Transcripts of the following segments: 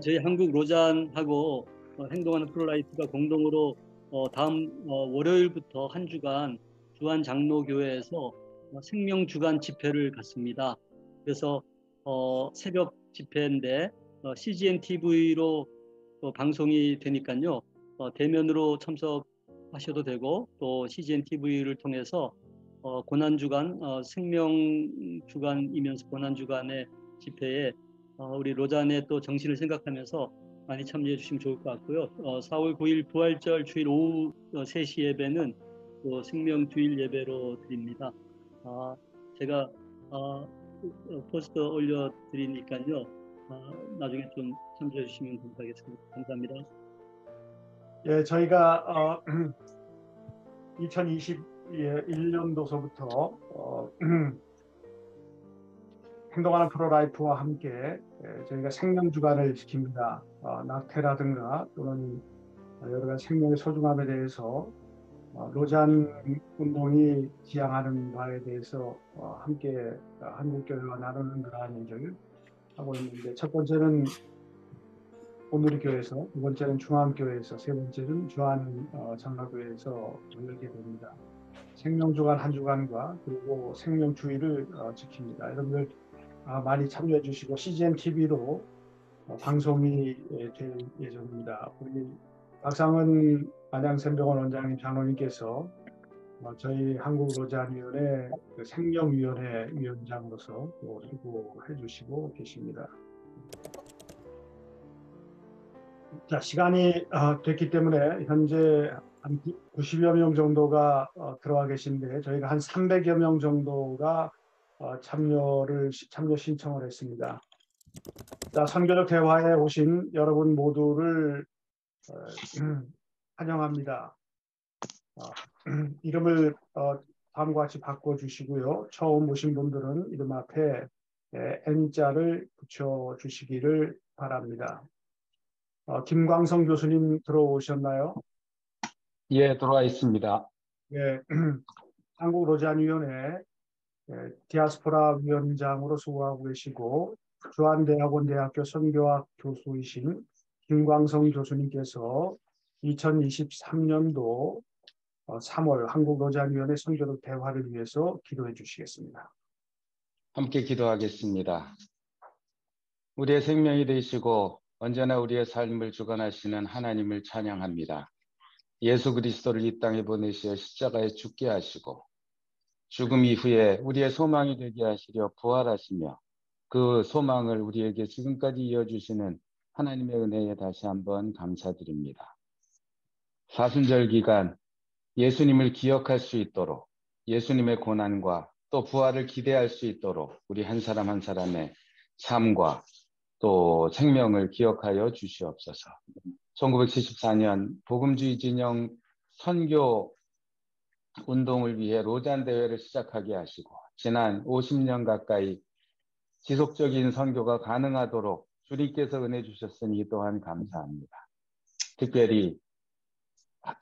저희 한국 로잔하고 행동하는 프로라이트가 공동으로 다음 월요일부터 한 주간 주한 장로교회에서 생명 주간 집회를 갖습니다. 그래서 새벽 집회인데 CGN TV로 방송이 되니까요. 대면으로 참석하셔도 되고 또 CGN TV를 통해서 고난 주간 생명 주간이면서 고난 주간의 집회에 우리 로잔의 또 정신을 생각하면서 많이 참여해 주시면 좋을 것 같고요. 4월 9일 부활절 주일 오후 3시 예배는 또 생명 주일 예배로 드립니다. 제가 포스터 올려드리니까요. 나중에 좀 참조해 주시면 감사하겠습니다. 감사합니다. 예, 저희가 2021년도서부터 행동하는 프로라이프와 함께 저희가 생명 주간을 지킵니다. 낙태라든가 또는 여러 가지 생명의 소중함에 대해서 로잔 운동이 지향하는 바에 대해서 함께 한국교회와 나누는 그러한 일을 하고 있는데, 첫 번째는 온누리 교회에서, 두 번째는 중앙교회에서, 세 번째는 주한 장로교회에서 열리게 됩니다. 생명주간 한 주간과 그리고 생명주의를 지킵니다. 여러분들 많이 참여해 주시고 CGN TV로 방송이 될 예정입니다. 우리 박상은 안양샘병원 원장님 장로님께서 저희 한국로잔위원회 생명위원회 위원장으로서 또 수고해 주시고 계십니다. 자, 시간이 됐기 때문에 현재 한 90여 명 정도가 들어와 계신데, 저희가 한 300여 명 정도가 참여 신청을 했습니다. 자, 선교적 대화에 오신 여러분 모두를 환영합니다. 이름을 다음과 같이 바꿔주시고요. 처음 오신 분들은 이름 앞에 N자를 붙여주시기를 바랍니다. 김광성 교수님 들어오셨나요? 예, 들어와 있습니다. 예, 한국로잔위원회 디아스포라 위원장으로 수고하고 계시고 주한대학원 대학교 선교학 교수이신 김광성 교수님께서 2023년도 3월 한국로잔위원회 선교적 대화를 위해서 기도해 주시겠습니다. 함께 기도하겠습니다. 우리의 생명이 되시고 언제나 우리의 삶을 주관하시는 하나님을 찬양합니다. 예수 그리스도를 이 땅에 보내시어 십자가에 죽게 하시고 죽음 이후에 우리의 소망이 되게 하시려 부활하시며 그 소망을 우리에게 지금까지 이어주시는 하나님의 은혜에 다시 한번 감사드립니다. 사순절 기간 예수님을 기억할 수 있도록, 예수님의 고난과 또 부활을 기대할 수 있도록 우리 한 사람 한 사람의 삶과 또 생명을 기억하여 주시옵소서. 1974년 복음주의 진영 선교 운동을 위해 로잔 대회를 시작하게 하시고 지난 50년 가까이 지속적인 선교가 가능하도록 주님께서 은혜 주셨으니 이 또한 감사합니다. 특별히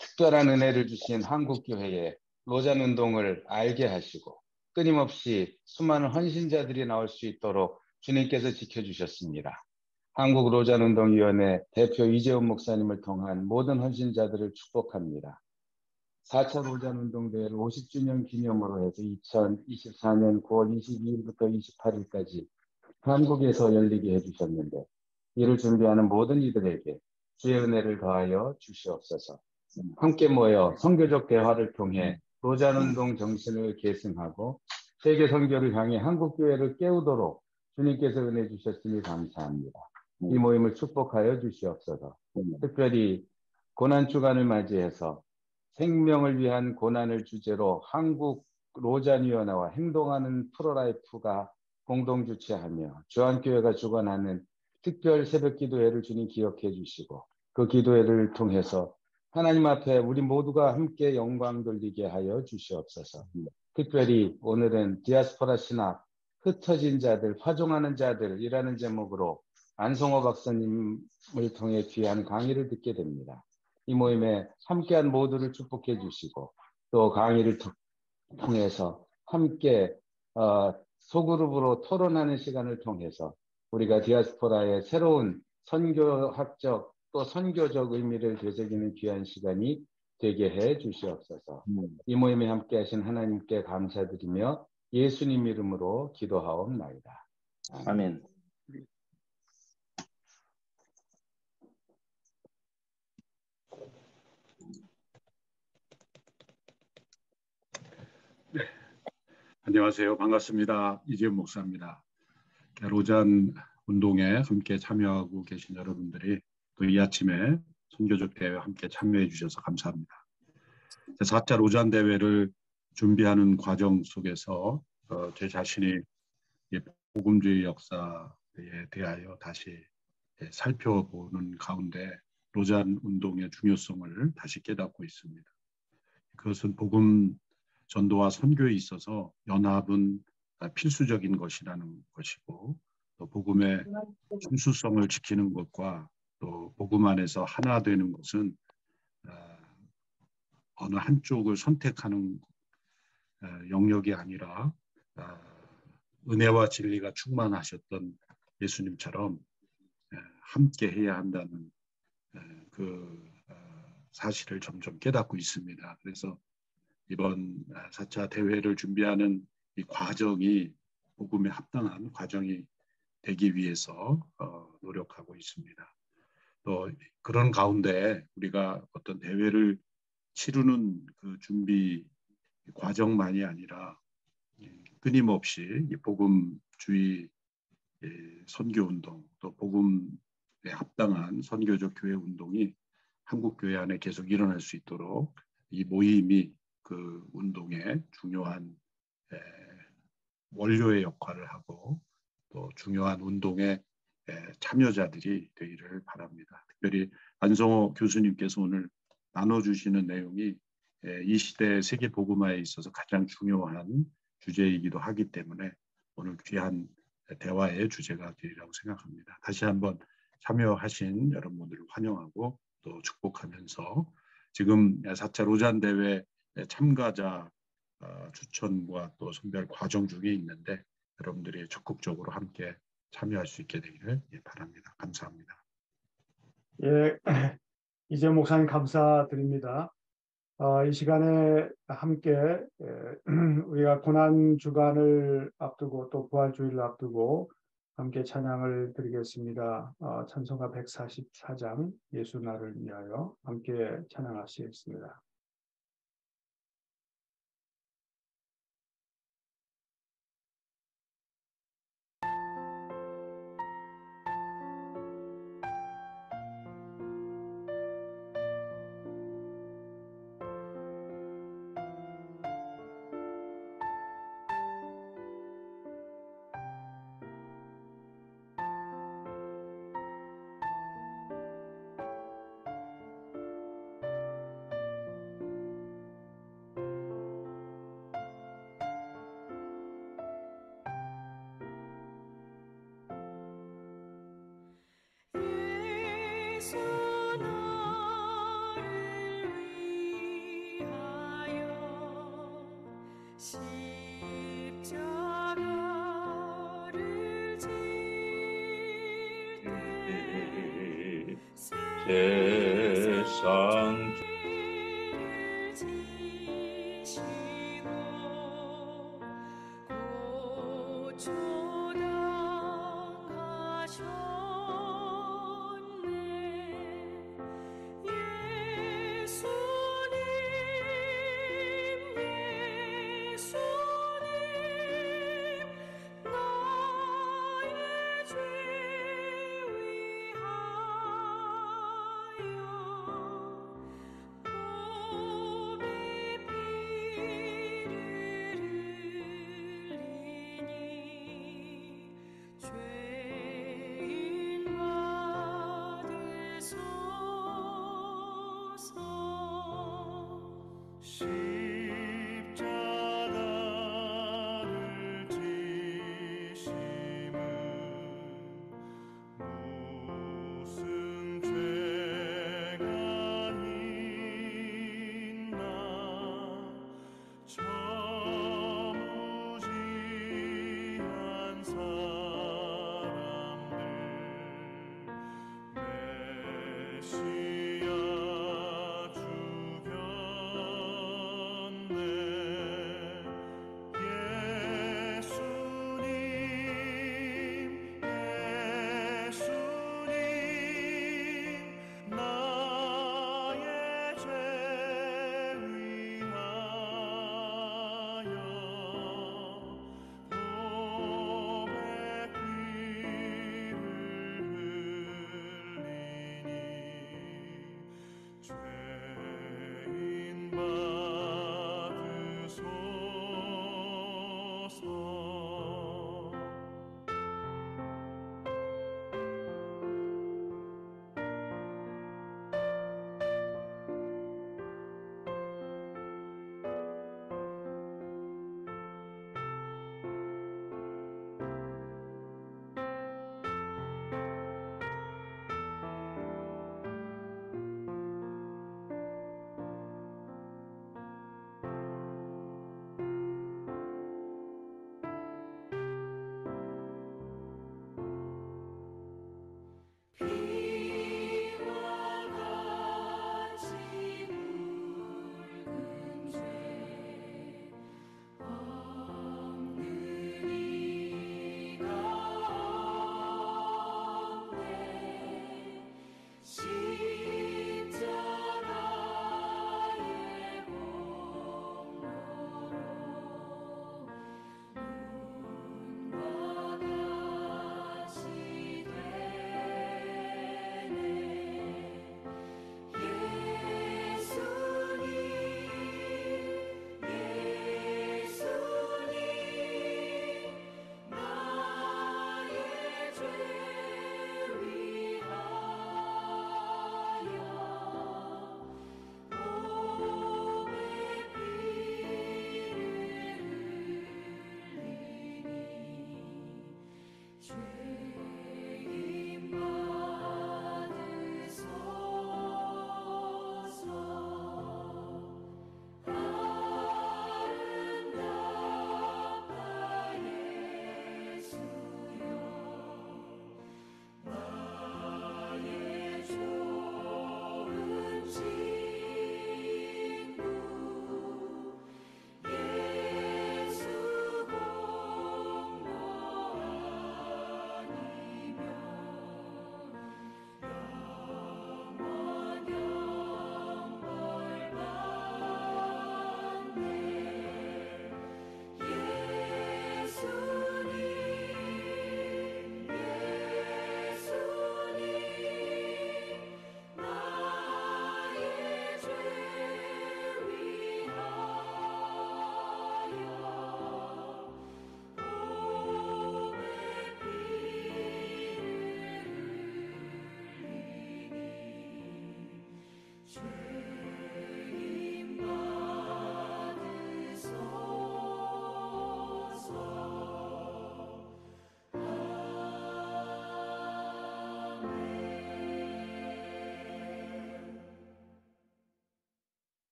특별한 은혜를 주신 한국교회에 로잔 운동을 알게 하시고 끊임없이 수많은 헌신자들이 나올 수 있도록 주님께서 지켜주셨습니다. 한국로잔운동위원회 대표 이재훈 목사님을 통한 모든 헌신자들을 축복합니다. 4차 로잔운동대회를 50주년 기념으로 해서 2024년 9월 22일부터 28일까지 한국에서 열리게 해주셨는데 이를 준비하는 모든 이들에게 주의 은혜를 더하여 주시옵소서. 함께 모여 선교적 대화를 통해 로잔운동 정신을 계승하고 세계 선교를 향해 한국교회를 깨우도록 주님께서 은혜 주셨으니 감사합니다. 이 모임을 축복하여 주시옵소서. 특별히 고난주간을 맞이해서 생명을 위한 고난을 주제로 한국 로잔위원회와 행동하는 프로라이프가 공동 주최하며 주한교회가 주관하는 특별 새벽기도회를 주님 기억해 주시고 그 기도회를 통해서 하나님 앞에 우리 모두가 함께 영광 돌리게 하여 주시옵소서. 특별히 오늘은 디아스포라 신학, 흩어진 자들, 파종하는 자들이라는 제목으로 안성호 박사님을 통해 귀한 강의를 듣게 됩니다. 이 모임에 함께한 모두를 축복해 주시고 또 강의를 통해서 함께 소그룹으로 토론하는 시간을 통해서 우리가 디아스포라의 새로운 선교학적 또 선교적 의미를 되새기는 귀한 시간이 되게 해 주시옵소서. 이 모임에 함께 하신 하나님께 감사드리며 예수님 이름으로 기도하옵나이다. 아멘. 안녕하세요. 반갑습니다. 이재훈 목사입니다. 로잔 운동에 함께 참여하고 계신 여러분들이 또 이 아침에 선교적 대회에 함께 참여해 주셔서 감사합니다. 4차 로잔 대회를 준비하는 과정 속에서 제 자신이 복음주의 역사에 대하여 다시 살펴보는 가운데 로잔 운동의 중요성을 다시 깨닫고 있습니다. 그것은 복음 전도와 선교에 있어서 연합은 필수적인 것이라는 것이고, 또 복음의 순수성을 지키는 것과 또 복음 안에서 하나 되는 것은 어느 한쪽을 선택하는 영역이 아니라 은혜와 진리가 충만하셨던 예수님처럼 함께 해야 한다는 그 사실을 점점 깨닫고 있습니다. 그래서 이번 4차 대회를 준비하는 이 과정이 복음에 합당한 과정이 되기 위해서 노력하고 있습니다. 또 그런 가운데 우리가 어떤 대회를 치르는 그 준비 과정만이 아니라 끊임없이 이 복음주의 선교운동 또 복음에 합당한 선교적 교회 운동이 한국 교회 안에 계속 일어날 수 있도록 이 모임이 그 운동의 중요한 원료의 역할을 하고 또 중요한 운동의 참여자들이 되기를 바랍니다. 특별히 안성호 교수님께서 오늘 나눠주시는 내용이 이 시대 세계 복음화에 있어서 가장 중요한 주제이기도 하기 때문에 오늘 귀한 대화의 주제가 되리라고 생각합니다. 다시 한번 참여하신 여러분들을 환영하고 또 축복하면서 지금 4차 로잔 대회 참가자 추천과 또 선별 과정 중에 있는데 여러분들이 적극적으로 함께 참여할 수 있게 되기를 바랍니다. 감사합니다. 예, 이재 목사님 감사드립니다. 이 시간에 함께 우리가 고난 주간을 앞두고 또 부활주일을 앞두고 함께 찬양을 드리겠습니다. 찬송가 144장 예수 나를 위하여 함께 찬양하시겠습니다. 세상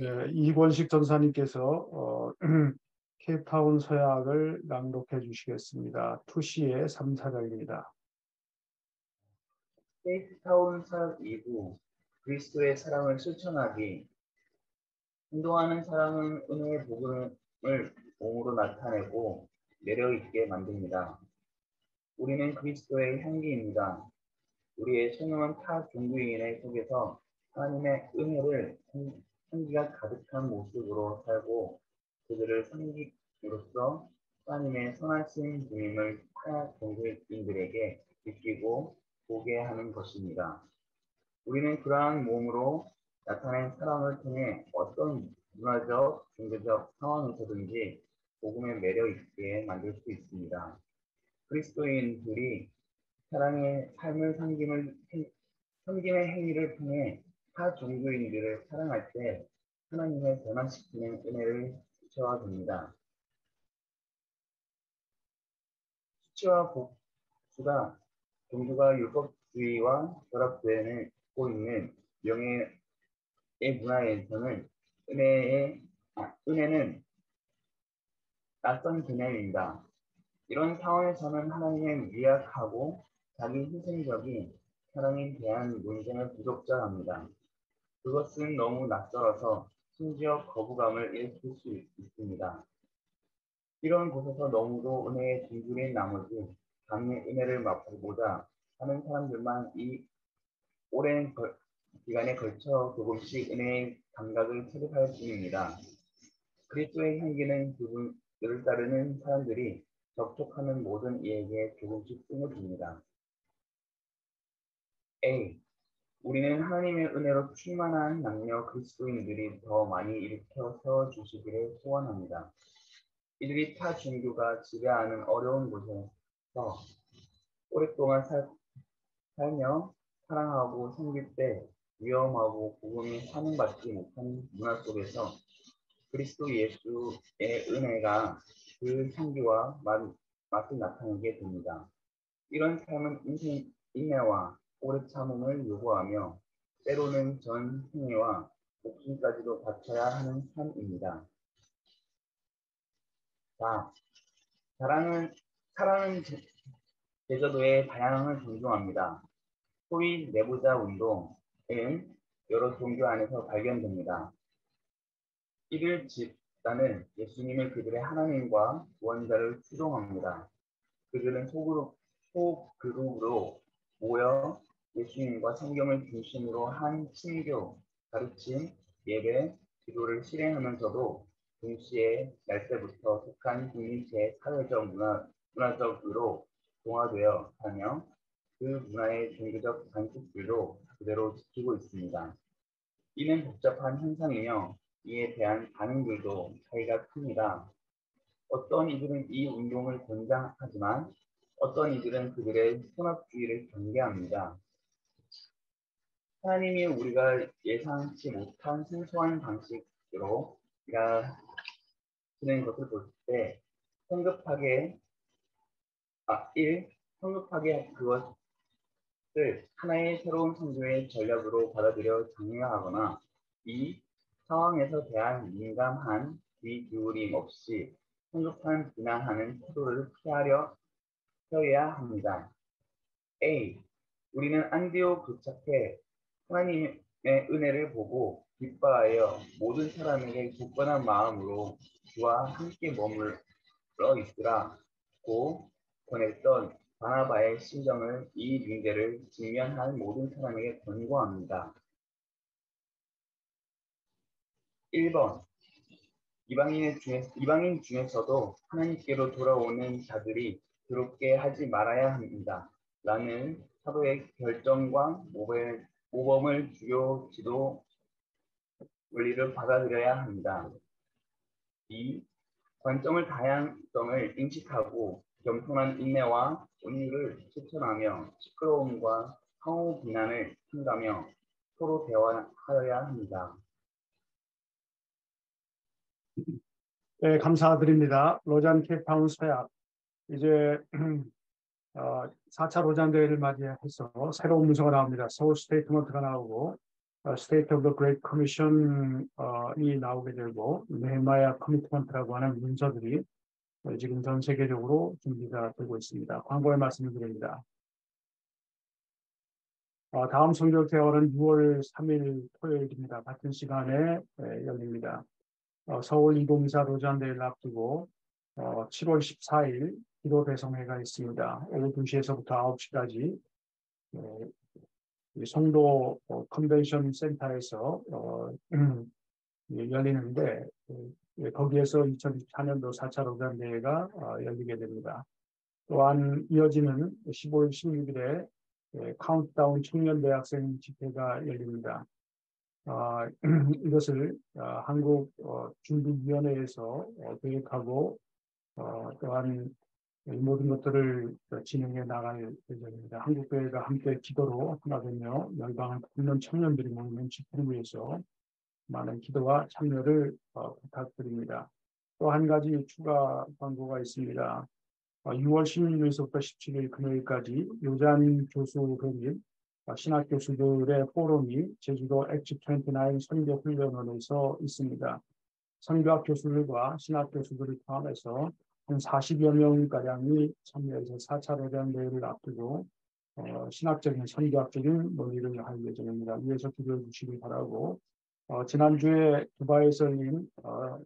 네, 이권식 전사님께서 케이프타운 서약을 낭독해 주시겠습니다. 투시의 3, 4장입니다. 케이프타운 사역 2부 그리스도의 사랑을 실천하기. 행동하는 사랑은 은혜의 복음을 몸으로 나타내고 매력 있게 만듭니다. 우리는 그리스도의 향기입니다. 우리의 소명은 타 종교인의 속에서 하나님의 은혜를 향기가 가득한 모습으로 살고 그들을 섬김으로써 하나님의 선하신 주님을 타 종교인들에게 느끼고 보게 하는 것입니다. 우리는 그러한 몸으로 나타낸 사랑을 통해 어떤 문화적, 종교적 상황에서든지 복음의 매력 있게 만들 수 있습니다. 그리스도인들이 사랑의 삶을 섬김의 행위를 통해 타 종교인들을 사랑할 때 하나님의 변화시키는 은혜를 수치화 됩니다. 수치와 복수가 종교가 율법주의와 결합되고 있는 명예의 문화에서는 은혜는 낯선 개념입니다. 이런 상황에서는 하나님의 미약하고 자기 희생적인 사랑에 대한 논쟁을 부적절합니다. 그것은 너무 낯설어서 심지어 거부감을 일으킬 수 있습니다. 이런 곳에서 너무도 은혜에 둥글린 나머지 감히 은혜를 맛보고자 하는 사람들만 이 오랜 기간에 걸쳐 조금씩 은혜의 감각을 체득할 뿐입니다. 그리스도의 향기는 그분을 따르는 사람들이 접촉하는 모든 이에게 조금씩 스며듭니다. A. 우리는 하나님의 은혜로 충만한 남녀 그리스도인들이 더 많이 일으켜 세워주시기를 소원합니다. 이들이 타 종교가 지배하는 어려운 곳에서 오랫동안 살며 사랑하고 섬길 때 위험하고 복음이 환영받지 못한 문화 속에서 그리스도 예수의 은혜가 그 향기와 맛을 나타내게 됩니다. 이런 삶은 인내와 오래 참음을 요구하며 때로는 전 생애와 목숨까지도 바쳐야 하는 삶입니다. 자, 사랑은 제자도의 다양함을 존중합니다. 소위 내부자 운동은 여러 종교 안에서 발견됩니다. 이들 집단은 예수님을 그들의 하나님과 구원자를 추종합니다. 그들은 소그룹으로 모여 예수님과 성경을 중심으로 한 신교, 가르침, 예배, 기도를 실행하면서도 동시에 날때부터 속한 국민체의 사회적 문화적으로 동화되어 가며 그 문화의 종교적 관습들도 그대로 지키고 있습니다. 이는 복잡한 현상이며 이에 대한 반응들도 차이가 큽니다. 어떤 이들은 이 운동을 권장하지만 어떤 이들은 그들의 혼합주의를 경계합니다. 하나님이 우리가 예상치 못한 생소한 방식으로 일하시는 것을 볼 때 성급하게 그것을 하나의 새로운 선교의 전략으로 받아들여 장려하거나 2. 상황에서 대한 민감한 귀 기울임 없이 성급한 비난하는 태도를 피해야 합니다. A. 우리는 안디옥 도착해 하나님의 은혜를 보고 기뻐하여 모든 사람에게 굳건한 마음으로 주와 함께 머물러 있으라고 권했던 바나바의 심정을 이 문제를 직면한 모든 사람에게 권고합니다. 1번. 이방인 중에서도 하나님께로 돌아오는 자들이 괴롭게 하지 말아야 합니다. 라는 사도의 결정과 모범을 주요 지도 원리를 받아들여야 합니다. 2. 관점을 다양성을 인식하고 겸손한 인내와 온유를 실천하며 시끄러움과 상호 비난을 삼가며 서로 대화하여야 합니다. 네, 감사드립니다. 로잔 케이프타운 서약 이제 4차 로잔 대회를 맞이해서 새로운 문서가 나옵니다. 서울 스테이트먼트가 나오고 State of the Great Commission이 나오게 되고 네헤마야 커미트먼트라고 하는 문서들이 지금 전 세계적으로 준비가 되고 있습니다. 광고의 말씀을 드립니다. 다음 성경 대회는 6월 3일 토요일입니다. 같은 시간에 열립니다. 서울 2024 로잔 대회를 앞두고 7월 14일 기도 배송회가 있습니다. 오후 2시에서부터 9시까지 송도 컨벤션 센터에서 열리는데 거기에서 2024년도 4차 로잔 대회가 열리게 됩니다. 또한 이어지는 15일 16일에 카운트다운 청년 대학생 집회가 열립니다. 이것을 한국 준비위원회에서 계획하고 또한 이 모든 것들을 진행해 나갈 예정입니다. 한국교회가 함께 기도로 하나 되며 열방을 굽는 청년들이 모이는 집회를 위해서 많은 기도와 참여를 부탁드립니다. 또 한 가지 추가 광고가 있습니다. 6월 16일에서부터 17일 금요일까지 요잔 교수회의 신학 교수들의 포럼이 제주도 엑지 29 선교 훈련원에서 있습니다. 선교학 교수들과 신학 교수들을 포함해서 한 40여 명가량이 참여해서 4차 로잔 대회를 앞두고 신학적인 선교학적인 논의를 할 예정입니다. 위에서 기도해 주시기 바라고 지난주에 두바이에서 열린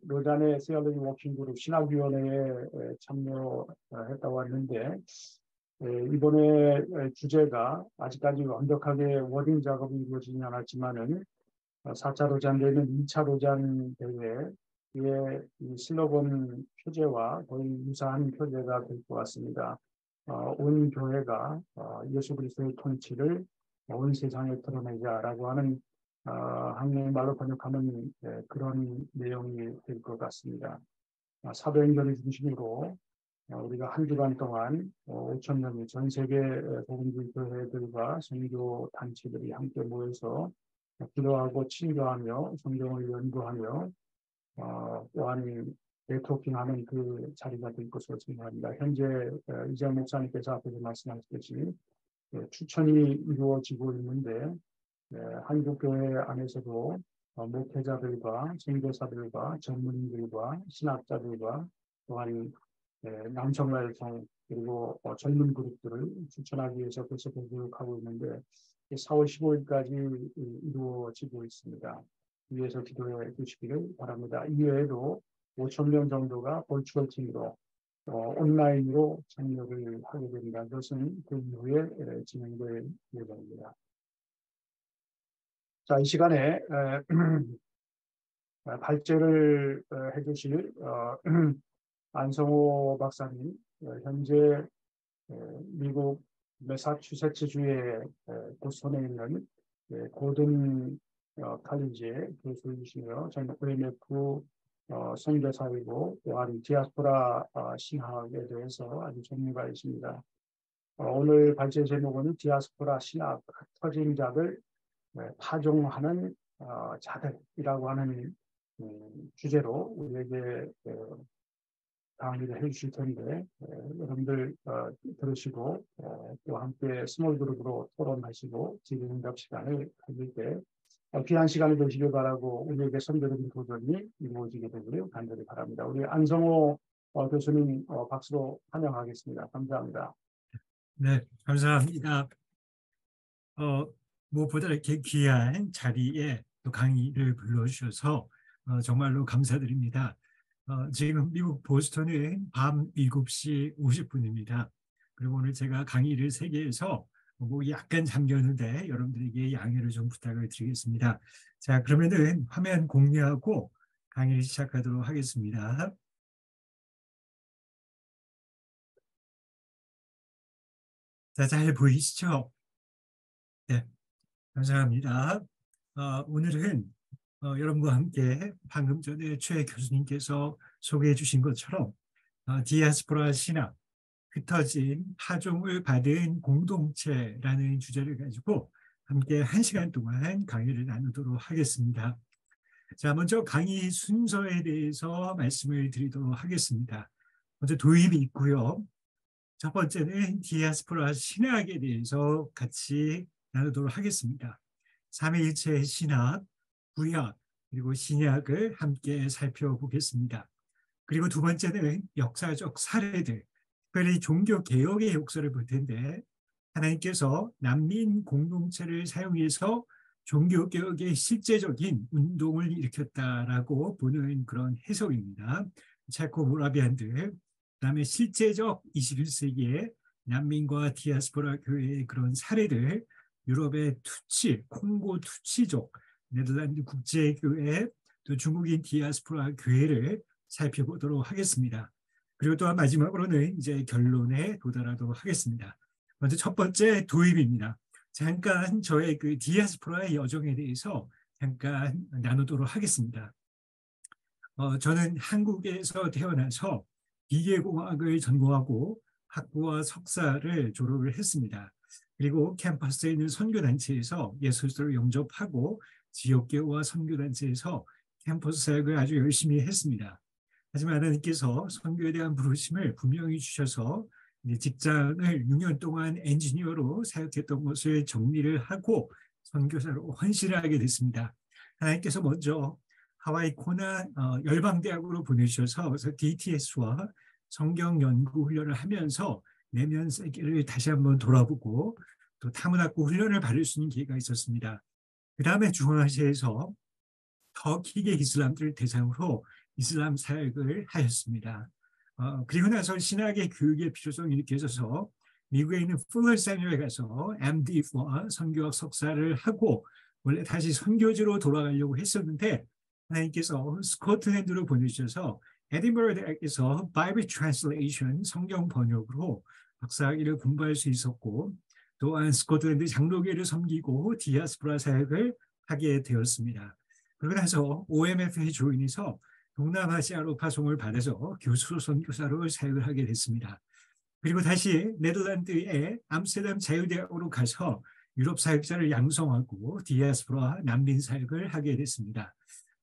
로잔의 세얼링 워킹그룹 신학위원회에 참여했다고 하는데 이번에 주제가 아직까지 완벽하게 워딩 작업이 이루어지지 않았지만은 4차 로잔 대회는 2차 로잔 대회의 이 슬로건 표제와 거의 유사한 표제가 될 것 같습니다. 온 교회가 예수 그리스도의 통치를 온 세상에 드러내자라고 하는 한국말로 번역하면 그런 내용이 될 것 같습니다. 사도행전을 중심으로 우리가 한 주간 동안 5천 명의 전 세계 복음주의 교회들과 선교 단체들이 함께 모여서 기도하고 친교하며 성경을 연구하며 또한 네트워킹하는 그 자리가 될 것으로 생각합니다. 현재 이재 목사님께서 앞에서 말씀하셨듯이 추천이 이루어지고 있는데 한국 교회 안에서도 목회자들과 선교사들과 전문인들과 신학자들과 또한 남성활성 그리고 젊은 그룹들을 추천하기 위해서 계속 노력하고 있는데 4월 15일까지 이루어지고 있습니다. 위에서 기도해 주시기를 바랍니다. 이외에도 5천 명 정도가 버추얼 팀으로 온라인으로 참여를 하게 됩니다. 그것은 그 이후에 진행될 예정입니다. 자, 이 시간에 발제를 해주실 안성호 박사님, 현재 미국 매사추세츠주의 보스턴에 있는 고든 칼리지의 교수이시며 저는 OMF 선교사이고 또한 디아스포라 신학에 대해서 아주 전문가이십니다. 오늘 발제 제목은 디아스포라 신학 터진 자들 파종하는 자들이라고 하는 주제로 우리에게 강의를 해주실 텐데 여러분들 들으시고 또 함께 스몰 그룹으로 토론하시고 질의응답 시간을 가질 때 귀한 시간이 되시길 바라고 우리에게 선별된 도전이 이루어지게 되기를 간절히 바랍니다. 우리 안성호 교수님 박수로 환영하겠습니다. 감사합니다. 네, 감사합니다. 무엇보다 이렇게 귀한 자리에 또 강의를 불러주셔서 정말로 감사드립니다. 지금 미국 보스턴은 밤 7시 50분입니다. 그리고 오늘 제가 강의를 세계에서 약간 잠겼는데 여러분들에게 양해를 좀 부탁을 드리겠습니다. 자, 그러면은 화면 공유하고 강의를 시작하도록 하겠습니다. 자, 잘 보이시죠? 네, 감사합니다. 오늘은 여러분과 함께 방금 전에 최 교수님께서 소개해 주신 것처럼 디아스포라 신학, 흩어진 파종을 받은 공동체라는 주제를 가지고 함께 1시간 동안 강의를 나누도록 하겠습니다. 자, 먼저 강의 순서에 대해서 말씀을 드리도록 하겠습니다. 먼저 도입이 있고요. 첫 번째는 디아스포라 신학에 대해서 같이 나누도록 하겠습니다. 삼위일체 신학, 구약, 그리고 신약을 함께 살펴보겠습니다. 그리고 두 번째는 역사적 사례들, 특별히 종교개혁의 역사를 볼 텐데 하나님께서 난민 공동체를 사용해서 종교개혁의 실제적인 운동을 일으켰다라고 보는 그런 해석입니다. 찰코 모라비안들, 그다음에 실제적 21세기의 난민과 디아스포라 교회의 그런 사례들, 유럽의 투치, 콩고 투치족, 네덜란드 국제교회, 또 중국인 디아스포라 교회를 살펴보도록 하겠습니다. 그리고 또한 마지막으로는 이제 결론에 도달하도록 하겠습니다. 먼저 첫 번째 도입입니다. 잠깐 저의 그 디아스포라의 여정에 대해서 잠깐 나누도록 하겠습니다. 저는 한국에서 태어나서 기계공학을 전공하고 학부와 석사를 졸업을 했습니다. 그리고 캠퍼스에 있는 선교단체에서 예술서를 영접하고 지역교회와 선교단체에서 캠퍼스 사역을 아주 열심히 했습니다. 하지만 하나님께서 선교에 대한 부르심을 분명히 주셔서 직장을 6년 동안 엔지니어로 사역했던 것을 정리를 하고 선교사로 헌신을 하게 됐습니다. 하나님께서 먼저 하와이 코난 열방대학으로 보내주셔서 그래서 DTS와 성경 연구 훈련을 하면서 내면 세계를 다시 한번 돌아보고 또 타문학고 훈련을 받을 수 있는 기회가 있었습니다. 그 다음에 중앙아시아에서 터키계 이슬람들을 대상으로 이슬람 사역을 하였습니다. 그리고 나서 신학의 교육의 필요성이 느껴져서 미국에 있는 풀러 세미나에 가서 MD와 선교학 석사를 하고 원래 다시 선교지로 돌아가려고 했었는데 하나님께서 스코틀랜드로 보내주셔서 에딘버러 대학에서 바이블 트랜슬레이션 성경 번역으로 박사학위를 공부할 수 있었고 또한 스코틀랜드 장로교회를 섬기고 디아스포라 사역을 하게 되었습니다. 그러고 나서 OMF에 조인해서 동남아시아로 파송을 받아서 교수 선교사로 사역을 하게 됐습니다. 그리고 다시 네덜란드의 암스테르담 자유대학으로 가서 유럽 사역자를 양성하고 디아스포라 난민 사역을 하게 됐습니다.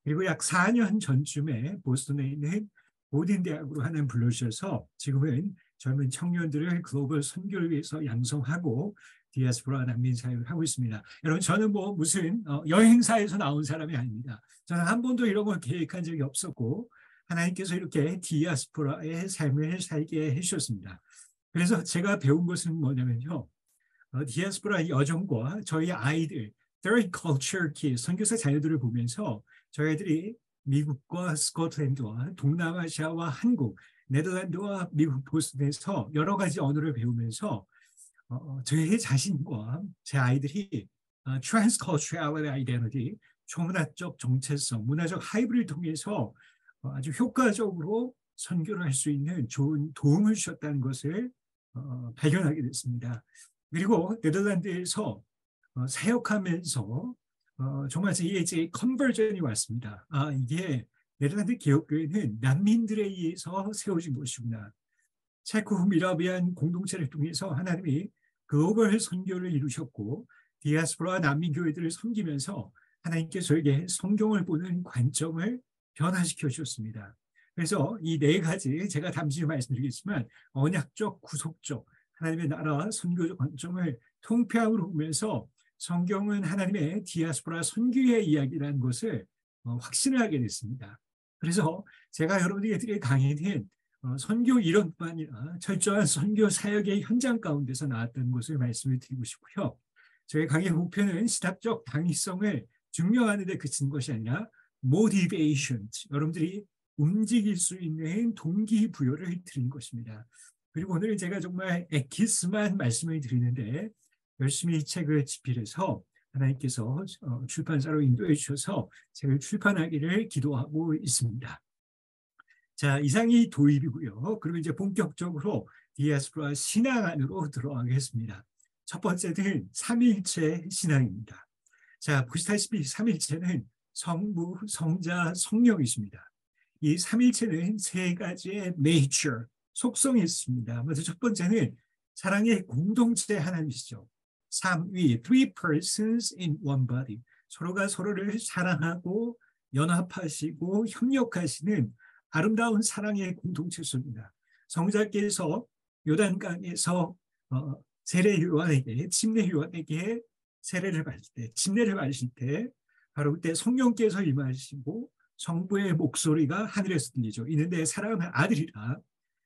그리고 약 4년 전쯤에 보스턴에 있는 보딘 대학으로 하나님 불러주셔서 지금은 젊은 청년들을 글로벌 선교를 위해서 양성하고 디아스포라 난민 사역을 하고 있습니다. 여러분 저는 뭐 무슨 여행사에서 나온 사람이 아닙니다. 저는 한 번도 이런 걸 계획한 적이 없었고 하나님께서 이렇게 디아스포라의 삶을 살게 해주셨습니다. 그래서 제가 배운 것은 뭐냐면요. 디아스포라 여정과 저희 아이들, Third Culture Kids, 선교사 자녀들을 보면서 저희들이 미국과 스코틀랜드와 동남아시아와 한국, 네덜란드와 미국 보스턴에서 여러 가지 언어를 배우면서 저희 자신과 제 아이들이 Transcultural Identity, 초문화적 정체성, 문화적 하이브를 통해서 아주 효과적으로 선교를 할 수 있는 좋은 도움을 주셨다는 것을 발견하게 됐습니다. 그리고 네덜란드에서 사역하면서 정말 이제 컨버전이 왔습니다. 이게 네덜란드 개혁교회는 난민들에 의해서 세워진 것이구나. 체코 미라비안 공동체를 통해서 하나님이 글로벌 선교를 이루셨고 디아스포라 난민교회들을 섬기면서 하나님께서 저에게 성경을 보는 관점을 변화시켜 주셨습니다. 그래서 이 네 가지 제가 잠시 말씀드리겠지만 언약적, 구속적, 하나님의 나라 선교적 관점을 통폐합으로 보면서 성경은 하나님의 디아스포라 선교의 이야기라는 것을 확신을 하게 됐습니다. 그래서 제가 여러분들에게 강의는 선교 이론뿐 아니라 철저한 선교 사역의 현장 가운데서 나왔다는 것을 말씀을 드리고 싶고요. 저희 강의 목표는 신학적 당위성을 증명하는 데 그친 것이 아니라 motivation, 여러분들이 움직일 수 있는 동기부여를 드린 것입니다. 그리고 오늘 제가 정말 엑기스만 말씀을 드리는데 열심히 이 책을 집필해서 하나님께서 출판사로 인도해 주셔서 책을 출판하기를 기도하고 있습니다. 자, 이상이 도입이고요. 그리고 이제 본격적으로 디아스포라 신앙 안으로 들어가겠습니다. 첫 번째는 삼일체 신앙입니다. 자, 보시다시피 삼일체는 성부, 성자, 성령이십니다. 이 삼일체는 세 가지의 nature, 속성이 있습니다. 먼저 첫 번째는 사랑의 공동체 하나님이시죠. 삼위, three persons in one body. 서로가 서로를 사랑하고 연합하시고 협력하시는 아름다운 사랑의 공동체입니다. 성자께서 요단강에서 세례 요한에게, 침례 요한에게 세례를 받을 때, 침례를 받으실 때 바로 그때 성령께서 임하시고 성부의 목소리가 하늘에서 들리죠. 이는 내 사랑하는 아들이라.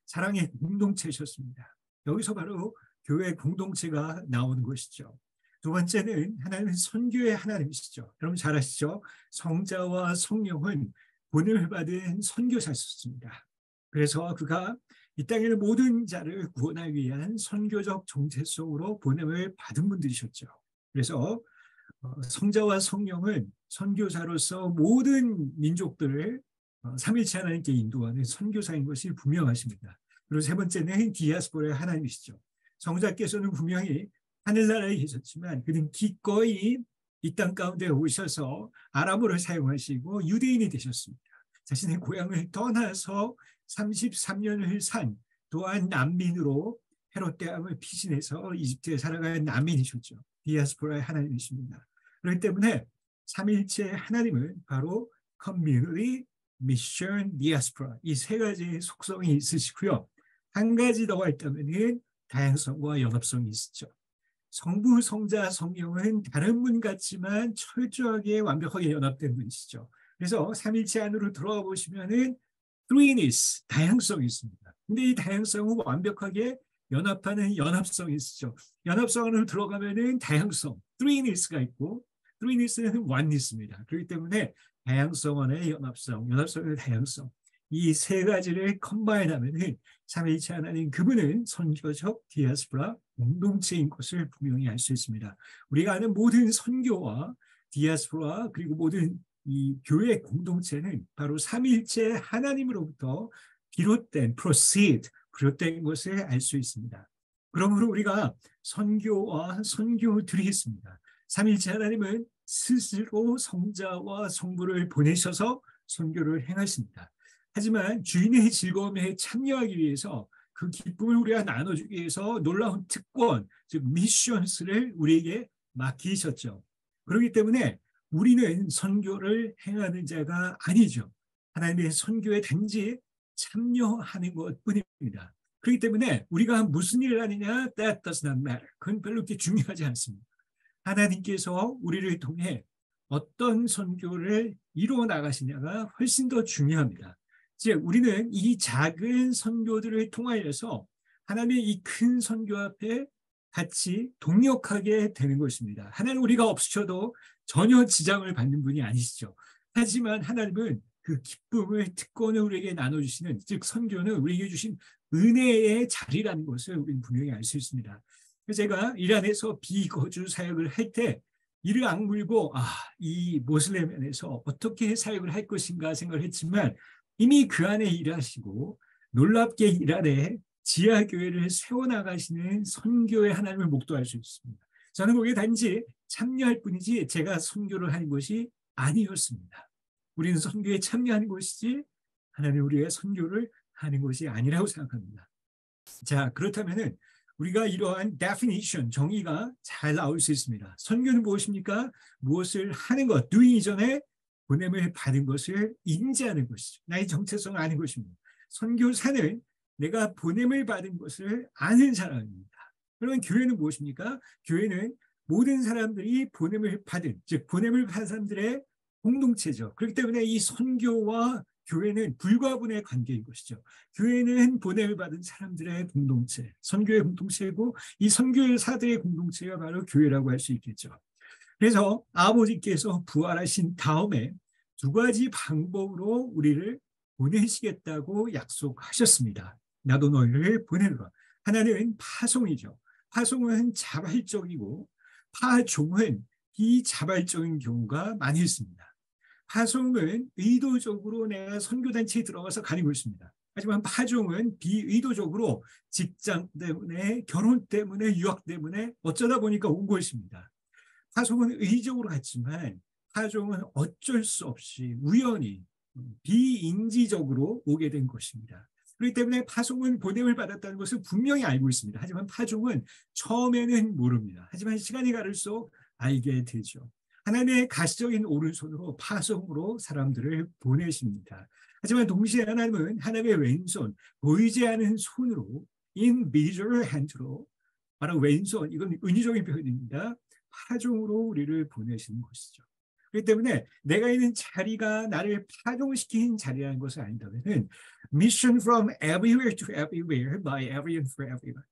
사랑의 공동체셨습니다. 여기서 바로 교회 공동체가 나오는 것이죠. 두 번째는 하나님은 선교의 하나님이시죠. 여러분 잘 아시죠? 성자와 성령은 본을 받은 선교사였습니다. 그래서 그가 이 땅의 모든 자를 구원하기 위한 선교적 정체성으로 보냄을 받은 분들이셨죠. 그래서 성자와 성령은 선교사로서 모든 민족들을 삼일체 하나님께 인도하는 선교사인 것이 분명하십니다. 그리고 세 번째는 디아스포라의 하나님이시죠. 성자께서는 분명히 하늘나라에 계셨지만 그는 기꺼이 이 땅 가운데 오셔서 아람어를 사용하시고 유대인이 되셨습니다. 자신의 고향을 떠나서 33년을 산 또한 난민으로 헤롯 대왕을 피신해서 이집트에 살아가는 난민이셨죠. 디아스포라의 하나님이십니다. 그렇기 때문에 삼일체 하나님은 바로 community, mission, diaspora 이 세 가지 속성이 있으시고요. 한 가지 더 있다면 다양성과 연합성이 있죠. 성부, 성자, 성령은 다른 분 같지만 철저하게 완벽하게 연합된 분이시죠. 그래서 삼일체 안으로 들어가 보시면은 threeness, 다양성이 있습니다. 근데 이 다양성은 완벽하게 연합하는 연합성이 있죠. 연합성 안으로 들어가면은 다양성, threeness가 있고 threeness는 oneness입니다. 그렇기 때문에 다양성 안에 연합성, 연합성의 다양성 이 세 가지를 컴바인하면은 삼위일체 하나님 그분은 선교적 디아스포라 공동체인 것을 분명히 알 수 있습니다. 우리가 아는 모든 선교와 디아스포라 그리고 모든 이 교회 공동체는 바로 삼위일체 하나님으로부터 비롯된 비롯된 것을 알 수 있습니다. 그러므로 우리가 선교와 선교들이 있습니다. 삼위일체 하나님은 스스로 성자와 성부를 보내셔서 선교를 행하십니다. 하지만 주인의 즐거움에 참여하기 위해서 그 기쁨을 우리가 나눠주기 위해서 놀라운 특권, 즉 미션스를 우리에게 맡기셨죠. 그렇기 때문에 우리는 선교를 행하는 자가 아니죠. 하나님의 선교에 단지 참여하는 것뿐입니다. 그렇기 때문에 우리가 무슨 일을 하느냐, that does not matter. 그건 별로 그렇게 중요하지 않습니다. 하나님께서 우리를 통해 어떤 선교를 이루어 나가시냐가 훨씬 더 중요합니다. 즉 우리는 이 작은 선교들을 통하여서 하나님의 이 큰 선교 앞에 같이 동역하게 되는 것입니다. 하나님 우리가 없으셔도 전혀 지장을 받는 분이 아니시죠. 하지만 하나님은 그 기쁨을 특권을 우리에게 나눠주시는 즉 선교는 우리에게 주신 은혜의 자리라는 것을 우리는 분명히 알 수 있습니다. 제가 이란에서 비거주 사역을 할 때 이를 악물고 이 모슬렘에서 어떻게 사역을 할 것인가 생각을 했지만 이미 그 안에 일하시고 놀랍게 이 안에 지하교회를 세워나가시는 선교의 하나님을 목도할 수 있습니다. 저는 거기에 단지 참여할 뿐이지 제가 선교를 하는 것이 아니었습니다. 우리는 선교에 참여하는 것이지 하나님 우리의 선교를 하는 것이 아니라고 생각합니다. 자, 그렇다면은 우리가 이러한 definition, 정의가 잘 나올 수 있습니다. 선교는 무엇입니까? 무엇을 하는 것, doing 이전에 보냄을 받은 것을 인지하는 것이죠. 나의 정체성을 아는 것입니다. 선교사는 내가 보냄을 받은 것을 아는 사람입니다. 그러면 교회는 무엇입니까? 교회는 모든 사람들이 보냄을 받은, 즉 보냄을 받은 사람들의 공동체죠. 그렇기 때문에 이 선교와 교회는 불가분의 관계인 것이죠. 교회는 보냄을 받은 사람들의 공동체, 선교의 공동체이고 이 선교사들의 공동체가 바로 교회라고 할 수 있겠죠. 그래서 아버지께서 부활하신 다음에 두 가지 방법으로 우리를 보내시겠다고 약속하셨습니다. 나도 너희를 보내노라. 하나는 파송이죠. 파송은 자발적이고 파종은 비자발적인 경우가 많이 있습니다. 파송은 의도적으로 내가 선교단체에 들어가서 가는 것입니다. 하지만 파종은 비의도적으로 직장 때문에, 결혼 때문에, 유학 때문에 어쩌다 보니까 온 것입니다. 파송은 의적으로 갔지만 파종은 어쩔 수 없이 우연히 비인지적으로 오게 된 것입니다. 그렇기 때문에 파송은 보냄을 받았다는 것을 분명히 알고 있습니다. 하지만 파종은 처음에는 모릅니다. 하지만 시간이 가를수록 알게 되죠. 하나님의 가시적인 오른손으로 파송으로 사람들을 보내십니다. 하지만 동시에 하나님은 하나님의 왼손, 보이지 않는 손으로 invisible hand로 바로 왼손, 이건 은유적인 표현입니다. 파종으로 우리를 보내시는 것이죠. 그렇기 때문에 내가 있는 자리가 나를 파종시킨 자리라는 것을 안다면 mission from everywhere to everywhere by everyone for everyone.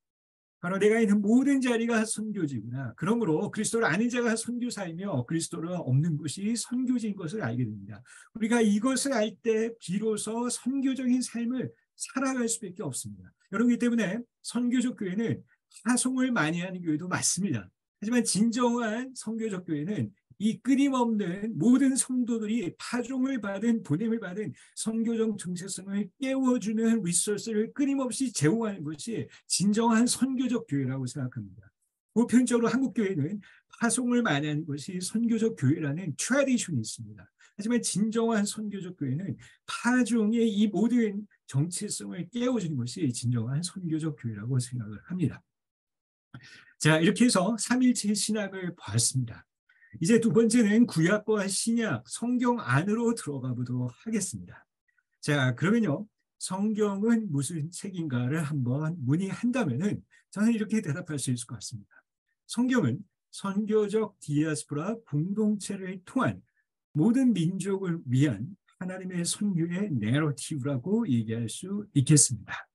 바로 내가 있는 모든 자리가 선교지구나. 그러므로 그리스도를 아는 자가 선교사이며 그리스도를 없는 것이 선교지인 것을 알게 됩니다. 우리가 이것을 알 때 비로소 선교적인 삶을 살아갈 수밖에 없습니다. 여러분 때문에 선교적 교회는 파송을 많이 하는 교회도 맞습니다. 하지만 진정한 선교적 교회는 이 끊임없는 모든 성도들이 파종을 받은 보냄을 받은 선교적 정체성을 깨워주는 리소스를 끊임없이 제공하는 것이 진정한 선교적 교회라고 생각합니다. 보편적으로 한국 교회는 파송을 많이 하는 것이 선교적 교회라는 트래디션이 있습니다. 하지만 진정한 선교적 교회는 파종의 이 모든 정체성을 깨워주는 것이 진정한 선교적 교회라고 생각을 합니다. 자, 이렇게 해서 삼일체 신학을 봤습니다. 이제 두 번째는 구약과 신약, 성경 안으로 들어가 보도록 하겠습니다. 자, 그러면요. 성경은 무슨 책인가를 한번 문의한다면은 저는 이렇게 대답할 수 있을 것 같습니다. 성경은 선교적 디아스포라 공동체를 통한 모든 민족을 위한 하나님의 선교의 내러티브라고 얘기할 수 있겠습니다.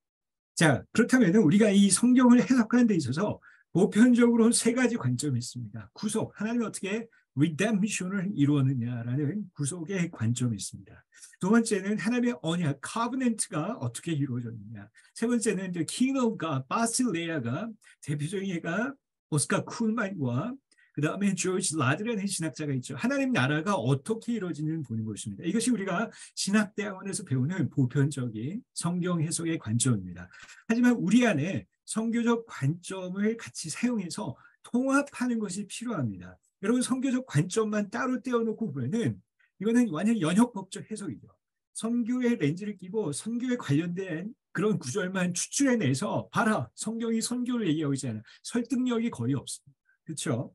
자, 그렇다면 우리가 이 성경을 해석하는 데 있어서 보편적으로 세 가지 관점이 있습니다. 구속, 하나님이 어떻게 redemption을 이루었느냐라는 구속의 관점이 있습니다. 두 번째는 하나님의 언약, covenant가 어떻게 이루어졌느냐. 세 번째는 the King of God, 바실레아가 대표적인 예가 오스카 쿨만과 그 다음에 조지 라드라는 신학자가 있죠. 하나님 나라가 어떻게 이루어지는 보는 것입니다. 이것이 우리가 신학대학원에서 배우는 보편적인 성경 해석의 관점입니다. 하지만 우리 안에 성교적 관점을 같이 사용해서 통합하는 것이 필요합니다. 여러분 성교적 관점만 따로 떼어놓고 보면은 이거는 완전 연역법적 해석이죠. 성교의 렌즈를 끼고 성교에 관련된 그런 구절만 추출해내서 봐라 성경이 선교를 얘기하고 있잖아요. 설득력이 거의 없습니다. 그렇죠?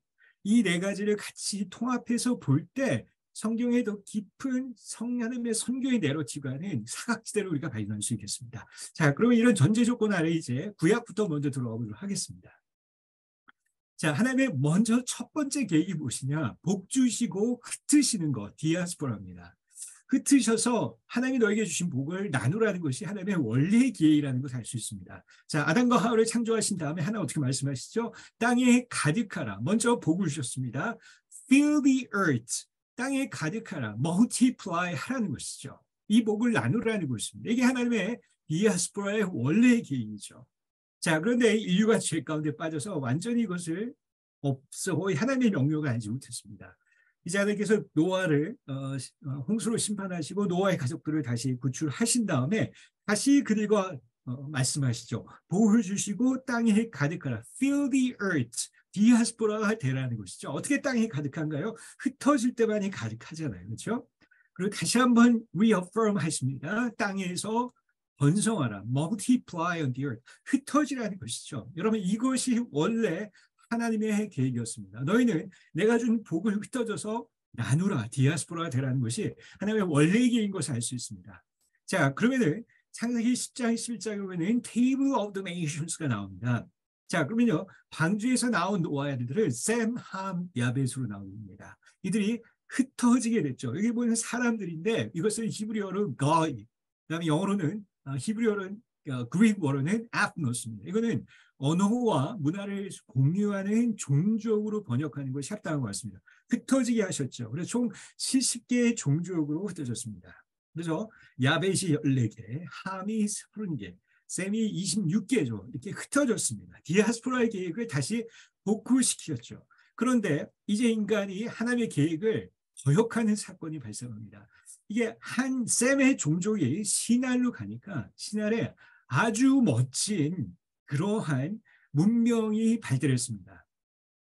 이 네 가지를 같이 통합해서 볼 때 성경의 더 깊은 하나님의 선교의 내러티브와는 사각지대로 우리가 발견할 수 있겠습니다. 자, 그러면 이런 전제 조건 아래 이제 구약부터 먼저 들어가 보도록 하겠습니다. 자, 하나님의 먼저 첫 번째 계획이 무엇이냐? 복 주시고 흩으시는 것, 디아스포라입니다. 흩으셔서 하나님이 너에게 주신 복을 나누라는 것이 하나님의 원래의 계획이라는 것을 알 수 있습니다. 자, 아담과 하와를 창조하신 다음에 하나 어떻게 말씀하시죠? 땅에 가득하라. 먼저 복을 주셨습니다. Fill the earth. 땅에 가득하라. Multiply 하라는 것이죠. 이 복을 나누라는 것입니다. 이게 하나님의 디아스포라의 원래의 계획이죠. 자, 그런데 인류가 죄 가운데 빠져서 완전히 이것을 거의 하나님의 명령을 알지 못했습니다. 이제 하나님께서 노아를 홍수로 심판하시고 노아의 가족들을 다시 구출하신 다음에 다시 그들과 말씀하시죠. 복을 주시고 땅에 가득하라. Fill the earth. 디아스포라가 되라는 것이죠. 어떻게 땅이 가득한가요? 흩어질 때만이 가득하잖아요. 그렇죠? 그리고 다시 한번 reaffirm 하십니다. 땅에서 번성하라. Multiply on the earth. 흩어지라는 것이죠. 여러분 이것이 원래 하나님의 계획이었습니다. 너희는 내가 준 복을 흩어져서 나누라. 디아스포라가 되라는 것이 하나님의 원래의 계획인 것을 알 수 있습니다. 자, 그러면은 창세기 10장 11장에 보면은 Table of the Nations가 나옵니다. 자, 그러면요 방주에서 나온 노아들은 셈, 함, 야벳으로 나옵니다. 이들이 흩어지게 됐죠. 여기 보면 사람들인데 이것은 히브리어로 God, 그다음에 영어로는 히브리어로는 그릭어로는 ethnos입니다. 이거는 언어와 문화를 공유하는 종족으로 번역하는 것이 합당한 것 같습니다. 흩어지게 하셨죠. 그래서 총 70개의 종족으로 흩어졌습니다. 그래서 야벳이 14개, 함이 30개, 셈이 26개죠. 이렇게 흩어졌습니다. 디아스포라의 계획을 다시 복구시켰죠. 그런데 이제 인간이 하나님의 계획을 거역하는 사건이 발생합니다. 이게 한 셈의 종족이 신할로 가니까 신할에 아주 멋진 그러한 문명이 발달했습니다.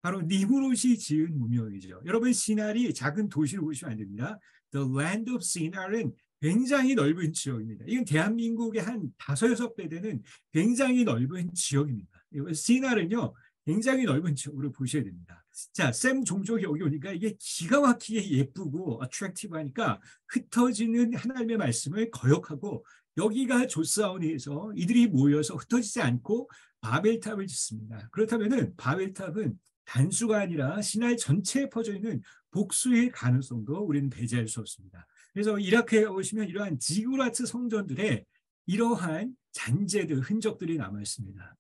바로 니무롯이 지은 문명이죠. 여러분 시날이 작은 도시를 보시면 안 됩니다. The land of Sinar은 굉장히 넓은 지역입니다. 이건 대한민국의 한 5-6배 되는 굉장히 넓은 지역입니다. 시날은요 굉장히 넓은 지역으로 보셔야 됩니다. 자, 셈 종족이 여기 오니까 이게 기가 막히게 예쁘고 어트랙티브하니까 흩어지는 하나님의 말씀을 거역하고 여기가 조사원에서 이들이 모여서 흩어지지 않고 바벨탑을 짓습니다. 그렇다면은 바벨탑은 단수가 아니라 신할 전체에 퍼져 있는 복수의 가능성도 우리는 배제할 수 없습니다. 그래서 이라크에 보시면 이러한 지구라트 성전들의 이러한 잔재들, 흔적들이 남아 있습니다.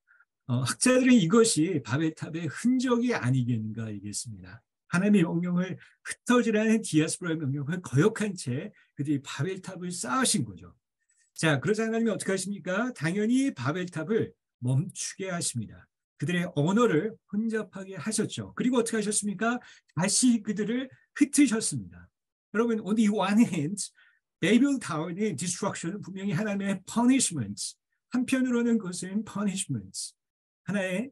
학자들은 이것이 바벨탑의 흔적이 아니겠는가 얘기했습니다. 하나님의 명령을 흩어지라는 디아스포라의 명령을 거역한 채 그들이 바벨탑을 쌓으신 거죠. 자, 그러자 하나님이 어떻게 하십니까? 당연히 바벨탑을 멈추게 하십니다. 그들의 언어를 혼잡하게 하셨죠. 그리고 어떻게 하셨습니까? 다시 그들을 흩으셨습니다. 여러분, on the one hand, 베이블 타워의 destruction은 분명히 하나님의 punishment, 한편으로는 그것은 punishment, 하나의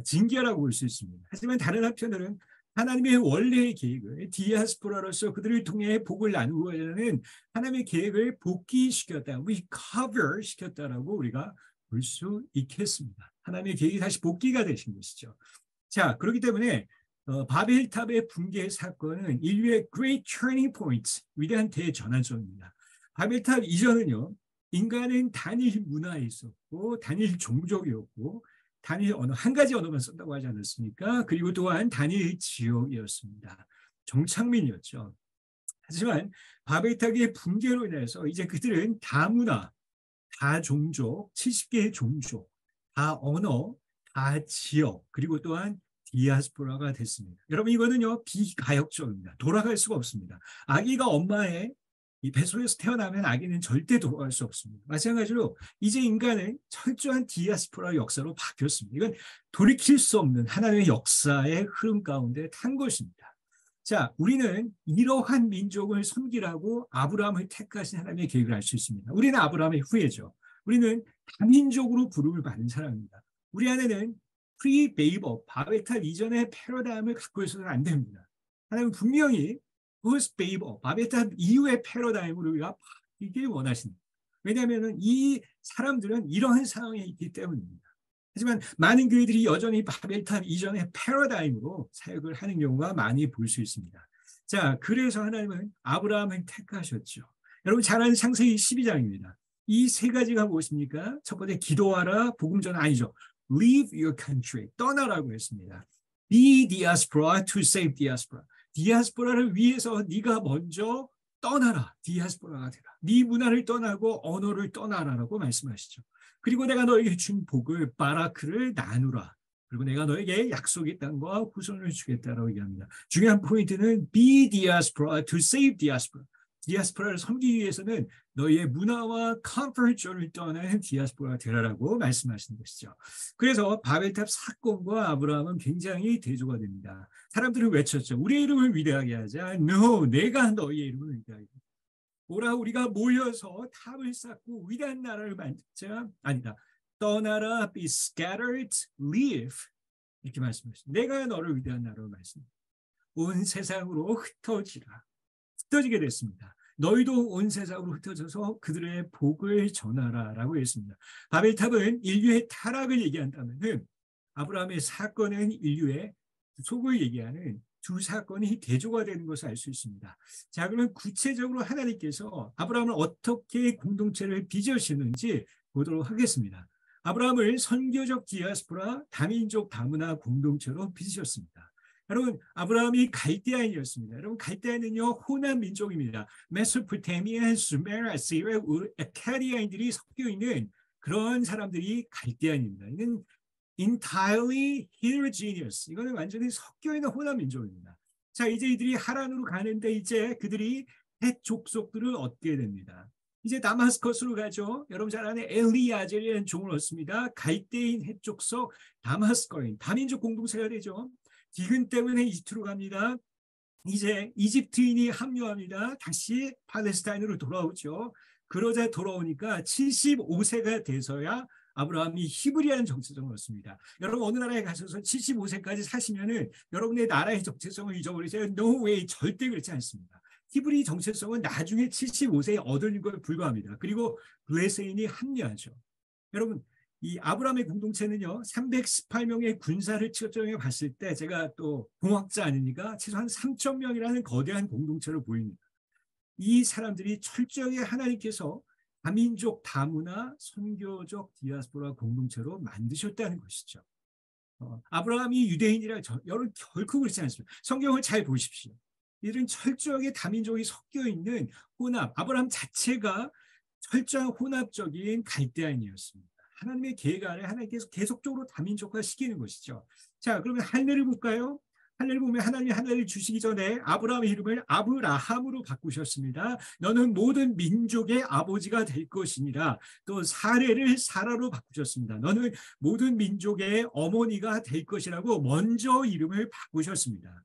징계라고 볼 수 있습니다. 하지만 다른 한편으로는 하나님의 원래의 계획을 디아스포라로서 그들을 통해 복을 나누고자 하는 하나님의 계획을 복귀시켰다, recover 시켰다라고 우리가 볼 수 있겠습니다. 하나님의 계획이 다시 복귀가 되신 것이죠. 자, 그렇기 때문에 바벨탑의 붕괴 사건은 인류의 great turning point, 위대한 대전환점입니다. 바벨탑 이전은요, 인간은 단일 문화에 있었고 단일 종족이었고 단일 언어, 한 가지 언어만 쓴다고 하지 않았습니까? 그리고 또한 단일 지역이었습니다. 정착민이었죠. 하지만 바벨탑의 붕괴로 인해서 이제 그들은 다문화, 다 종족, 70개의 종족, 다 언어, 다 지역, 그리고 또한 디아스포라가 됐습니다. 여러분 이거는요 비가역적입니다. 돌아갈 수가 없습니다. 아기가 엄마의 이 뱃속에서 태어나면 아기는 절대 돌아갈 수 없습니다. 마찬가지로 이제 인간은 철저한 디아스포라 역사로 바뀌었습니다. 이건 돌이킬 수 없는 하나님의 역사의 흐름 가운데 탄 것입니다. 자, 우리는 이러한 민족을 섬기라고 아브라함을 택하신 하나님의 계획을 알 수 있습니다. 우리는 아브라함의 후예죠. 우리는 다민족으로 부름을 받은 사람입니다. 우리 안에는 프리-베이버, 바벨탑 이전의 패러다임을 갖고 있어서는 안 됩니다. 하나님은 분명히 포스트-베이버, 바벨탑 이후의 패러다임으로 우리가 바뀌길 원하십니다. 왜냐하면 이 사람들은 이러한 상황에 있기 때문입니다. 하지만 많은 교회들이 여전히 바벨탑 이전의 패러다임으로 사역을 하는 경우가 많이 볼 수 있습니다. 자, 그래서 하나님은 아브라함을 택하셨죠. 여러분 잘 아는 창세기 12장입니다. 이 세 가지가 무엇입니까? 첫 번째 기도하라, 복음 전하 아니죠. Leave your country, 떠나라고 했습니다. Be diaspora to save diaspora. 디아스포라를 위해서 네가 먼저 떠나라. 디아스포라가 되라. 네 문화를 떠나고 언어를 떠나라라고 말씀하시죠. 그리고 내가 너에게 준 복을 바라크를 나누라. 그리고 내가 너에게 약속의 땅과 후손을 주겠다라고 얘기합니다. 중요한 포인트는 be diaspora to save diaspora. 디아스포라를 섬기기 위해서는 너희의 문화와 컴포트존을 떠나는 디아스포라가 되라라고 말씀하시는 것이죠. 그래서 바벨탑 사건과 아브라함은 굉장히 대조가 됩니다. 사람들은 외쳤죠. 우리의 이름을 위대하게 하자. No, 내가 너희의 이름을 위대하게 하자. 오라 우리가 모여서 탑을 쌓고 위대한 나라를 만들자. 아니다. 떠나라, be scattered, leave. 이렇게 말씀하십니다. 내가 너를 위대한 나라로 말씀합니다. 온 세상으로 흩어지라. 흩어지게 됐습니다. 너희도 온 세상으로 흩어져서 그들의 복을 전하라라고 했습니다. 바벨탑은 인류의 타락을 얘기한다면 아브라함의 사건은 인류의 속을 얘기하는 두 사건이 대조가 되는 것을 알 수 있습니다. 자, 그러면 구체적으로 하나님께서 아브라함을 어떻게 공동체를 빚으시는지 보도록 하겠습니다. 아브라함을 선교적 디아스포라, 다민족 다문화 공동체로 빚으셨습니다. 여러분 아브라함이 갈대아인이었습니다. 여러분 갈대아인은요 호남 민족입니다. 메소포타미아, 수메르, 시리아, 아카디아인들이 섞여 있는 그런 사람들이 갈대아인입니다. 이는 entirely heterogeneous. 이거는 완전히 섞여 있는 호남 민족입니다. 자 이제 이들이 하란으로 가는데 이제 그들이 헷 족속들을 얻게 됩니다. 이제 다마스커스로 가죠. 여러분 잘 아는 엘리아젤이라는 종을 얻습니다. 갈대인 헷 족속 다마스커인 다민족 공동체가 되죠. 기근 때문에 이집트로 갑니다. 이제 이집트인이 합류합니다. 다시 팔레스타인으로 돌아오죠. 그러자 돌아오니까 75세가 돼서야 아브라함이 히브리라는 정체성을 얻습니다. 여러분 어느 나라에 가셔서 75세까지 사시면은 여러분의 나라의 정체성을 잊어버리세요. No way, 절대 그렇지 않습니다. 히브리 정체성은 나중에 75세에 얻은 걸 불과합니다. 그리고 블레세인이 합류하죠. 여러분 이 아브라함의 공동체는요 318명의 군사를 측정해 봤을 때 제가 또 공학자 아니니까 최소한 3,000명이라는 거대한 공동체로 보입니다. 이 사람들이 철저하게 하나님께서 다민족 다문화 선교적 디아스포라 공동체로 만드셨다는 것이죠. 아브라함이 유대인이라 여러분 결코 그렇지 않습니다. 성경을 잘 보십시오. 이들은 철저하게 다민족이 섞여 있는 혼합, 아브라함 자체가 철저한 혼합적인 갈대아인이었습니다. 하나님의 계획 아래 하나님께서 계속적으로 다민족화 시키는 것이죠. 자, 그러면 할례를 볼까요? 할례를 보면 하나님이 할례를 주시기 전에 아브라함의 이름을 아브라함으로 바꾸셨습니다. 너는 모든 민족의 아버지가 될 것이니라. 또 사례를 사라로 바꾸셨습니다. 너는 모든 민족의 어머니가 될 것이라고 먼저 이름을 바꾸셨습니다.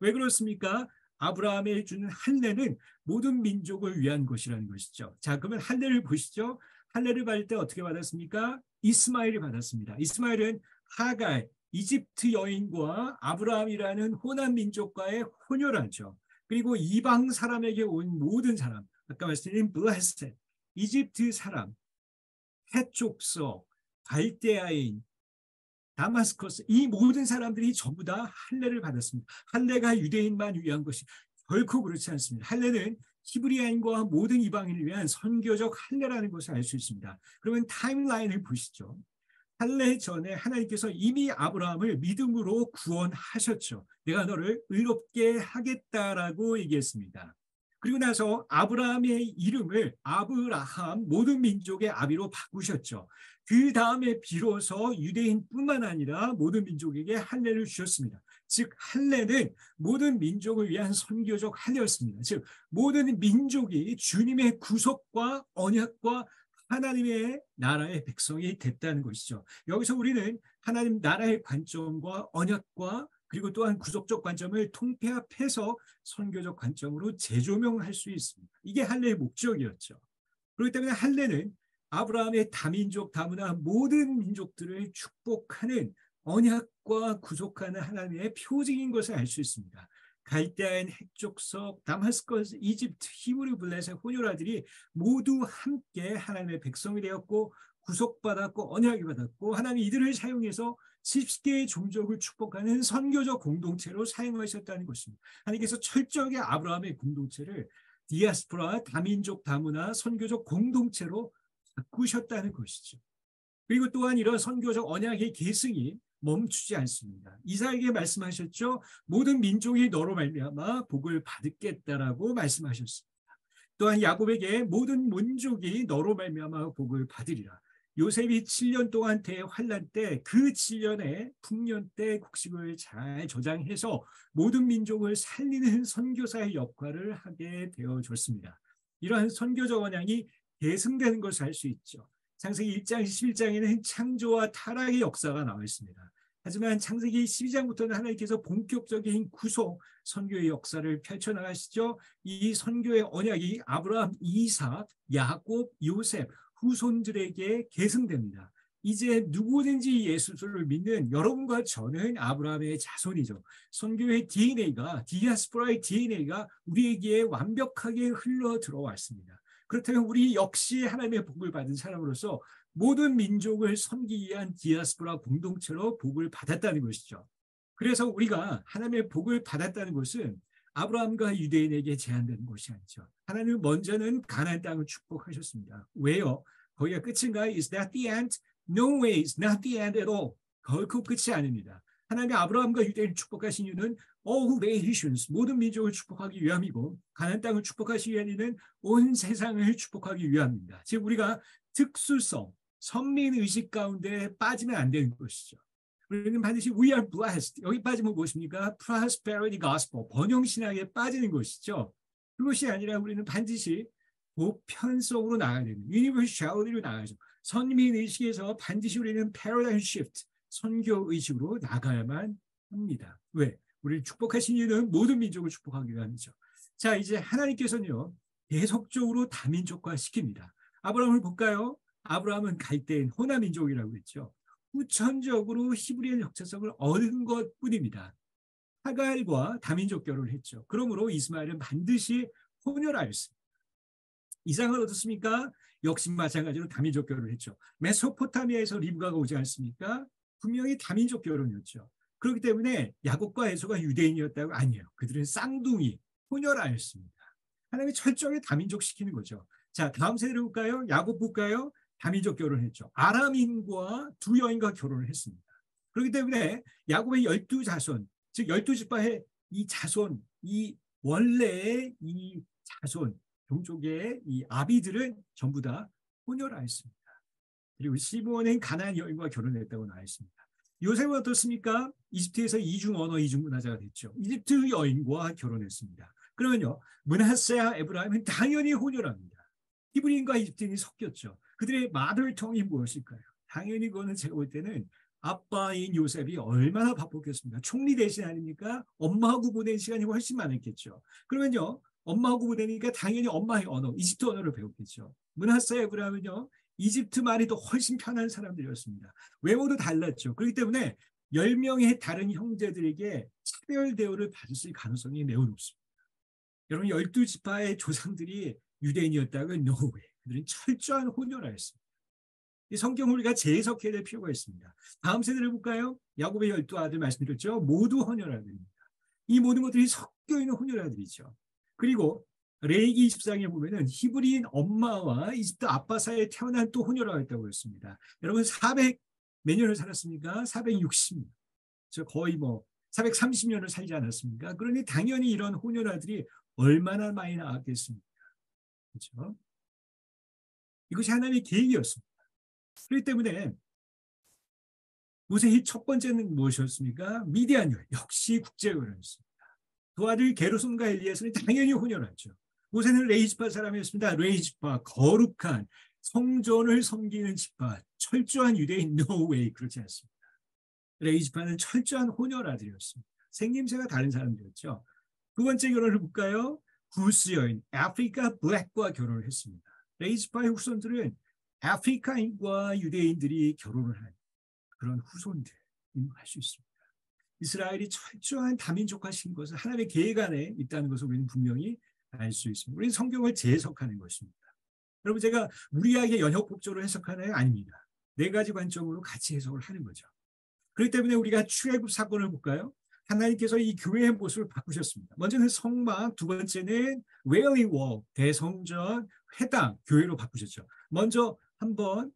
왜 그렇습니까? 아브라함에 주는 할례는 모든 민족을 위한 것이라는 것이죠. 자, 그러면 할례를 보시죠. 할례를 받을 때 어떻게 받았습니까? 이스마엘이 받았습니다. 이스마엘은 하갈, 이집트 여인과 아브라함이라는 호남 민족과의 혼혈하죠. 그리고 이방 사람에게 온 모든 사람, 아까 말씀드린 블레셋, 이집트 사람, 헷 족속, 갈대아인, 다마스커스, 이 모든 사람들이 전부 다 할례를 받았습니다. 할례가 유대인만 위한 것이 결코 그렇지 않습니다. 할례는 히브리아인과 모든 이방인을 위한 선교적 할례라는 것을 알 수 있습니다. 그러면 타임라인을 보시죠. 할례 전에 하나님께서 이미 아브라함을 믿음으로 구원하셨죠. 내가 너를 의롭게 하겠다라고 얘기했습니다. 그리고 나서 아브라함의 이름을 아브라함 모든 민족의 아비로 바꾸셨죠. 그 다음에 비로소 유대인뿐만 아니라 모든 민족에게 할례를 주셨습니다. 즉 할례는 모든 민족을 위한 선교적 할례였습니다. 즉 모든 민족이 주님의 구속과 언약과 하나님의 나라의 백성이 됐다는 것이죠. 여기서 우리는 하나님 나라의 관점과 언약과 그리고 또한 구속적 관점을 통폐합해서 선교적 관점으로 재조명할 수 있습니다. 이게 할례의 목적이었죠. 그렇기 때문에 할례는 아브라함의 다민족 다문화 모든 민족들을 축복하는 언약과 구속하는 하나님의 표징인 것을 알 수 있습니다. 갈대아인 핵족속, 다마스커스, 이집트, 히브리 블레셋 혼혈아들이 모두 함께 하나님의 백성이 되었고 구속받았고 언약이 받았고 하나님이 이들을 사용해서 10개의 종족을 축복하는 선교적 공동체로 사용하셨다는 것입니다. 하나님께서 철저하게 아브라함의 공동체를 디아스포라, 다민족 다문화 선교적 공동체로 바꾸셨다는 것이죠. 그리고 또한 이런 선교적 언약의 계승이 멈추지 않습니다. 이사야에게 말씀하셨죠. 모든 민족이 너로 말미암아 복을 받겠다라고 말씀하셨습니다. 또한 야곱에게 모든 민족이 너로 말미암아 복을 받으리라. 요셉이 7년 동안 대환란 때 그 7년에 풍년 때 곡식을 잘 저장해서 모든 민족을 살리는 선교사의 역할을 하게 되어줬습니다. 이러한 선교적 언약이 계승되는 것을 알 수 있죠. 창세기 1장 11장에는 창조와 타락의 역사가 나와 있습니다. 하지만 창세기 12장부터는 하나님께서 본격적인 구속, 선교의 역사를 펼쳐나가시죠. 이 선교의 언약이 아브라함, 이삭, 야곱, 요셉, 후손들에게 계승됩니다. 이제 누구든지 예수를 믿는 여러분과 저는 아브라함의 자손이죠. 선교의 DNA가, 디아스포라의 DNA가 우리에게 완벽하게 흘러 들어왔습니다. 그렇다면 우리 역시 하나님의 복을 받은 사람으로서 모든 민족을 섬기기 위한 디아스포라 공동체로 복을 받았다는 것이죠. 그래서 우리가 하나님의 복을 받았다는 것은 아브라함과 유대인에게 제한되는 것이 아니죠. 하나님은 먼저는 가나안 땅을 축복하셨습니다. 왜요? 거기가 끝인가요? Is that the end? No way, it's not the end at all. 결코 끝이 아닙니다. 하나님이 아브라함과 유대인을 축복하신 이유는 all nations, 모든 민족을 축복하기 위함이고 가나안 땅을 축복하시기 위함은 온 세상을 축복하기 위함입니다. 즉 우리가 특수성, 선민의식 가운데 빠지면 안 되는 것이죠. 우리는 반드시 we are blessed. 여기 빠지면 무엇입니까? prosperity gospel, 번영신학에 빠지는 것이죠. 그것이 아니라 우리는 반드시 보편성으로 나가야 됩니다. universal리로 나가야죠. 선민의식에서 반드시 우리는 paradigm shift, 선교의식으로 나가야만 합니다. 왜? 우리를 축복하신 이유는 모든 민족을 축복하기 위함이죠. 자, 이제 하나님께서는요, 계속적으로 다민족화 시킵니다. 아브라함을 볼까요? 아브라함은 갈대인 호나 민족이라고 했죠. 후천적으로 히브리의 정체성을 얻은 것뿐입니다. 하갈과 다민족 결혼을 했죠. 그러므로 이스마엘은 반드시 혼혈하였습니다. 이상은 어떻습니까? 역시 마찬가지로 다민족 결혼을 했죠. 메소포타미아에서 리브가가 오지 않습니까? 분명히 다민족 결혼이었죠. 그렇기 때문에 야곱과 에서가 유대인이었다고 아니에요. 그들은 쌍둥이, 혼혈하였습니다. 하나님이 철저하게 다민족 시키는 거죠. 자, 다음 세대를 볼까요? 야곱 볼까요? 다민족 결혼했죠. 아람인과 두 여인과 결혼을 했습니다. 그렇기 때문에 야곱의 12자손, 즉 12지파의 이 자손, 이 원래의 이 자손, 종족의 이 아비들은 전부 다 혼혈하였습니다. 그리고 시므온은 가나안 여인과 결혼했다고 나와 있습니다. 요셉은 어떻습니까? 이집트에서 이중 언어, 이중 문화자가 됐죠. 이집트 여인과 결혼했습니다. 그러면요, 므낫세와 에브라임은 당연히 혼혈합니다. 히브리인과 이집트인이 섞였죠. 그들의 마더텅이 무엇일까요? 당연히 그거는 제가 볼 때는 아빠인 요셉이 얼마나 바빴겠습니까? 총리 대신 아닙니까? 엄마하고 보낸 시간이 훨씬 많았겠죠. 그러면요, 엄마하고 보내니까 당연히 엄마의 언어, 이집트 언어를 배웠겠죠. 므낫세 에브라임은요, 이집트 말이 더 훨씬 편한 사람들이었습니다. 외모도 달랐죠. 그렇기 때문에 10명의 다른 형제들에게 차별 대우를 받을 가능성이 매우 높습니다. 여러분, 12지파의 조상들이 유대인이었다고 no way. 그들은 철저한 혼혈하였습니다. 이 성경을 우리가 재해석해야 될 필요가 있습니다. 다음 세대를 볼까요? 야곱의 12아들 말씀드렸죠. 모두 혼혈아들입니다. 이 모든 것들이 섞여 있는 혼혈아들이죠. 그리고 레위기 24장에 보면은 히브리인 엄마와 이집트 아빠 사이에 태어난 또 혼혈아가 있다고 했습니다. 여러분 400 몇 년을 살았습니까? 460년. 저 거의 뭐 430년을 살지 않았습니까? 그러니 당연히 이런 혼혈아들이 얼마나 많이 나왔겠습니까? 그렇죠? 이것이 하나님의 계획이었습니다. 그렇기 때문에 모세의 첫 번째는 무엇이었습니까? 미디안 여인, 역시 국제여론이었습니다. 두 아들 게르솜과 엘리에서는 당연히 혼혈하죠. 모세는 레이지파 사람이었습니다. 레이지파, 거룩한 성전을 섬기는 지파, 철저한 유대인, no way, 그렇지 않습니다. 레이지파는 철저한 혼혈 아들이었습니다. 생김새가 다른 사람들이었죠. 두 번째 결혼을 볼까요? 구스 여인, 아프리카 블랙과 결혼을 했습니다. 레이지파의 후손들은 아프리카인과 유대인들이 결혼을 한 그런 후손들인 할 수 있습니다. 이스라엘이 철저한 다민족화신 것은 하나님의 계획 안에 있다는 것을 우리는 분명히 알 수 있습니다. 우리는 성경을 재해석하는 것입니다. 여러분, 제가 무리하게 연역법적으로 해석하나요? 아닙니다. 네 가지 관점으로 같이 해석을 하는 거죠. 그렇기 때문에 우리가 출애굽 사건을 볼까요? 하나님께서 이 교회의 모습을 바꾸셨습니다. 먼저는 성막, 두 번째는 웨일링 월, 대성전, 회당, 교회로 바꾸셨죠. 먼저 한번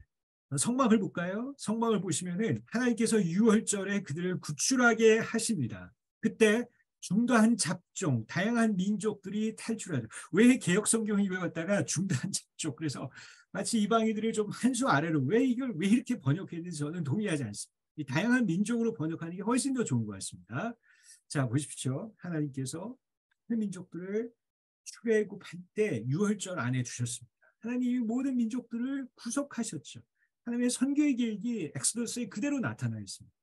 성막을 볼까요? 성막을 보시면은 하나님께서 유월절에 그들을 구출하게 하십니다. 그때 중도한 잡종, 다양한 민족들이 탈출하죠. 왜 개역 성경을 읽어갔다가 중도한 잡종, 그래서 마치 이방인들이 좀 한 수 아래로 왜 이걸 왜 이렇게 번역했는지 저는 동의하지 않습니다. 이 다양한 민족으로 번역하는 게 훨씬 더 좋은 것 같습니다. 자, 보십시오. 하나님께서 그 민족들을 출애굽할 때 유월절 안에 주셨습니다. 하나님이 모든 민족들을 구속하셨죠. 하나님의 선교의 계획이 엑소더스에 그대로 나타나 있습니다.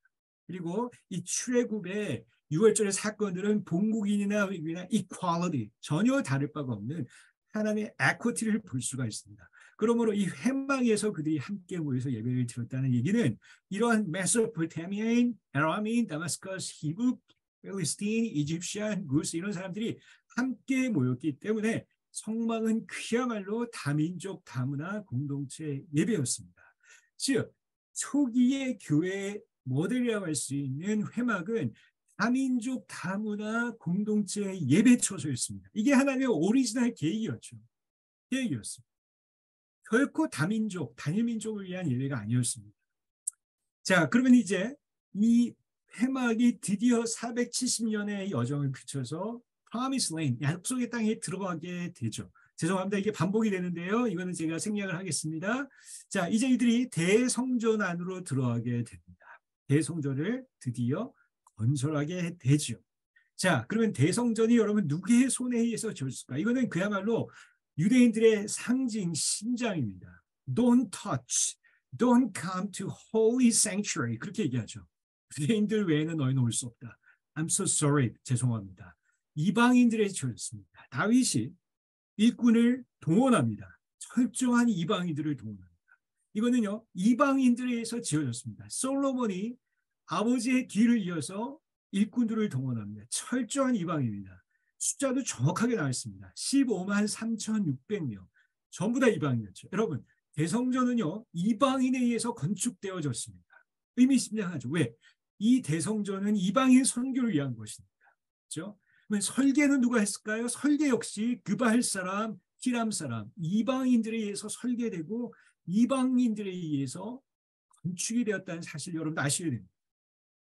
그리고 이 출애굽의 유월절의 사건들은 본국인이나 외국인이나 equality, 전혀 다를 바가 없는 하나님의 equity를 볼 수가 있습니다. 그러므로 이 회막에서 그들이 함께 모여서 예배를 드렸다는 얘기는 이러한 메소포타미아인, 아람인, 다마스커스, 히브, 필리스틴, 이집시안, 구스 이런 사람들이 함께 모였기 때문에 성막은 그야말로 다민족 다문화 공동체 예배였습니다. 즉 초기의 교회 모델이라고 할 수 있는 회막은 다민족 다문화 공동체 예배 처소였습니다. 이게 하나님의 오리지널 계획이었죠. 계획이었습니다. 결코 다민족, 단일민족을 위한 예배가 아니었습니다. 자, 그러면 이제 이 회막이 드디어 470년의 여정을 거쳐서 프로미스 랜드, 약속의 땅에 들어가게 되죠. 죄송합니다. 이게 반복이 되는데요. 이거는 제가 생략을 하겠습니다. 자, 이제 이들이 대성전 안으로 들어가게 됩니다. 대성전을 드디어 건설하게 되죠. 자, 그러면 대성전이 여러분 누구의 손에 의해서 지었을까? 이거는 그야말로 유대인들의 상징 심장입니다. Don't touch, don't come to holy sanctuary. 그렇게 얘기하죠. 유대인들 외에는 너희는 올 수 없다. I'm so sorry. 죄송합니다. 이방인들의 지었습니다. 다윗이 일꾼을 동원합니다. 철저한 이방인들을 동원합니다. 이거는요, 이방인들에 의해서 지어졌습니다. 솔로몬이 아버지의 뒤를 이어서 일꾼들을 동원합니다. 철저한 이방인입니다. 숫자도 정확하게 나와 있습니다. 15만 3,600명. 전부 다 이방인이었죠. 여러분, 대성전은요, 이방인에 의해서 건축되어졌습니다. 의미심장하죠. 왜? 이 대성전은 이방인 선교를 위한 것입니다. 그렇죠? 설계는 누가 했을까요? 설계 역시 그바할 사람, 히람 사람, 이방인들에 의해서 설계되고 이방인들에 의해서 건축이 되었다는 사실 여러분 아셔야 됩니다.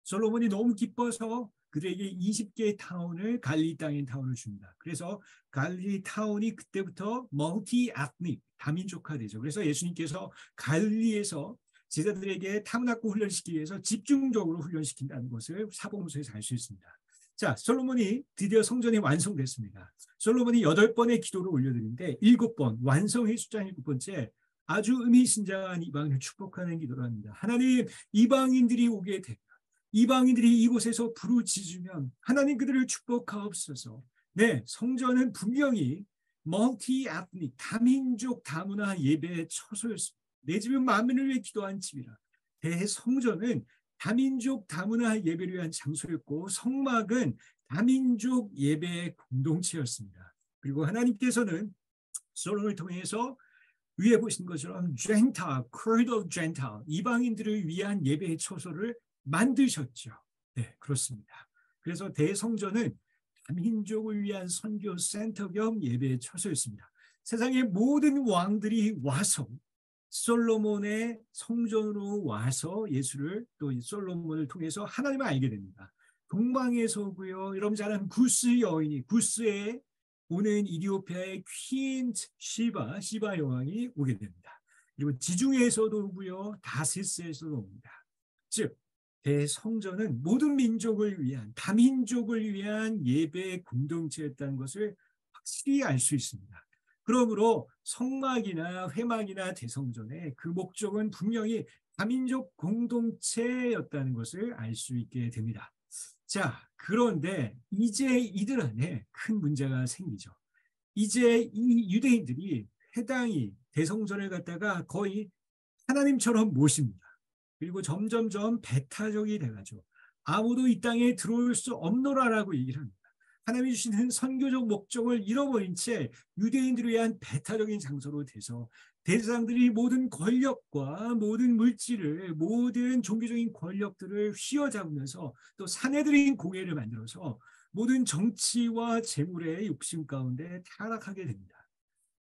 솔로몬이 너무 기뻐서 그들에게 20개의 타운을 갈릴리 땅인 타운을 줍니다. 그래서 갈릴리 타운이 그때부터 멀티 에트닉, 다민족화되죠. 그래서 예수님께서 갈릴리에서 제자들에게 타문학구 훈련시키기 위해서 집중적으로 훈련시킨다는 것을 사복음서에서 알 수 있습니다. 자, 솔로몬이 드디어 성전이 완성됐습니다. 솔로몬이 8번의 기도를 올려드리는데 7번, 완성의 숫자 7번째, 아주 의미심장한 이방인을 축복하는 기도를 합니다. 하나님, 이방인들이 오게 되면, 이방인들이 이곳에서 부르짖으면 하나님 그들을 축복하옵소서. 네, 성전은 분명히 멀티 에트닉, 다민족 다문화 예배의 처소였습니다. 내 집은 만민을 위해 기도한 집이라. 대성전은 다민족 다문화 예배를 위한 장소였고 성막은 다민족 예배의 공동체였습니다. 그리고 하나님께서는 솔로몬을 통해서 위에 보신 것처럼 Gentile, Court of Gentile, 이방인들을 위한 예배의 처소를 만드셨죠. 네, 그렇습니다. 그래서 대성전은 다민족을 위한 선교 센터 겸 예배의 처소였습니다. 세상의 모든 왕들이 와서 솔로몬의 성전으로 와서 예수를 또 솔로몬을 통해서 하나님을 알게 됩니다. 동방에서 오고요. 여러분 잘 아는 구스 여인이 구스의 오는 이디오피아의 퀸 시바 여왕이 오게 됩니다. 그리고 지중해에서도 오고요, 다시스에서도 옵니다. 즉 대성전은 모든 민족을 위한, 다민족을 위한 예배 공동체였다는 것을 확실히 알 수 있습니다. 그러므로 성막이나 회막이나 대성전의 그 목적은 분명히 다민족 공동체였다는 것을 알 수 있게 됩니다. 자, 그런데 이제 이들 안에 큰 문제가 생기죠. 이제 이 유대인들이 회당이 대성전을 갖다가 거의 하나님처럼 모십니다. 그리고 점점점 배타적이 돼가죠. 아무도 이 땅에 들어올 수 없노라라고 얘기를 합니다. 하나님이 주시는 선교적 목적을 잃어버린 채 유대인들을 위한 배타적인 장소로 돼서 대제사장들이 모든 권력과 모든 물질을, 모든 종교적인 권력들을 휘어잡으면서 또 사내들인 공예를 만들어서 모든 정치와 재물의 욕심 가운데 타락하게 됩니다.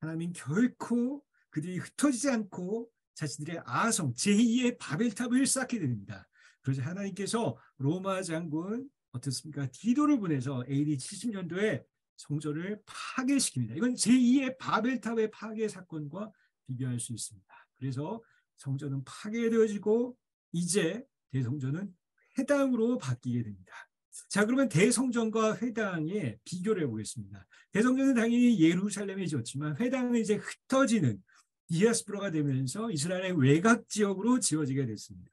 하나님은 결코 그들이 흩어지지 않고 자신들의 아성 제2의 바벨탑을 쌓게 됩니다. 그래서 하나님께서 로마 장군 어떻습니까? 디도를 보내서 AD 70년도에 성전을 파괴시킵니다. 이건 제2의 바벨탑의 파괴 사건과 비교할 수 있습니다. 그래서 성전은 파괴되어지고 이제 대성전은 회당으로 바뀌게 됩니다. 자, 그러면 대성전과 회당의 비교를 해보겠습니다. 대성전은 당연히 예루살렘에 지었지만 회당은 이제 흩어지는 디아스포라가 되면서 이스라엘의 외곽 지역으로 지어지게 됐습니다.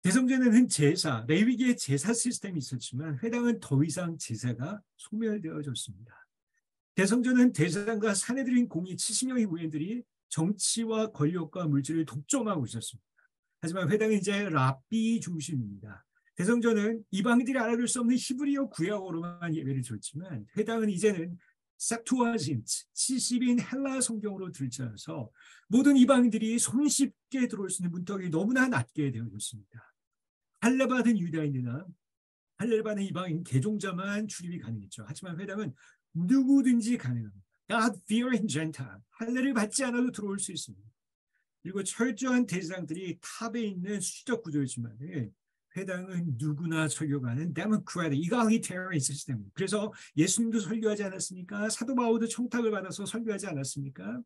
대성전에는 제사, 레위기의 제사 시스템이 있었지만 회당은 더 이상 제사가 소멸되어졌습니다. 대성전은 대제사장과 사내들인 공의 70명의 의원들이 정치와 권력과 물질을 독점하고 있었습니다. 하지만 회당은 이제 랍비 중심입니다. 대성전은 이방인들이 알아볼 수 없는 히브리어 구약어로만 예배를 드렸지만 회당은 이제는 셉투아진트, 70인 헬라 성경으로 들쳐서 모든 이방인들이 손쉽게 들어올 수 있는 문턱이 너무나 낮게 되어졌습니다. 할례받은 유다인이나 할례받은 이방인 개종자만 출입이 가능했죠. 하지만 회당은 누구든지 가능합니다. God-fearing Gentile, 할례를 받지 않아도 들어올 수 있습니다. 그리고 철저한 대제사장들이 탑에 있는 수시적 구조였지만 회당은 누구나 설교하는 democratic, egalitarian 시스템입니다. 그래서 예수님도 설교하지 않았습니까? 사도 바울도 청탁을 받아서 설교하지 않았습니까?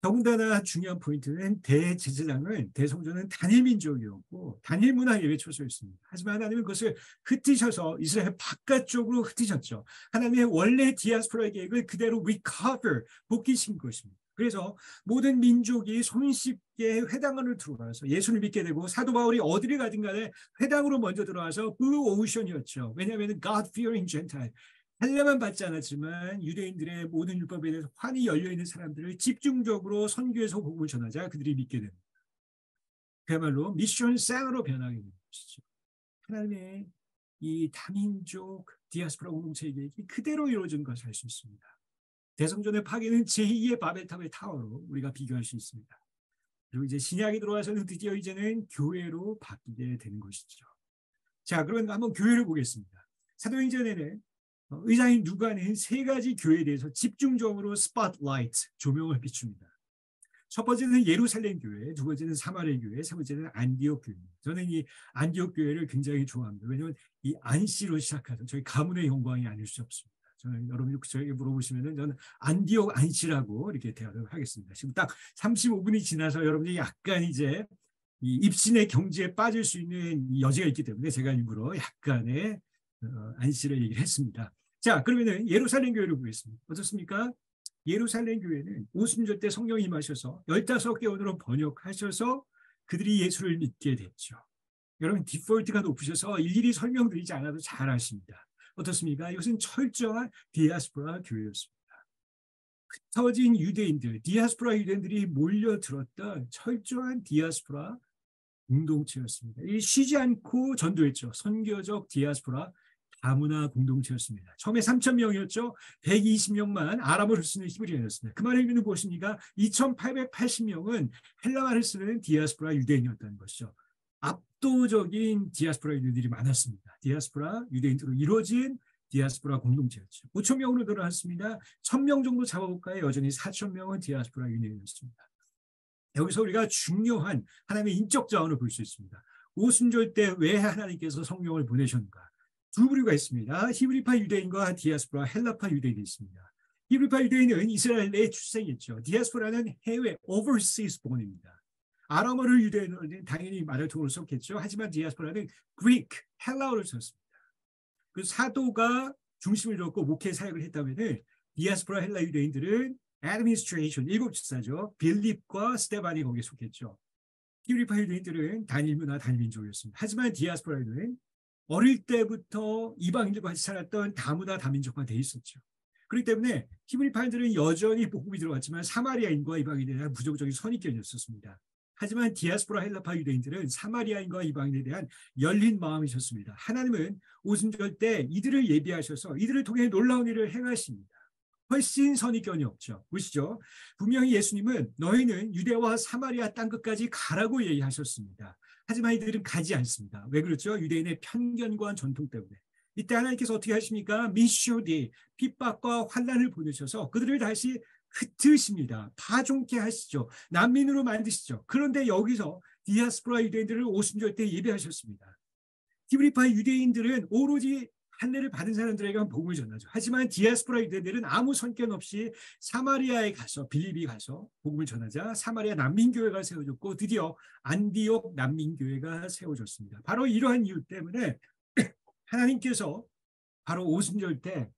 더군다나 중요한 포인트는 대제사장은 대성전은 단일 민족이었고 단일 문화 예배 초소였습니다. 하지만 하나님은 그것을 흩으셔서 이스라엘 바깥쪽으로 흩으셨죠. 하나님의 원래 디아스포라 계획을 그대로 recover, 복귀시킨 것입니다. 그래서 모든 민족이 손쉽게 회당 안으로 들어와서 예수를 믿게 되고 사도 바울이 어디를 가든 간에 회당으로 먼저 들어와서 블루 오션이었죠. 왜냐하면 God-fearing Gentile, 할례만 받지 않았지만 유대인들의 모든 율법에 대해서 환히 열려있는 사람들을 집중적으로 선교에서 복음을 전하자 그들이 믿게 됩니다. 그야말로 미션 쌍으로 변하게 되는 것이죠. 하나님의 이 다민족 디아스포라 공동체 계획이 그대로 이루어진 것을 알 수 있습니다. 대성전의 파괴는 제2의 바벨탑의 타워로 우리가 비교할 수 있습니다. 그리고 이제 신약이 들어와서는 드디어 이제는 교회로 바뀌게 되는 것이죠. 자, 그러면 한번 교회를 보겠습니다. 사도행전에는 의장인 누가는 세 가지 교회에 대해서 집중적으로 스팟라이트, 조명을 비춥니다. 첫 번째는 예루살렘 교회, 두 번째는 사마리아 교회, 세 번째는 안디옥 교회입니다. 저는 이 안디옥 교회를 굉장히 좋아합니다. 왜냐하면 이 안씨로 시작해서 저희 가문의 영광이 아닐 수 없습니다. 저는 여러분이 저에게 물어보시면은 저는 안디옥 안씨라고 이렇게 대화를 하겠습니다. 지금 딱 35분이 지나서 여러분이 약간 이제 이 입신의 경지에 빠질 수 있는 여지가 있기 때문에 제가 일부러 약간의 안씨를 얘기를 했습니다. 자, 그러면은 예루살렘 교회를 보겠습니다. 어떻습니까? 예루살렘 교회는 오순절 때 성령이 임하셔서 15개 언어로 번역하셔서 그들이 예수를 믿게 됐죠. 여러분 디폴트가 높으셔서 일일이 설명드리지 않아도 잘 아십니다. 어떻습니까? 이것은 철저한 디아스포라 교회였습니다. 흩어진 유대인들, 디아스포라 유대인들이 몰려들었던 철저한 디아스포라 공동체였습니다. 이 쉬지 않고 전도했죠. 선교적 디아스포라 다문화 공동체였습니다. 처음에 3,000명이었죠. 120명만 아람어를 쓰는 히브리인이었습니다. 그 말의 의미는 무엇입니까? 2,880명은 헬라말을 쓰는 디아스포라 유대인이었다는 것이죠. 압도적인 디아스포라 유대인들이 많았습니다. 디아스포라 유대인들로 이루어진 디아스포라 공동체였죠. 5,000명으로 늘어났습니다. 1,000명 정도 잡아볼까요? 여전히 4,000명은 디아스포라 유대인이었습니다. 여기서 우리가 중요한 하나님의 인적 자원을 볼 수 있습니다. 오순절 때 왜 하나님께서 성령을 보내셨는가? 두 부류가 있습니다. 히브리파 유대인과 디아스포라 헬라파 유대인이 있습니다. 히브리파 유대인은 이스라엘 내에 출생했죠. 디아스포라는 해외 overseas born입니다. 아람어를 유대인은 당연히 말할 통으로 썼겠죠. 하지만 디아스포라는 그리크, 헬라어를 썼습니다. 그 사도가 중심을 뒀고 목회 사역을 했다면 디아스포라 헬라 유대인들은 administration, 일곱 집사죠. 빌립과 스테반이 거기에 속했죠. 히브리파 유대인들은 단일 문화, 단일 민족이었습니다. 하지만 디아스포라는 어릴 때부터 이방인들과 같이 살았던 다문화, 다민족화 돼 있었죠. 그렇기 때문에 히브리파인들은 여전히 복음이 들어왔지만 사마리아인과 이방인에 대한 부정적인 선입견이었습니다. 하지만 디아스포라 헬라파 유대인들은 사마리아인과 이방인에 대한 열린 마음이셨습니다. 하나님은 오순절 때 이들을 예비하셔서 이들을 통해 놀라운 일을 행하십니다. 훨씬 선입견이 없죠. 보시죠. 분명히 예수님은 너희는 유대와 사마리아 땅끝까지 가라고 얘기하셨습니다. 하지만 이들은 가지 않습니다. 왜 그렇죠? 유대인의 편견과 전통 때문에. 이때 하나님께서 어떻게 하십니까? 미쇼디, 핍박과 환난을 보내셔서 그들을 다시 흩으십니다. 파종케 하시죠. 난민으로 만드시죠. 그런데 여기서 디아스포라 유대인들을 오순절 때 예배하셨습니다. 히브리파 유대인들은 오로지 할례를 받은 사람들에게만 복음을 전하죠. 하지만 디아스포라 유대인들은 아무 선견 없이 사마리아에 가서 빌립이 가서 복음을 전하자 사마리아 난민교회가 세워졌고 드디어 안디옥 난민교회가 세워졌습니다. 바로 이러한 이유 때문에 하나님께서 바로 오순절 때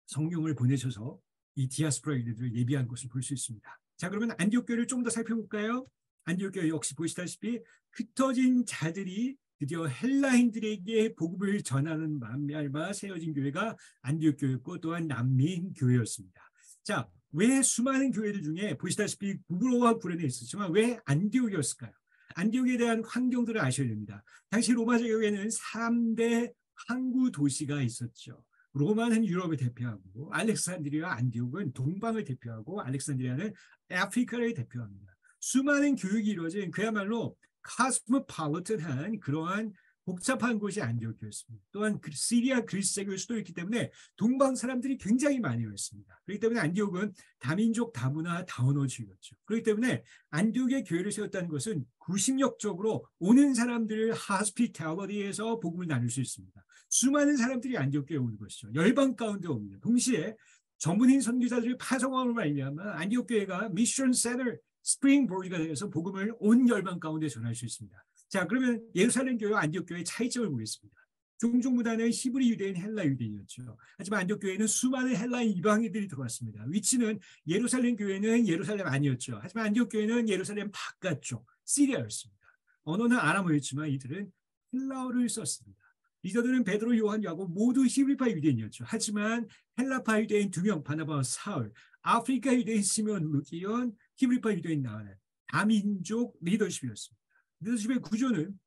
성령을 보내셔서 이 디아스포라 유대인들을 예비한 것을 볼 수 있습니다. 자, 그러면 안디옥 교회를 좀 더 살펴볼까요? 안디옥 교회 역시 보시다시피 흩어진 자들이 드디어 헬라인들에게 복음을 전하는 말미암아 세워진 교회가 안디옥 교회였고 또한 난민 교회였습니다. 자, 왜 수많은 교회들 중에 보시다시피 구브로와 구레네 있었지만 왜 안디옥이었을까요? 안디옥에 대한 환경들을 아셔야 됩니다. 당시 로마 제국에는 3대 항구 도시가 있었죠. 로마는 유럽을 대표하고 알렉산드리아, 안디옥은 동방을 대표하고 알렉산드리아는 아프리카를 대표합니다. 수많은 교육이 이루어진 그야말로 카스모폴리탄한 그러한 복잡한 곳이 안디옥이었습니다. 또한 시리아 그리스 제국의 수도였기 때문에 동방 사람들이 굉장히 많이 왔습니다. 그렇기 때문에 안디옥은 다민족, 다문화, 다언어주의였죠. 그렇기 때문에 안디옥의 교회를 세웠다는 것은 구심력적으로 오는 사람들을 하스피탈리티에서 복음을 나눌 수 있습니다. 수많은 사람들이 안디옥 교회에 오는 것이죠. 열방 가운데 옵니다. 동시에 전문인 선교사들을 파송함으로 말미암아 안디옥 교회가 미션 센터 스프링보드가 되어서 복음을 온 열방 가운데 전할 수 있습니다. 자, 그러면 예루살렘 교회와 안디옥 교회의 차이점을 보겠습니다. 종종보다는 히브리 유대인, 헬라 유대인이었죠. 하지만 안디옥 교회는 수많은 헬라인 이방인들이 들어왔습니다. 위치는 예루살렘 교회는 예루살렘 아니었죠. 하지만 안디옥 교회는 예루살렘 바깥쪽 시리아였습니다. 언어는 아람어였지만 이들은 헬라어를 썼습니다. 리더들은 베드로, 요한, 야고보 모두 히브리파 유대인이었죠. 하지만 헬라파 유대인 2명, 바나바와 사울, 아프리카 유대인 시몬, 루기온, 히브리파 유대인 나하나, 다민족 리더십이었습니다. 리더십의 구조는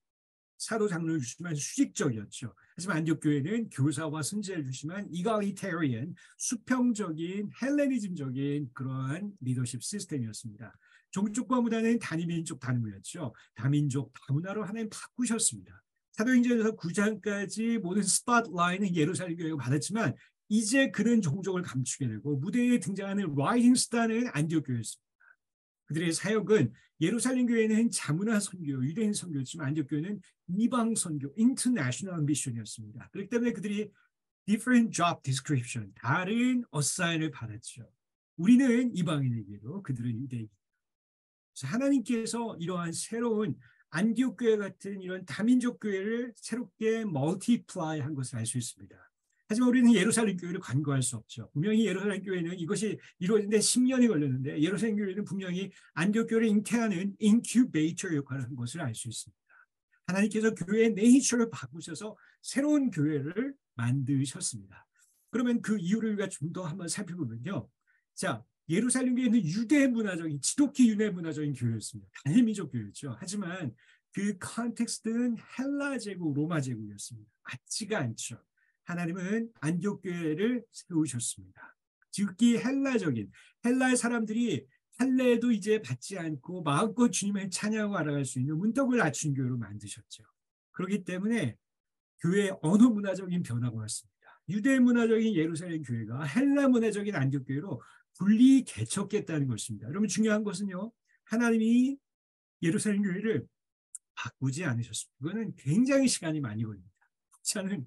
사도 장로를 주시면 수직적이었죠. 하지만 안디옥 교회는 교사와 선지자를 주시면 이갈리테리안, 수평적인 헬레니즘적인 그러한 리더십 시스템이었습니다. 종족과 문화는 단위민족 단문이었죠. 다민족 다문화로 하나님 바꾸셨습니다. 사도행전에서 9장까지 모든 스팟라인은 예루살렘 교회가 받았지만 이제 그는 종족을 감추게 되고 무대에 등장하는 라이징 스타는 안디옥 교회였습니다. 그들의 사역은 예루살렘 교회는 자문화 선교, 유대인 선교였지만 안디옥 교회는 이방 선교, 인터내셔널 미션이었습니다. 그렇기 때문에 그들이 different job description, 다른 어사인을 받았죠. 우리는 이방인에게도 그들은 유대인. 그래서 하나님께서 이러한 새로운 안디옥 교회 같은 이런 다민족 교회를 새롭게 멀티플라이한 것을 알 수 있습니다. 하지만 우리는 예루살렘 교회를 간과할 수 없죠. 분명히 예루살렘 교회는 이것이 이루어지는데 10년이 걸렸는데 예루살렘 교회는 분명히 안디옥 교회를 잉태하는 인큐베이터 역할을 한 것을 알 수 있습니다. 하나님께서 교회의 네이처를 바꾸셔서 새로운 교회를 만드셨습니다. 그러면 그 이유를 우리가 좀 더 한번 살펴보면요. 자, 예루살렘 교회는 유대 문화적인, 지독히 유대 문화적인 교회였습니다. 단일민족 교회였죠. 하지만 그 컨텍스트는 헬라 제국, 로마 제국이었습니다. 맞지가 않죠. 하나님은 안디옥 교회를 세우셨습니다. 즉기 헬라적인, 헬라의 사람들이 할례도 이제 받지 않고 마음껏 주님을 찬양하고 알아갈 수 있는 문턱을 낮춘 교회로 만드셨죠. 그렇기 때문에 교회의 언어 문화적인 변화가 왔습니다. 유대 문화적인 예루살렘 교회가 헬라 문화적인 안디옥 교회로 분리 개척했다는 것입니다. 여러분 중요한 것은요. 하나님이 예루살렘 교회를 바꾸지 않으셨습니다. 이거는 굉장히 시간이 많이 걸립니다. 저는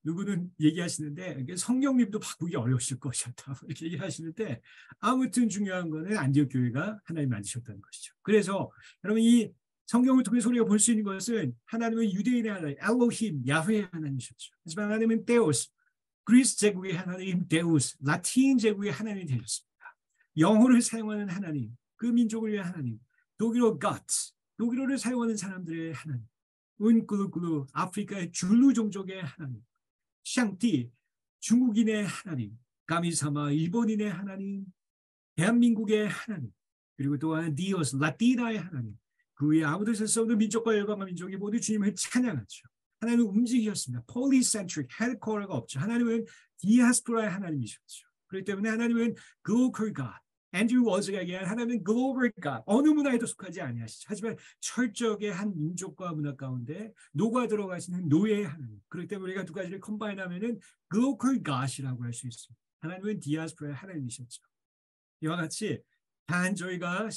누구는 얘기하시는데 성경님도 바꾸기 어려우실 것이었다 이렇게 얘기하시는데 아무튼 중요한 거는 안디옥 교회가 하나님 만드셨다는 것이죠. 그래서 여러분 이 성경을 통해서 우리가 볼 수 있는 것은 하나님은 유대인의 하나님 엘로힘 야훼의 하나님이셨죠. 하지만 하나님은 데우스 그리스 제국의 하나님 데우스 라틴 제국의 하나님이 되셨습니다. 영어를 사용하는 하나님 그 민족을 위한 하나님 독일어 God 독일어를 사용하는 사람들의 하나님 운꾸루꾸루 아프리카의 줄루 종족의 하나님 샹띠 중국인의 하나님 가미사마 일본인의 하나님 대한민국의 하나님 그리고 또한 디오스 라티나의 하나님 그 위에 아무도 있을 수 없는 민족과 열방과 민족이 모두 주님을 찬양하죠. 하나님은 움직이셨습니다. 폴리센트릭 헤드쿼터가 없죠. 하나님은 디아스포라의 하나님이셨죠. 그렇기 때문에 하나님은 글로컬 갓 앤드류 워즈가 얘기한 하나님은 글로벌 갓 어느 문화에도 속하지 아니하시죠. 하지만 철저하게 한 민족과 문화 가운데 녹아 들어가시는 노예의 하나님. 그렇기 때문에 우리가 두 가지를 컴바인하면은 글로컬 갓이라고 할 수 있습니다. 하나님은 디아스포라의 하나님이셨죠. 이와 같이 단 저희가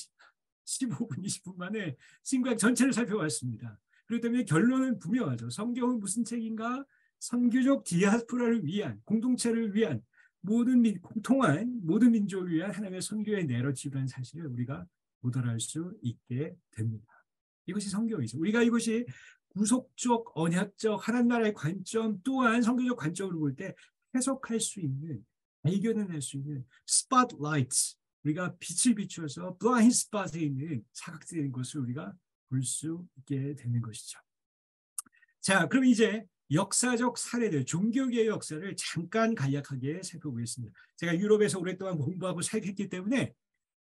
15분, 20분 만에 신구약 전체를 살펴봤습니다. 그렇기 때문에 결론은 분명하죠. 성경은 무슨 책인가? 선교적 디아스포라를 위한, 공동체를 위한, 공통한 모든 민족을 위한 하나님의 선교의 내러티브라는 사실을 우리가 도달할 수 있게 됩니다. 이것이 성경이죠. 우리가 이것이 구속적, 언약적, 하나님 나라의 관점 또한 성교적 관점으로 볼 때 해석할 수 있는, 발견할 수 있는 스팟라이트, 우리가 빛을 비춰서 블라인드 스팟에 있는 사각지대인 것을 우리가 볼 수 있게 되는 것이죠. 자, 그럼 이제 역사적 사례들, 종교계의 역사를 잠깐 간략하게 살펴보겠습니다. 제가 유럽에서 오랫동안 공부하고 살겠기 때문에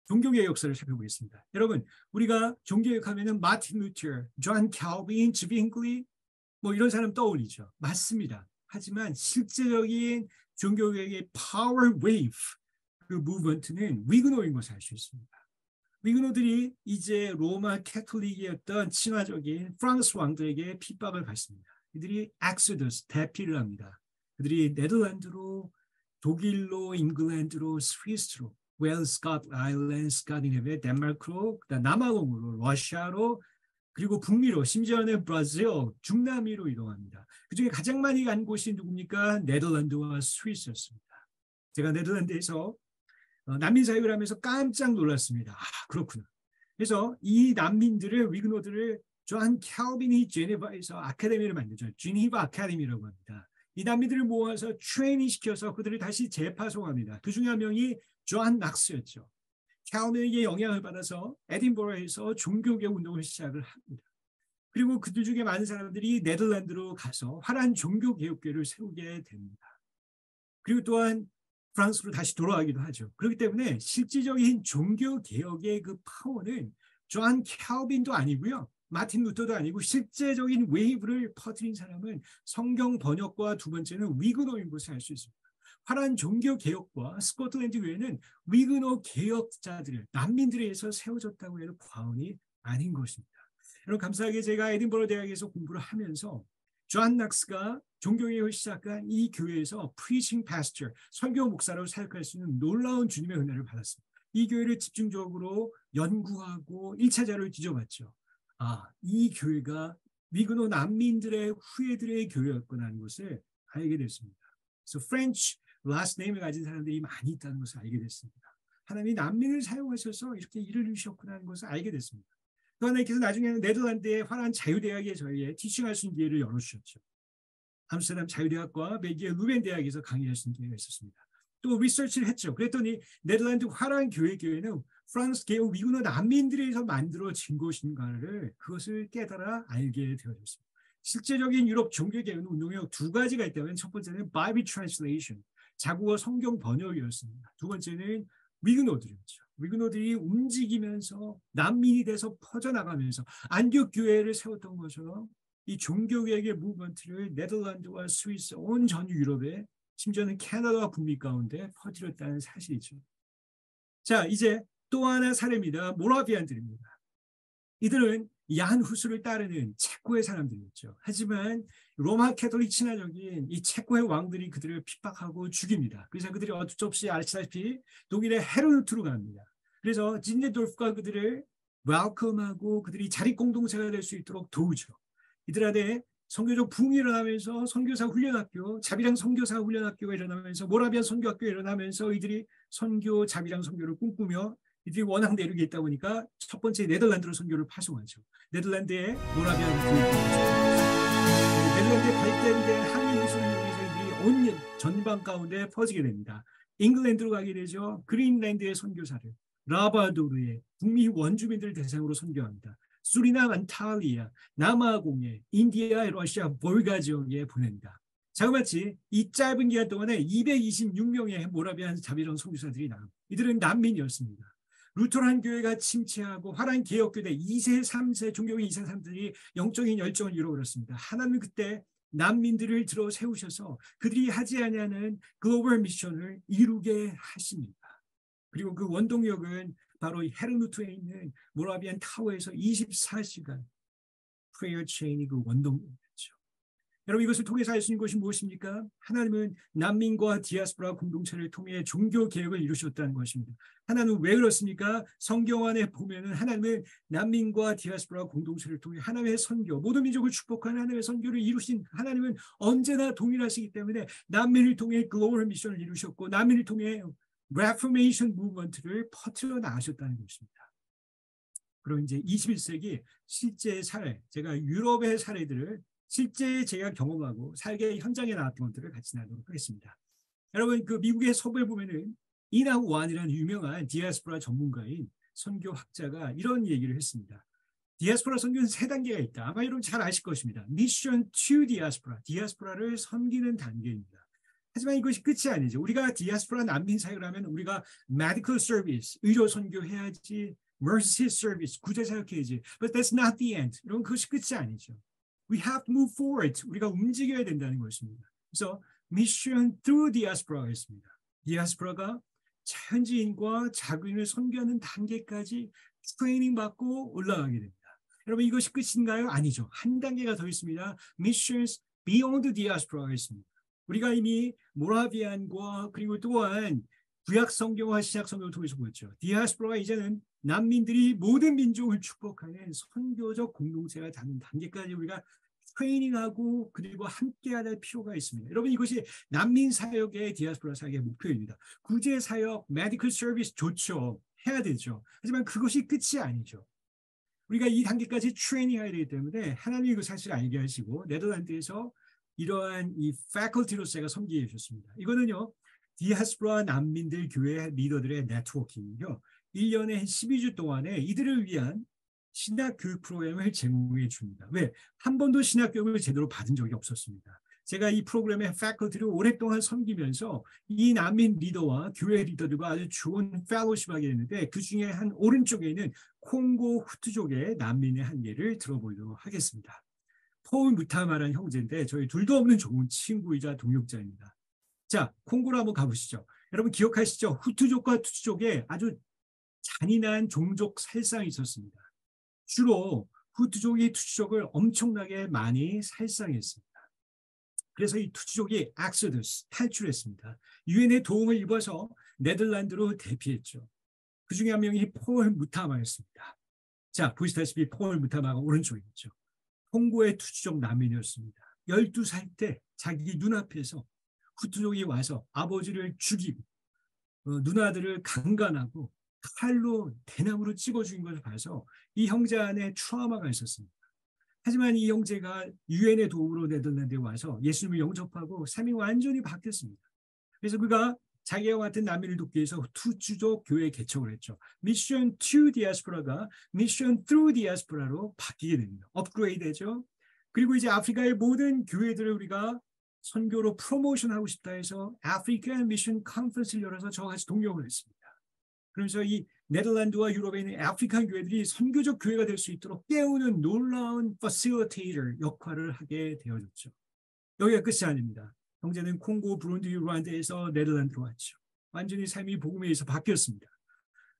종교계의 역사를 살펴보겠습니다. 여러분, 우리가 종교개혁 하면은 마틴 루터, 존 칼빈, 즈빙글리 뭐 이런 사람 떠올리죠. 맞습니다. 하지만 실제적인 종교개혁의 파워 웨이브 그 무브먼트는 위그노인 것을 알 수 있습니다. 위그노들이 이제 로마 캐톨릭이었던 친화적인 프랑스 왕들에게 핍박을 받습니다. 이들이 엑소더스, 대피를 합니다. 그들이 네덜란드로, 독일로, 잉글랜드로, 스위스로, 웨일스, 스코틀랜드, 아일랜드, 스칸디네비아, 덴마크로, 남아공으로, 러시아로, 그리고 북미로, 심지어는 브라질, 중남미로 이동합니다. 그중에 가장 많이 간 곳이 누굽니까? 네덜란드와 스위스였습니다. 제가 네덜란드에서 난민 사역을 하면서 깜짝 놀랐습니다. 아, 그렇구나. 그래서 이 난민들을, 위그노들을 존 칼빈이 제네바에서 아카데미를 만들죠. 지니바 아카데미라고 합니다. 이 난민들을 모아서 트레이닝 시켜서 그들을 다시 재파송합니다. 그 중에 한 명이 존 낙스였죠. 칼빈에게 영향을 받아서 에딘버러에서 종교개혁 운동을 시작을 합니다. 그리고 그들 중에 많은 사람들이 네덜란드로 가서 화려한 종교개혁교회를 세우게 됩니다. 그리고 또한 프랑스로 다시 돌아가기도 하죠. 그렇기 때문에 실질적인 종교개혁의 그 파워는 존 칼빈도 아니고요. 마틴 루터도 아니고 실제적인 웨이브를 퍼뜨린 사람은 성경 번역과 두 번째는 위그노인 것을 알 수 있습니다. 화려한 종교개혁과 스코틀랜드 교회는 위그노 개혁자들을 난민들에 의해서 세워졌다고 해도 과언이 아닌 것입니다. 여러분 감사하게 제가 에딘버러 대학에서 공부를 하면서 존 낙스가 종교개혁을 시작한 이 교회에서 프리칭 패스터, 설교 목사로 사역할 수 있는 놀라운 주님의 은혜를 받았습니다. 이 교회를 집중적으로 연구하고 1차 자료를 뒤져봤죠. 아, 이 교회가 위그노 난민들의 후예들의 교회였구나 하는 것을 알게 됐습니다. 그래서 프렌치 last name을 가진 사람들이 많이 있다는 것을 알게 됐습니다. 하나님이 난민을 사용하셔서 이렇게 일을 이루셨구나 하는 것을 알게 됐습니다. 또 하나님께서 나중에는 네덜란드의 화려한 자유대학에 저희의 티칭할 수 있는 기회를 열어주셨죠. 암스테르담 자유대학과 벨기에 루벤 대학에서 강의할 수 있는 기회가 있었습니다. 또 리서치를 했죠. 그랬더니 네덜란드 화려한 교회는 프랑스 개혁 위그노 난민들에서 만들어진 것인가를 그것을 깨달아 알게 되어졌습니다. 실제적인 유럽 종교개혁 운동에 두 가지가 있다면 첫 번째는 Bible translation, 자국어 성경 번역이었습니다. 두 번째는 위그노들이었죠. 위그노들이 움직이면서 난민이 돼서 퍼져나가면서 안디옥 교회를 세웠던 것처럼 이 종교개혁의 무브먼트를 네덜란드와 스위스, 온 전 유럽에 심지어는 캐나다와 북미 가운데 퍼뜨렸다는 사실이죠. 자, 이제 또 하나 사례입니다. 모라비안들입니다. 이들은 야한 후수를 따르는 체코의 사람들이었죠. 하지만 로마 캐톨릭 친화적인 이 체코의 왕들이 그들을 핍박하고 죽입니다. 그래서 그들이 어쩔 수 없이 아시다시피 독일의 헤르누트로 갑니다. 그래서 진네돌프가 그들을 웰컴하고 그들이 자립 공동체가 될 수 있도록 도우죠. 이들 안에 선교적 붐이 일어나면서 선교사 훈련학교, 자비랑 선교사 훈련학교가 일어나면서 모라비안 선교학교가 일어나면서 이들이 선교, 자비랑 선교를 꿈꾸며 이들이 원하는 데 이르게 있다 보니까 첫 번째 네덜란드로 선교를 파송하죠. 네덜란드의 모라비안 교육, 네덜란드에 발달된 항해 기술을 이용해서 이들이 온 전방 가운데 퍼지게 됩니다. 잉글랜드로 가게 되죠. 그린랜드의 선교사를, 라바도르의 북미 원주민들 대상으로 선교합니다. 수리남, 안탈리아, 남아공예, 인디아, 러시아, 볼가 지역에 보냅니다. 자그마치 이 짧은 기간 동안에 226명의 모라비안 자비랑 선교사들이 나옵니다. 이들은 난민이었습니다. 루터란 교회가 침체하고 화란 개혁교대 2세, 3세, 종교의 2세, 3세들이 영적인 열정을 잃어버렸습니다. 하나님은 그때 난민들을 들어 세우셔서 그들이 하지 아니하는 글로벌 미션을 이루게 하십니다. 그리고 그 원동력은 바로 헤르누트에 있는 모라비안 타워에서 24시간 프레이어 체인이 그 원동력이었죠. 여러분, 이것을 통해서 알 수 있는 것이 무엇입니까? 하나님은 난민과 디아스포라 공동체를 통해 종교 개혁을 이루셨다는 것입니다. 하나님은 왜 그렇습니까? 성경 안에 보면은 하나님은 난민과 디아스포라 공동체를 통해 하나님의 선교, 모든 민족을 축복하는 하나님의 선교를 이루신 하나님은 언제나 동일하시기 때문에 난민을 통해 글로벌 미션을 이루셨고 난민을 통해 레포메이션 무브먼트를 퍼뜨려 나가셨다는 것입니다. 그럼 이제 21세기 실제 사례, 제가 유럽의 사례들을 실제 제가 경험하고 살게 현장에 나왔던 것들을 같이 나누도록 하겠습니다. 여러분, 그 미국의 서부에 보면은 이나 완이라는 유명한 디아스포라 전문가인 선교학자가 이런 얘기를 했습니다. 디아스포라 선교는 3단계가 있다. 아마 여러분 잘 아실 것입니다. 미션 투 디아스포라, 디아스포라를 섬기는 단계입니다. 하지만 이것이 끝이 아니죠. 우리가 디아스포라 난민 사역을 하면 우리가 medical service, 의료 선교해야지, mercy service, 구제 사역해야지. But that's not the end. 이런 그것이 끝이 아니죠. We have to move forward. 우리가 움직여야 된다는 것입니다. 그래서 mission through diaspora가 있습니다. 디아스포라가 현지인과 자국인을 선교하는 단계까지 트레이닝 받고 올라가게 됩니다. 여러분, 이것이 끝인가요? 아니죠. 한 단계가 더 있습니다. missions beyond diaspora가 있습니다. 우리가 이미 모라비안과 그리고 또한 구약 성경과 신약 성경을 통해서 보였죠. 디아스포라가 이제는 난민들이 모든 민족을 축복하는 선교적 공동체가 닿는 단계까지 우리가 트레이닝하고 그리고 함께해야 할 필요가 있습니다. 여러분, 이것이 난민 사역의 디아스포라 사역의 목표입니다. 구제 사역, 메디컬 서비스 좋죠. 해야 되죠. 하지만 그것이 끝이 아니죠. 우리가 이 단계까지 트레이닝해야 되기 때문에 하나님이 그 사실을 알게 하시고 네덜란드에서 이러한 이 패컬티로서 제가 섬기게 해주셨습니다. 이거는요, 디아스포라 난민들 교회 리더들의 네트워킹이요. 1년에 한 12주 동안에 이들을 위한 신학 교육 프로그램을 제공해 줍니다. 왜? 한 번도 신학 교육을 제대로 받은 적이 없었습니다. 제가 이 프로그램의 패컬티를 오랫동안 섬기면서 이 난민 리더와 교회 리더들과 아주 좋은 펠로십하게 했는데 그 중에 한 오른쪽에 있는 콩고 후투족의 난민의 한 예를 들어보도록 하겠습니다. 폴 무타마라는 형제인데 저희 둘도 없는 좋은 친구이자 동역자입니다. 자, 콩고로 한번 가보시죠. 여러분 기억하시죠? 후투족과 투투족에 아주 잔인한 종족 살상이 있었습니다. 주로 후투족이 투투족을 엄청나게 많이 살상했습니다. 그래서 이 투투족이 엑소더스, 탈출했습니다. 유엔의 도움을 입어서 네덜란드로 대피했죠. 그 중에 한 명이 폴 무타마였습니다. 자, 보시다시피 폴 무타마가 오른쪽에 있죠. 콩고의 투투족 난민이었습니다. 12살 때 자기 눈앞에서 후투족이 와서 아버지를 죽이고 누나들을 강간하고 칼로 대나무로 찍어 죽인 것을 봐서 이 형제 안에 트라우마가 있었습니다. 하지만 이 형제가 유엔의 도움으로 네덜란드에 와서 예수님을 영접하고 삶이 완전히 바뀌었습니다. 그래서 그가 자기와 같은 난민을 돕기 위해서 투투족 교회 개척을 했죠. 미션 투 디아스포라가 미션 through 디아스포라로 바뀌게 됩니다. 업그레이드죠. 그리고 이제 아프리카의 모든 교회들을 우리가 선교로 프로모션하고 싶다 해서 아프리카 미션 컨퍼런스를 열어서 저와 같이 동역을 했습니다. 그러면서 이 네덜란드와 유럽에 있는 아프리칸 교회들이 선교적 교회가 될 수 있도록 깨우는 놀라운 facilitator 역할을 하게 되어졌죠. 여기가 끝이 아닙니다. 형제는 콩고, 브룬디, 루안다에서 네덜란드로 왔죠. 완전히 삶이 복음에 의해서 바뀌었습니다.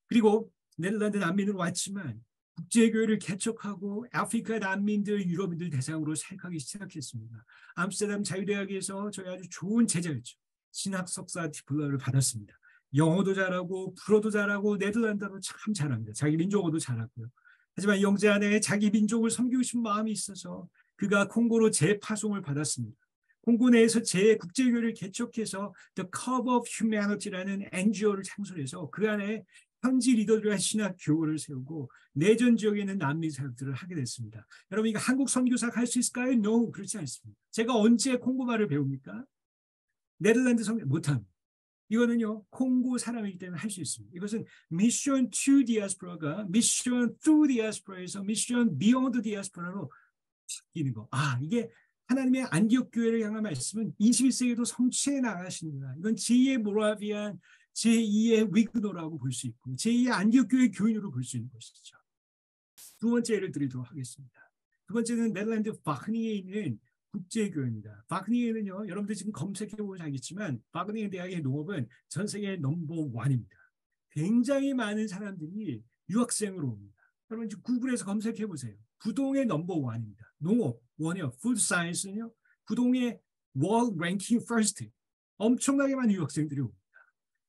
그리고 네덜란드 난민으로 왔지만 국제교회를 개척하고 아프리카 난민들, 유럽인들 대상으로 사역하기 시작했습니다. 암스테르담 자유대학에서 저희 아주 좋은 제자였죠. 신학 석사 디플로마를 받았습니다. 영어도 잘하고 불어도 잘하고 네덜란드어도 참 잘합니다. 자기 민족어도 잘하고요. 하지만 영재 안에 자기 민족을 섬기고 싶은 마음이 있어서 그가 콩고로 재파송을 받았습니다. 콩고 내에서 재국제교회를 개척해서 The Cup of Humanity라는 NGO를 창설해서 그 안에 현지 리더들과 신학 교우를 세우고 내전 지역에 있는 난민 사역들을 하게 됐습니다. 여러분 이거 한국 선교사가 할 수 있을까요? No, 그렇지 않습니다. 제가 언제 콩고말을 배웁니까? 네덜란드 선교 못합니다. 이거는요 콩고 사람이기 때문에 할 수 있습니다. 이것은 Mission to Diaspora가 Mission through Diaspora에서 Mission beyond Diaspora로 바뀌는 거. 이게 하나님의 안디옥 교회를 향한 말씀은 21세기에도 성취해 나가십니다. 이건 제2의 모라비안, 제2의 위그노라고 볼 수 있고 제2의 안디옥 교회 교인으로 볼 수 있는 것이죠. 두 번째 예를 드리도록 하겠습니다. 두 번째는 네덜란드 바흐니에 있는 국제교회입니다. 바흐니에는요, 여러분들 지금 검색해보면 알겠지만 바흐니에 대학의 농업은 전 세계 넘버1입니다. 굉장히 많은 사람들이 유학생으로 옵니다. 여러분 지금 구글에서 검색해보세요. 부동의 넘버1입니다. 농업, 원이요. 푸드 사이언스는요. 부동의 월드 랭킹 퍼스트. 엄청나게 많은 유학생들이 옵니다.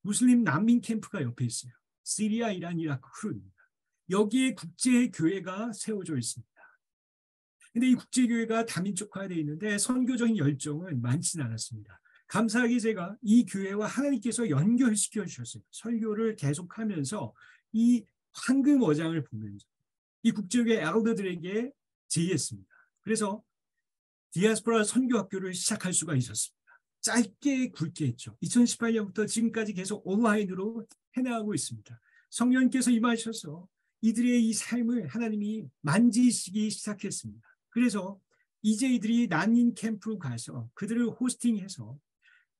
무슬림 난민 캠프가 옆에 있어요. 시리아, 이란, 이라크, 후르입니다. 여기에 국제교회가 세워져 있습니다. 근데 이 국제교회가 다민족화되어 있는데 선교적인 열정은 많지는 않았습니다. 감사하게 제가 이 교회와 하나님께서 연결시켜 주셨어요. 설교를 계속하면서 이 황금 어장을 보면서 이 국제교회 엘더들에게 제의했습니다. 그래서 디아스포라 선교학교를 시작할 수가 있었습니다. 짧게 굵게 했죠. 2018년부터 지금까지 계속 온라인으로 해나가고 있습니다. 성령님께서 임하셔서 이들의 이 삶을 하나님이 만지시기 시작했습니다. 그래서 이제 이들이 난민 캠프로 가서 그들을 호스팅해서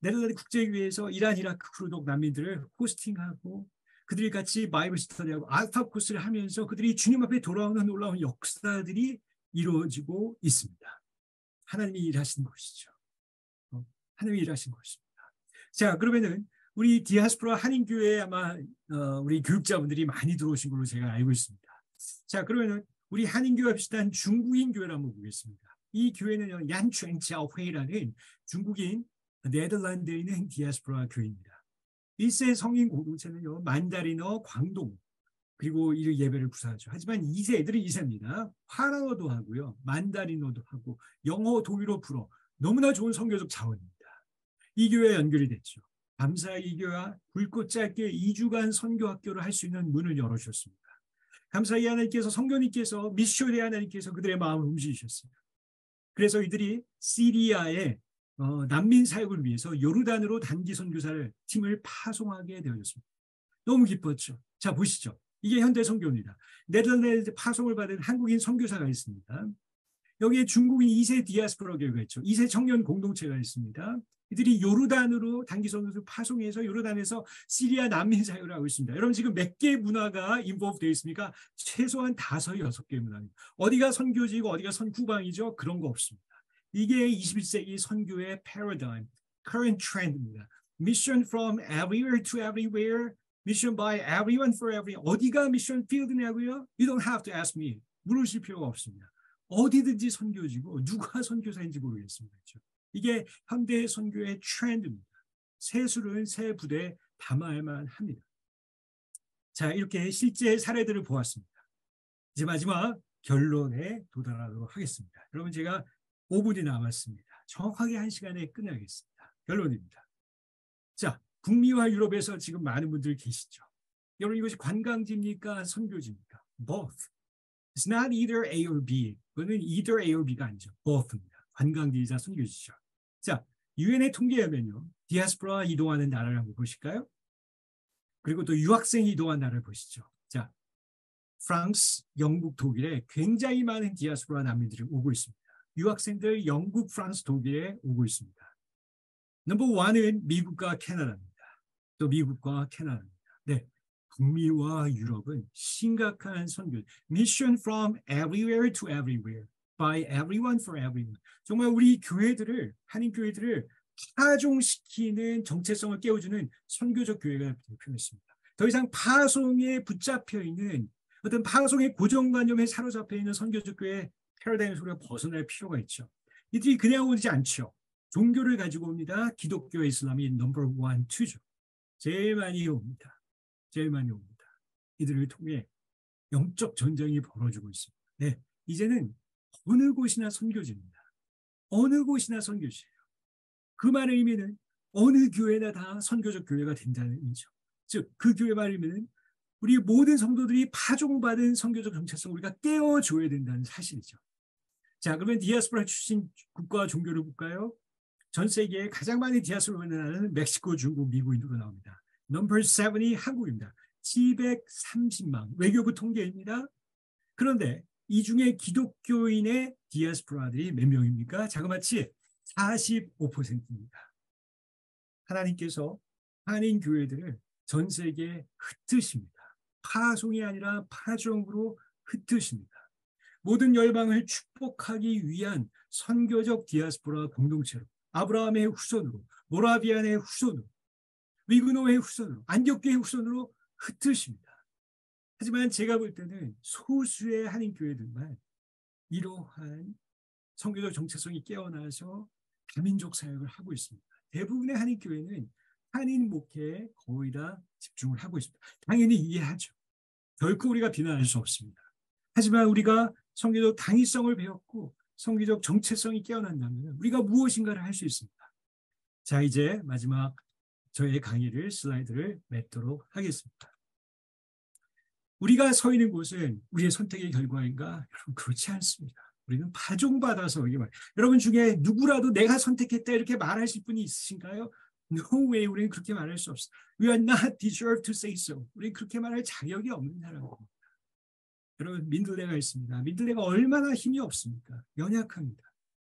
네덜란드 국제교회에서 이란, 이라크, 쿠르독 난민들을 호스팅하고 그들이 같이 바이블 스터디하고 알파 코스를 하면서 그들이 주님 앞에 돌아오는 놀라운 역사들이 이루어지고 있습니다. 하나님이 일하신 것이죠. 하나님이 일하신 것입니다. 자, 그러면은 우리 디아스포라 한인교회에 아마 우리 교육자분들이 많이 들어오신 걸로 제가 알고 있습니다. 자, 그러면은 우리 한인교회와 비슷한 중국인 교회를 한번 보겠습니다. 이 교회는요, 얀추엔차오회라는 중국인 네덜란드에 있는 디아스포라 교회입니다. 1세 성인 공동체는요, 만다리너, 광동, 그리고 이 예배를 구사하죠. 하지만 2세, 애들은 2세입니다. 화랑어도 하고요, 만다리노도 하고, 영어, 독일어, 불어, 너무나 좋은 선교적 자원입니다. 이 교회에 연결이 됐죠. 감사하게 이 교회가 굵고 짧게 2주간 선교학교를 할 수 있는 문을 열어주셨습니다. 감사하게 하나님께서 성교님께서 미션의 하나님께서 그들의 마음을 움직이셨습니다. 그래서 이들이 시리아의 난민 사역을 위해서 요르단으로 단기 선교사를 팀을 파송하게 되어졌습니다. 너무 기뻤죠. 자, 보시죠. 이게 현대 선교입니다. 네덜란드 파송을 받은 한국인 선교사가 있습니다. 여기에 중국인 2세 디아스포라 교회가 있죠. 2세 청년 공동체가 있습니다. 이들이 요르단으로 단기 선교사를 파송해서 요르단에서 시리아 난민 사역을 하고 있습니다. 여러분 지금 몇 개의 문화가 인볼브 되어 있습니까? 최소한 5, 6개의 문화입니다. 어디가 선교지고 어디가 선구방이죠? 그런 거 없습니다. 이게 21세기 선교의 패러다임, current trend입니다. Mission from everywhere to everywhere, mission by everyone for everyone. 어디가 미션 필드냐고요? You don't have to ask me. 물으실 필요가 없습니다. 어디든지 선교지고 누가 선교사인지 모르겠습니다. 그렇죠? 이게 현대 선교의 트렌드입니다. 새 술은 새 부대에 담아야만 합니다. 자, 이렇게 실제 사례들을 보았습니다. 이제 마지막 결론에 도달하도록 하겠습니다. 여러분 제가 5분이 남았습니다. 정확하게 1시간에 끝내겠습니다. 결론입니다. 자, 북미와 유럽에서 지금 많은 분들 계시죠. 여러분 이것이 관광지입니까? 선교지입니까? Both. It's not either A or B. 그거는 either A or B가 아니죠. Both입니다. 관광지이자 선교지죠. 자, 유엔의 통계하면요. 디아스포라 이동하는 나라를 한번 보실까요? 그리고 또 유학생이 이동한 나라를 보시죠. 자, 프랑스, 영국, 독일에 굉장히 많은 디아스포라 난민들이 오고 있습니다. 유학생들 영국, 프랑스, 독일에 오고 있습니다. 넘버 1은 미국과 캐나다입니다. 또 미국과 캐나다입니다. 네, 북미와 유럽은 심각한 선교, Mission from everywhere to everywhere, by everyone for everyone. 정말 우리 교회들을, 한인 교회들을 파종시키는 정체성을 깨워주는 선교적 교회가 필요했습니다. 더 이상 파송에 붙잡혀 있는 어떤 파송의 고정관념에 사로잡혀 있는 선교적 교회의 패러다임 속에서 벗어날 필요가 있죠. 이들이 그냥 오지 않죠. 종교를 가지고 옵니다. 기독교, 이슬람이 넘버 1, 2죠. 제일 많이 옵니다. 제일 많이 옵니다. 이들을 통해 영적 전쟁이 벌어지고 있습니다. 네, 이제는 어느 곳이나 선교지입니다. 어느 곳이나 선교지예요. 그 말의 의미는 어느 교회나 다 선교적 교회가 된다는 의미죠. 즉, 그 교회 말의 의미는 우리 모든 성도들이 파종받은 선교적 정체성을 우리가 깨워줘야 된다는 사실이죠. 자, 그러면 디아스포라 출신 국가와 종교를 볼까요? 전 세계에 가장 많이 디아스포라를 나는 멕시코, 중국, 미국, 인도가 나옵니다. 넘버 7이 한국입니다. 730만 외교부 통계입니다. 그런데 이 중에 기독교인의 디아스포라들이 몇 명입니까? 자그마치 45%입니다. 하나님께서 한인 교회들을 전 세계에 흩으십니다. 파송이 아니라 파종으로 흩으십니다. 모든 열방을 축복하기 위한 선교적 디아스포라 공동체로 아브라함의 후손으로, 모라비안의 후손으로, 위그노의 후손으로, 안디옥교의 후손으로 흩으십니다. 하지만 제가 볼 때는 소수의 한인 교회들만 이러한 선교적 정체성이 깨어나서 다민족 사역을 하고 있습니다. 대부분의 한인 교회는 한인 목회에 거의 다 집중을 하고 있습니다. 당연히 이해하죠. 결코 우리가 비난할 수 없습니다. 하지만 우리가 선교적 당위성을 배웠고 선교적 정체성이 깨어난다면 우리가 무엇인가를 할 수 있습니다. 자, 이제 마지막 저의 강의를 슬라이드를 맺도록 하겠습니다. 우리가 서 있는 곳은 우리의 선택의 결과인가? 여러분, 그렇지 않습니다. 우리는 파종받아서 이게 여러분 중에 누구라도 내가 선택했다 이렇게 말하실 분이 있으신가요? No way, 우리는 그렇게 말할 수 없어. We are not deserved to say so. 우리는 그렇게 말할 자격이 없는 사람입니다. 여러분, 민들레가 있습니다. 민들레가 얼마나 힘이 없습니까? 연약합니다.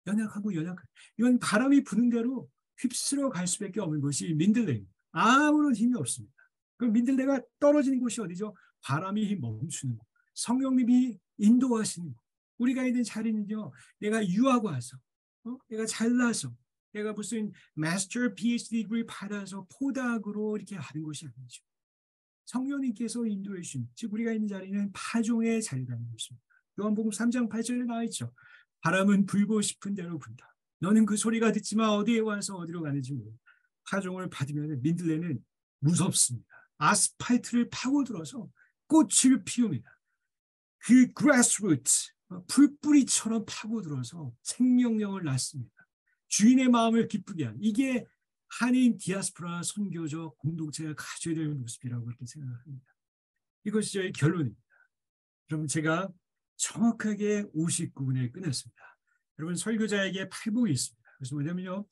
연약하고 연약한. 이건 바람이 부는 대로 휩쓸어 갈 수밖에 없는 것이 민들레입니다. 아무런 힘이 없습니다. 그럼 민들레가 떨어지는 곳이 어디죠? 바람이 멈추는 곳. 성령님이 인도하시는 곳. 우리가 있는 자리는요, 내가 유학 와서, 내가 잘나서, 내가 무슨 마스터 PhD 디그리 받아서 포닥으로 이렇게 하는 것이 아니죠. 성령님께서 인도해 주신, 즉 우리가 있는 자리는 파종의 자리라는 것입니다. 요한복음 3장 8절에 나와 있죠. 바람은 불고 싶은 대로 분다. 너는 그 소리가 듣지만 어디에 와서 어디로 가는지 모른다. 파종을 받으면 민들레는 무섭습니다. 아스팔트를 파고들어서 꽃을 피웁니다. 그 grassroots, 풀뿌리처럼 파고들어서 생명력을 낳습니다. 주인의 마음을 기쁘게 한, 이게 한인 디아스포라 선교적 공동체가 가져야 될 모습이라고 그렇게 생각합니다. 이것이 저의 결론입니다. 그럼 제가 정확하게 59분에 끝냈습니다. 여러분, 설교자에게 팔복이 있습니다. 그래서 뭐냐면요,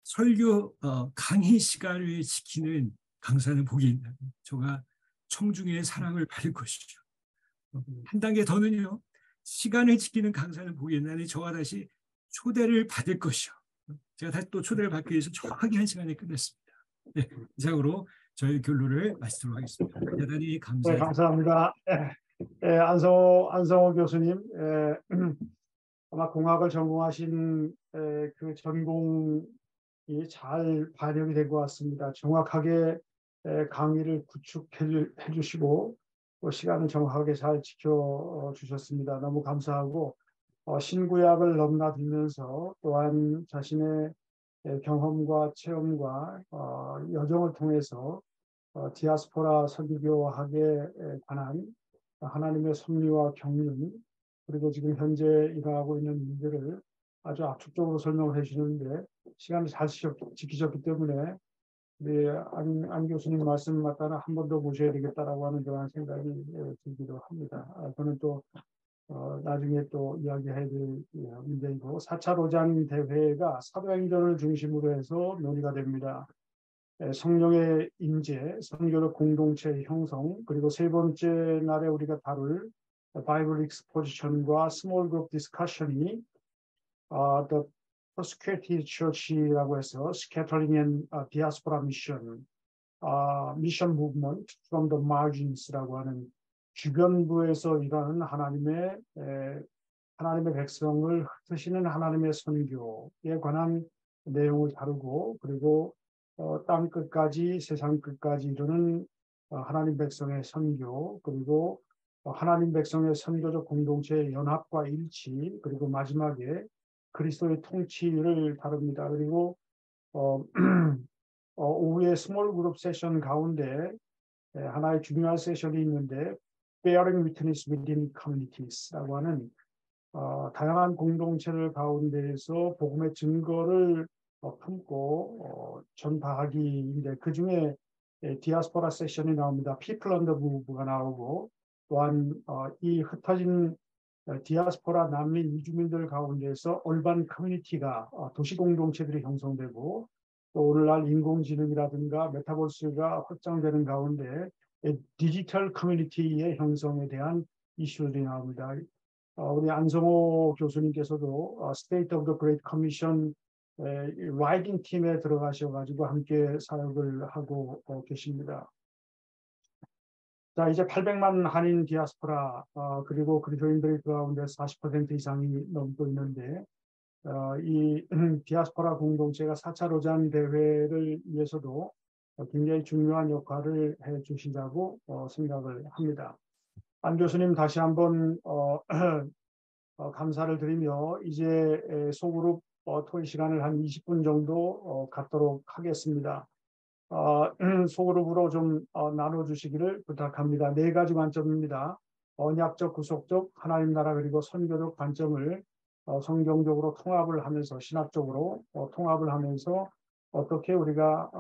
설교 강의 시간을 지키는 강사는 복이 있다. 저가 청중의 사랑을 받을 것이죠. 한 단계 더는요, 시간을 지키는 강사는 복이 있나니 저와 다시 초대를 받을 것이요. 제가 다시 또 초대를 받기 위해서 정확하게 1시간에 끝냈습니다. 네, 이상으로 저희 결론을 마치도록 하겠습니다. 대단히 감사합니다. 네, 감사합니다. 안성호 교수님, 아마 공학을 전공하신 그 전공이 잘 반영이 된 것 같습니다. 정확하게 강의를 구축해 주시고 시간을 정확하게 잘 지켜주셨습니다. 너무 감사하고 신구약을 넘나들면서 또한 자신의 경험과 체험과 여정을 통해서 디아스포라 선교학에 관한 하나님의 섭리와 경륜 그리고 지금 현재 일어나고 있는 일들을 아주 압축적으로 설명을 해주시는데 시간을 잘 지키셨기 때문에 네, 안 교수님 말씀 맞다나 한 번 더 모셔야 되겠다라고 하는 그런 생각이 들기도 합니다. 저는 또 나중에 또 이야기해야 될 문제이고 4차 로잔 대회가 사도행전을 중심으로 해서 논의가 됩니다. 성령의 임재, 선교적 공동체 형성, 그리고 세 번째 날에 우리가 다룰 바이블 익스포지션과 스몰 그룹 디스커션이 The Persecuted Church라고 해서 Scattering and Diaspora Mission, Mission Movement from the Margins라고 하는 주변부에서 일하는 하나님의 백성을 흩으시는 하나님의 선교에 관한 내용을 다루고 그리고 땅 끝까지 세상 끝까지 이루는 하나님 백성의 선교 그리고 하나님 백성의 선교적 공동체의 연합과 일치 그리고 마지막에 그리스도의 통치를 다룹니다. 그리고 오후에 스몰 그룹 세션 가운데 하나의 중요한 세션이 있는데 Bearing Witness Within Communities라고 하는 다양한 공동체를 가운데에서 복음의 증거를 품고 전파하기인데 그 중에 디아스포라 세션이 나옵니다. People on the Move가 나오고 또한 이 흩어진 디아스포라 난민 이주민들 가운데서 얼반 커뮤니티가 도시 공동체들이 형성되고 또 오늘날 인공지능이라든가 메타버스가 확장되는 가운데 디지털 커뮤니티의 형성에 대한 이슈들이 나옵니다. 우리 안성호 교수님께서도 State of the Great Commission 라이딩 팀에 들어가셔가지고 함께 사역을 하고 계십니다. 자, 이제 800만 한인 디아스포라 그리고 그리스도인들이 그 가운데 40% 이상이 넘고 있는데 이 디아스포라 공동체가 4차 로잔 대회를 위해서도 굉장히 중요한 역할을 해 주신다고 생각을 합니다. 안 교수님 다시 한번 감사를 드리며 이제 소그룹 토의 시간을 한 20분 정도 갖도록 하겠습니다. 소그룹으로 좀 나눠주시기를 부탁합니다. 4가지 관점입니다. 언약적, 구속적, 하나님 나라 그리고 선교적 관점을 성경적으로 통합을 하면서 신학적으로 통합을 하면서 어떻게 우리가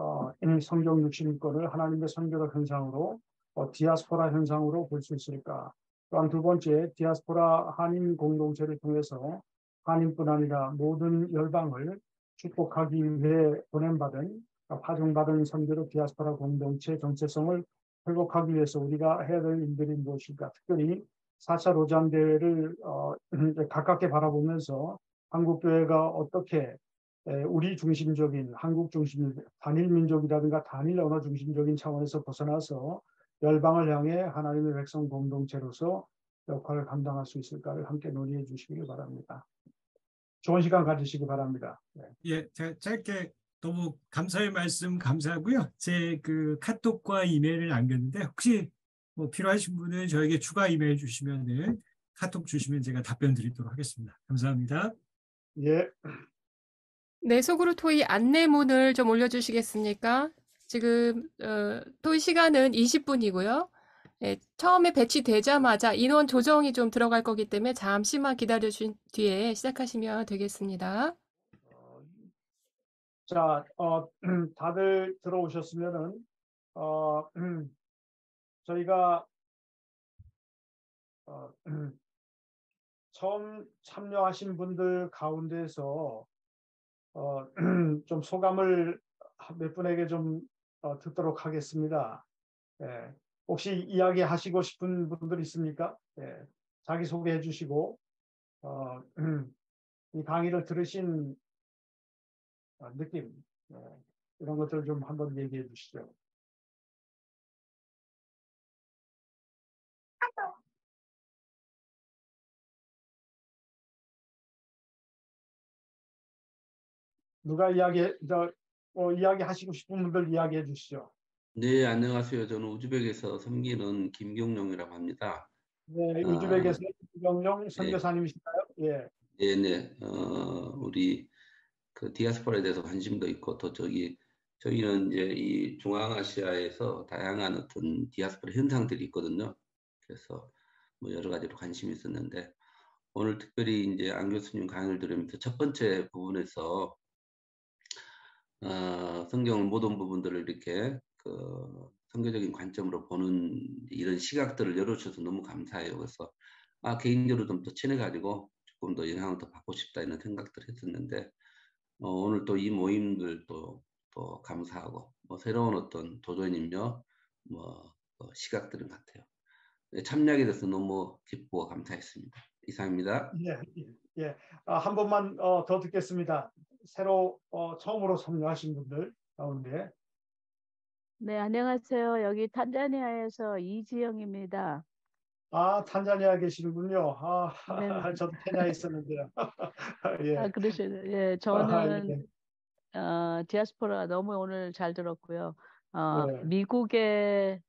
성경 육신권을 하나님의 선교적 현상으로 디아스포라 현상으로 볼 수 있을까? 또한 두 번째, 디아스포라 한인 공동체를 통해서 한인뿐 아니라 모든 열방을 축복하기 위해 보냄받은 파송받은 선교적 디아스포라 공동체 정체성을 회복하기 위해서 우리가 해야 될 일들이 무엇일까? 특별히 4차 로잔 대회를 가깝게 바라보면서 한국교회가 어떻게 우리 중심적인 한국 중심 단일 민족이라든가 단일 언어 중심적인 차원에서 벗어나서 열방을 향해 하나님의 백성 공동체로서 역할을 감당할 수 있을까를 함께 논의해 주시길 바랍니다. 좋은 시간 가지시기 바랍니다. 네. 예, 제가 짧게 너무 감사의 말씀 감사하고요. 제 그 카톡과 이메일을 남겼는데 혹시 뭐 필요하신 분은 저에게 추가 이메일 주시면은 카톡 주시면 제가 답변 드리도록 하겠습니다. 감사합니다. 예. 네, 속으로 토의 안내문을 좀 올려주시겠습니까? 지금 토의 시간은 20분이고요. 네, 처음에 배치되자마자 인원 조정이 좀 들어갈 거기 때문에 잠시만 기다려주신 뒤에 시작하시면 되겠습니다. 자, 다들 들어오셨으면은 저희가 처음 참여하신 분들 가운데서 좀 소감을 몇 분에게 좀 듣도록 하겠습니다. 예, 혹시 이야기하시고 싶은 분들 있습니까? 예, 자기 소개해 주시고 이 강의를 들으신 느낌 이런 것들을 좀 한번 얘기해 주시죠. 누가 이야기하시고 싶은 분들 이야기해 주시죠. 네, 안녕하세요. 저는 우즈벡에서 섬기는 김경룡이라고 합니다. 네, 우즈벡에서 김경룡 선교사님이신가요? 예. 네, 네. 우리 그 디아스포라에 대해서 관심도 있고 또 저희는 이제 이 중앙아시아에서 다양한 어떤 디아스포라 현상들이 있거든요. 그래서 뭐 여러 가지로 관심이 있었는데 오늘 특별히 이제 안 교수님 강의를 들으면서 첫 번째 부분에서 성경의 모든 부분들을 이렇게 그 선교적인 관점으로 보는 이런 시각들을 열어주셔서 너무 감사해요. 그래서 개인적으로 좀 더 친해가지고 조금 더 영향을 더 받고 싶다 이런 생각들을 했었는데 오늘 또 이 모임들 또 감사하고 뭐 새로운 어떤 도전이며 뭐 시각들인 것 같아요. 참여하게 돼서 너무 기쁘고 감사했습니다. 이상입니다. 예. 한 번만 더 듣겠습니다. 새로 처음으로 참여하신 분들 가운데. 네, 안녕하세요. 여기 탄자니아에서 이지영입니다. 탄자니아 계시는군요. 네. 저도 케냐에 있었는데요. 예. 그러시네요. 예, 저는 디아스포라 너무 오늘 잘 들었고요. 예. 미국에서부터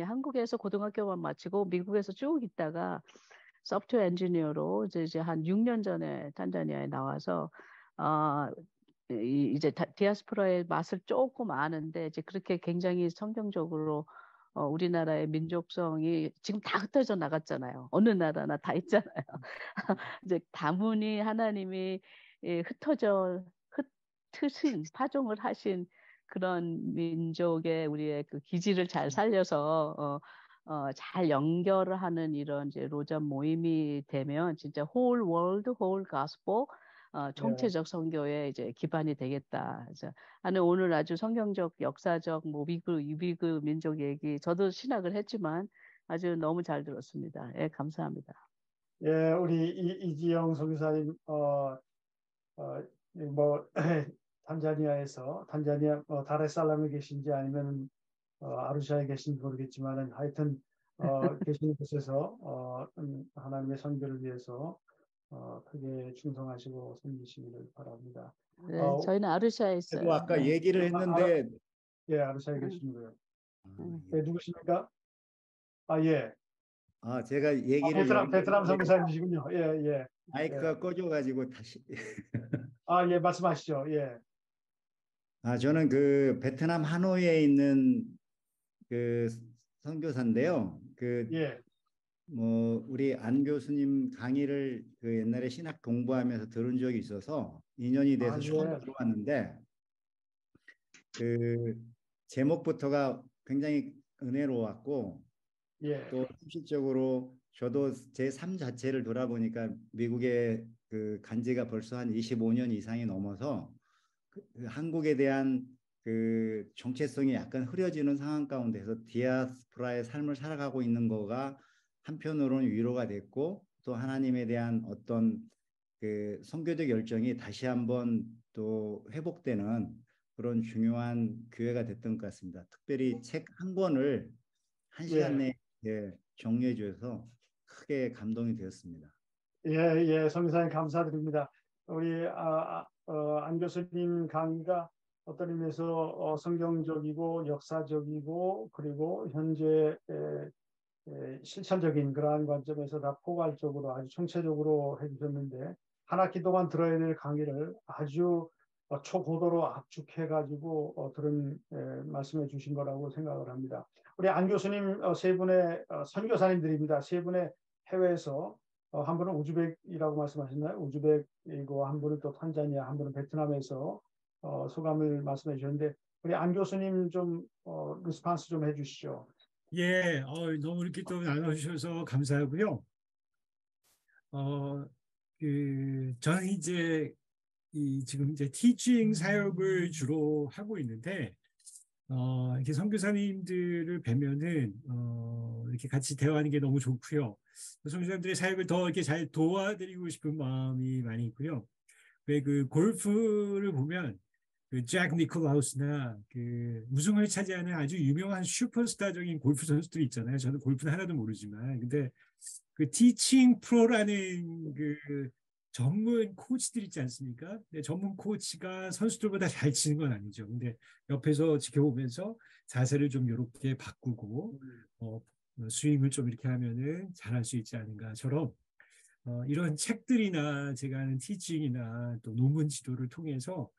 한국에서 고등학교만 마치고 미국에서 쭉 있다가 소프트웨어 엔지니어로 이제 한 6년 전에 탄자니아에 나와서 이제 디아스포라의 맛을 조금 아는데 이제 그렇게 굉장히 성경적으로 우리나라의 민족성이 지금 다 흩어져 나갔잖아요. 어느 나라나 다 있잖아요. 이제 다분히 하나님이 흩으신 파종을 하신 그런 민족의 우리의 그 기질을 잘 살려서 잘 연결을 하는 이런 이제 로전 모임이 되면 진짜 whole world, whole gospel 총체적 선교의 이제 기반이 되겠다. 그래서 오늘 아주 성경적, 역사적, 뭐 유비그 민족 얘기 저도 신학을 했지만 아주 너무 잘 들었습니다. 예, 감사합니다. 예, 우리 이지영 선교사님 뭐 탄자니아 다레살람에 계신지 아니면 아루샤에 계신지 모르겠지만은 하여튼 계시는 곳에서 하나님의 선교를 위해서 크게 충성하시고 섬기시기를 바랍니다. 네, 저희는 아루샤에 있어요. 저도 아까 네. 얘기를 했는데 예, 아루샤에 계시는고요. 네, 누구십니까? 예. 제가 얘기를 베트남 선교사님이시군요. 예. 마이크가 꺼져가지고 다시 예, 말씀하시죠. 예. 저는 그 베트남 하노이에 있는 그 선교사인데요. 예. 뭐 우리 안 교수님 강의를 그 옛날에 신학 공부하면서 들은 적이 있어서 인연이 돼서 처음 들어왔는데 그 제목부터가 굉장히 은혜로웠고 또 현실적으로 저도 제 삶 자체를 돌아보니까 미국의 그 간지가 벌써 한 25년 이상이 넘어서 그 한국에 대한 그 정체성이 약간 흐려지는 상황 가운데서 디아스포라의 삶을 살아가고 있는 거가 한편으로는 위로가 됐고 또 하나님에 대한 어떤 그 선교적 열정이 다시 한번 또 회복되는 그런 중요한 기회가 됐던 것 같습니다. 특별히 책 한 권을 1시간 내에 정리해 주셔서 크게 감동이 되었습니다. 예, 선교사님 감사드립니다. 우리 안 교수님 강의가 어떤 의미에서 성경적이고 역사적이고 그리고 현재 실천적인 그러한 관점에서 다 포괄적으로 아주 총체적으로 해주셨는데 한 학기 동안 들어야 될 강의를 아주 초고도로 압축해가지고 들은 말씀해 주신 거라고 생각을 합니다. 우리 안 교수님 세 분의 선교사님들입니다. 세 분의 해외에서 한 분은 우즈벡이라고 말씀하셨나요? 우즈벡이고 한 분은 또 탄자니아, 한 분은 베트남에서 소감을 말씀해 주셨는데 우리 안 교수님 좀 리스폰스 좀 해주시죠. 예, 너무 이렇게 또 나눠주셔서 감사하고요. 저는 이제 지금 이제 티칭 사역을 주로 하고 있는데, 이렇게 선교사님들을 뵈면은, 이렇게 같이 대화하는 게 너무 좋고요. 선교사님들의 사역을 더 이렇게 잘 도와드리고 싶은 마음이 많이 있고요. 왜 그 골프를 보면, 그 잭 니콜라우스나 그 우승을 차지하는 아주 유명한 슈퍼스타적인 골프 선수들이 있잖아요. 저는 골프는 하나도 모르지만, 근데 그 티칭 프로라는 그 전문 코치들 있지 않습니까? 근데 전문 코치가 선수들보다 잘 치는 건 아니죠. 근데 옆에서 지켜보면서 자세를 좀 이렇게 바꾸고 스윙을 좀 이렇게 하면은 잘할 수 있지 않은가처럼 이런 책들이나 제가 하는 티칭이나 또 논문 지도를 통해서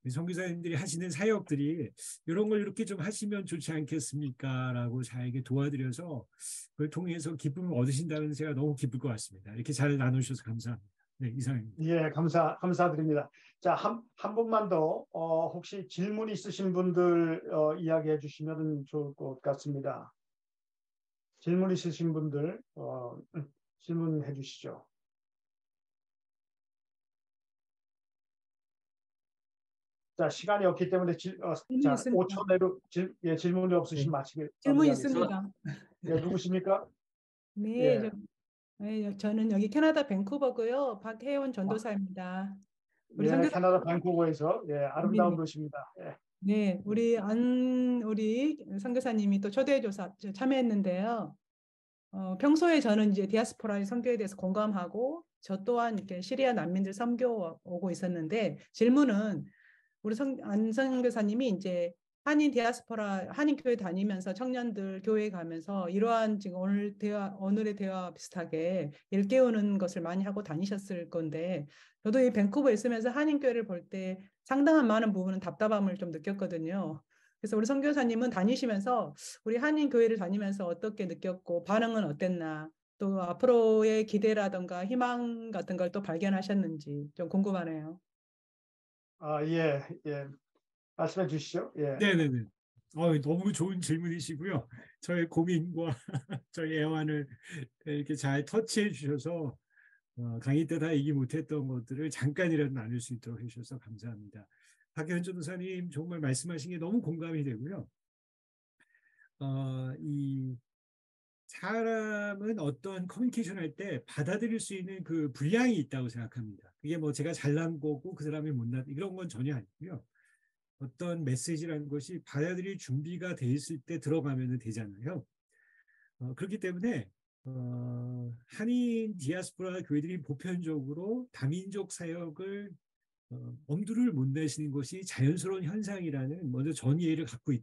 선교사님들이 하시는 사역들이 이런 걸 이렇게 좀 하시면 좋지 않겠습니까? 라고 잘게 도와드려서 그걸 통해서 기쁨을 얻으신다는 제가 너무 기쁠 것 같습니다. 이렇게 잘 나누셔서 감사합니다. 네, 이상입니다. 예, 감사드립니다. 자, 한 분만 더 혹시 질문 있으신 분들 이야기해 주시면 좋을 것 같습니다. 질문 있으신 분들 질문해 주시죠. 자, 시간이 없기 때문에 5초 내로 질문이 없으시면 마치게. 질문 있습니다. 네, 누구십니까? 네, 저는 여기 캐나다 밴쿠버고요. 박혜원 전도사입니다. 우리 캐나다 밴쿠버에서 아름다운 도시입니다. 네, 우리 선교사님이 또 초대조사 참여했는데요. 평소에 저는 이제 디아스포라의 선교에 대해서 공감하고 저 또한 이렇게 시리아 난민들 섬겨 오고 있었는데 질문은 우리 안 선교사님이 이제 한인 디아스포라 한인 교회 다니면서 청년들 교회 가면서 이러한 지금 오늘의 대화 비슷하게 일깨우는 것을 많이 하고 다니셨을 건데 저도 이 밴쿠버에 있으면서 한인 교회를 볼 때 상당한 많은 부분은 답답함을 좀 느꼈거든요. 그래서 우리 선교사님은 다니시면서 우리 한인 교회를 다니면서 어떻게 느꼈고 반응은 어땠나, 또 앞으로의 기대라든가 희망 같은 걸 또 발견하셨는지 좀 궁금하네요. 예. 말씀해 주시죠. 예. 네네네. 너무 좋은 질문이시고요. 저의 고민과 저의 애환을 이렇게 잘 터치해 주셔서 강의 때 다 얘기 못했던 것들을 잠깐이라도 나눌 수 있도록 해주셔서 감사합니다. 박현 전도사님 정말 말씀하신 게 너무 공감이 되고요. 이 사람은 어떤 커뮤니케이션 할 때 받아들일 수 있는 그 분량이 있다고 생각합니다. 그게 뭐 제가 잘난 거고 그 사람이 못난 이런 건 전혀 아니고요. 어떤 메시지라는 것이 받아들일 준비가 돼 있을 때 들어가면 되잖아요. 그렇기 때문에 한인 디아스포라 교회들이 보편적으로 다민족 사역을 엄두를 못 내시는 것이 자연스러운 현상이라는 먼저 전이해를 갖고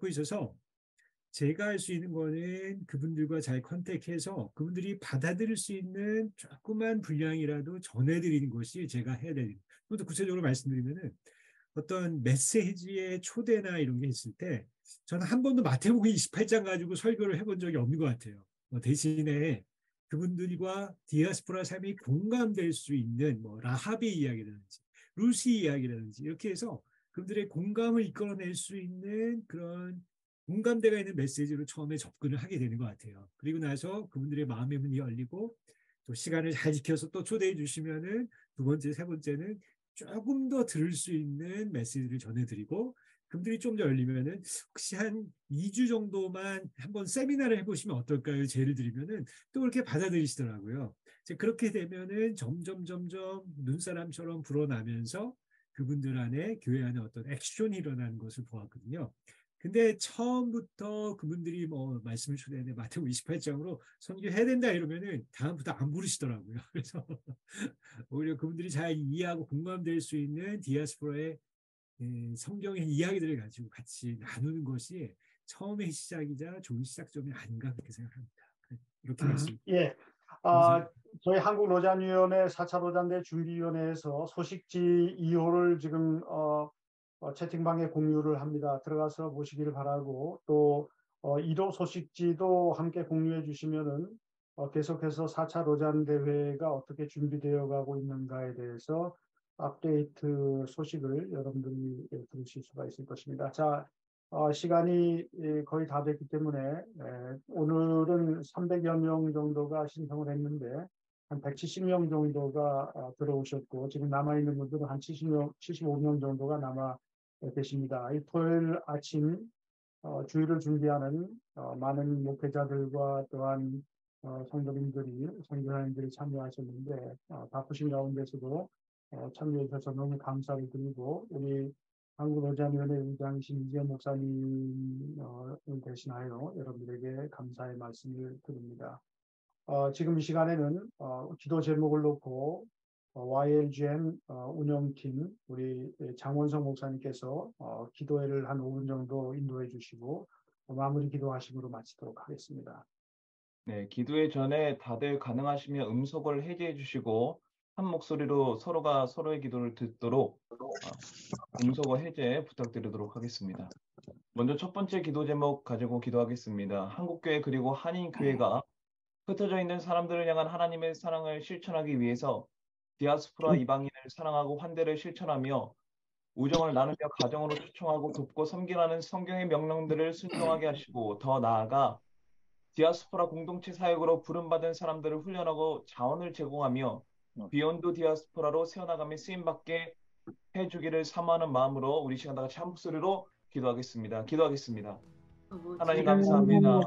있어서 제가 할 수 있는 거는 그분들과 잘 컨택해서 그분들이 받아들일 수 있는 조그만 분량이라도 전해드리는 것이 제가 해야 되는. 또 구체적으로 말씀드리면은 어떤 메시지의 초대나 이런 게 있을 때 저는 한 번도 마태복음 28장 가지고 설교를 해본 적이 없는 것 같아요. 대신에 그분들과 디아스포라 삶이 공감될 수 있는 뭐 라합의 이야기라든지 루시 이야기라든지 이렇게 해서 그분들의 공감을 이끌어낼 수 있는 그런 공감대가 있는 메시지로 처음에 접근을 하게 되는 것 같아요. 그리고 나서 그분들의 마음의 문이 열리고 또 시간을 잘 지켜서 또 초대해 주시면은 두 번째, 세 번째는 조금 더 들을 수 있는 메시지를 전해드리고 그분들이 좀 더 열리면은 혹시 한 2주 정도만 한번 세미나를 해보시면 어떨까요? 제를 드리면은 또 그렇게 받아들이시더라고요. 그렇게 되면은 점점 눈사람처럼 불어나면서 그분들 안에 교회 안에 어떤 액션이 일어나는 것을 보았거든요. 근데 처음부터 그분들이 뭐 말씀을 초대했는데 마태복음 28장으로 선교해야 된다 이러면은 다음부터 안 부르시더라고요. 그래서 오히려 그분들이 잘 이해하고 공감될 수 있는 디아스포라의 성경의 이야기들을 가지고 같이 나누는 것이 처음의 시작이자 좋은 시작점이 아닌가 그렇게 생각합니다. 이렇게 말씀. 예. 저희 한국로잔위원회 4차 로잔대 준비위원회에서 소식지 2호를 지금 채팅방에 공유를 합니다. 들어가서 보시기를 바라고 또 1호 소식지도 함께 공유해 주시면은 계속해서 4차 로잔 대회가 어떻게 준비되어 가고 있는가에 대해서 업데이트 소식을 여러분들이 들으실 수가 있을 것입니다. 자, 시간이 거의 다 됐기 때문에 오늘은 300여 명 정도가 신청을 했는데 한 170명 정도가 들어오셨고 지금 남아있는 분들은 한 75명 정도가 남아 계십니다. 이 토요일 아침 주일을 준비하는 많은 목회자들과 또한 성도님들이, 선교사님들이 참여하셨는데 바쁘신 가운데서도 참여해 주셔서 너무 감사를 드리고 우리 한국로잔위원회 의장이신 이재현 목사님을 대신하여 여러분들에게 감사의 말씀을 드립니다. 지금 이 시간에는 기도 제목을 놓고 YLGN 운영팀 우리 장원성 목사님께서 기도회를 한 5분 정도 인도해 주시고 마무리 기도하심으로 마치도록 하겠습니다. 네, 기도회 전에 다들 가능하시면 음속을 해제해 주시고 한 목소리로 서로가 서로의 기도를 듣도록 음속어 해제 부탁드리도록 하겠습니다. 먼저 첫 번째 기도 제목 가지고 기도하겠습니다. 한국교회 그리고 한인교회가 흩어져 있는 사람들을 향한 하나님의 사랑을 실천하기 위해서 디아스포라 이방인을 사랑하고 환대를 실천하며 우정을 나누며 가정으로 초청하고 돕고 섬기라는 성경의 명령들을 순종하게 하시고 더 나아가 디아스포라 공동체 사역으로 부름받은 사람들을 훈련하고 자원을 제공하며 비욘드 디아스포라로 세워나가며 쓰임받게 해주기를 사모하는 마음으로 우리 시간 다 같이 한 목소리로 기도하겠습니다. 하나님 감사합니다.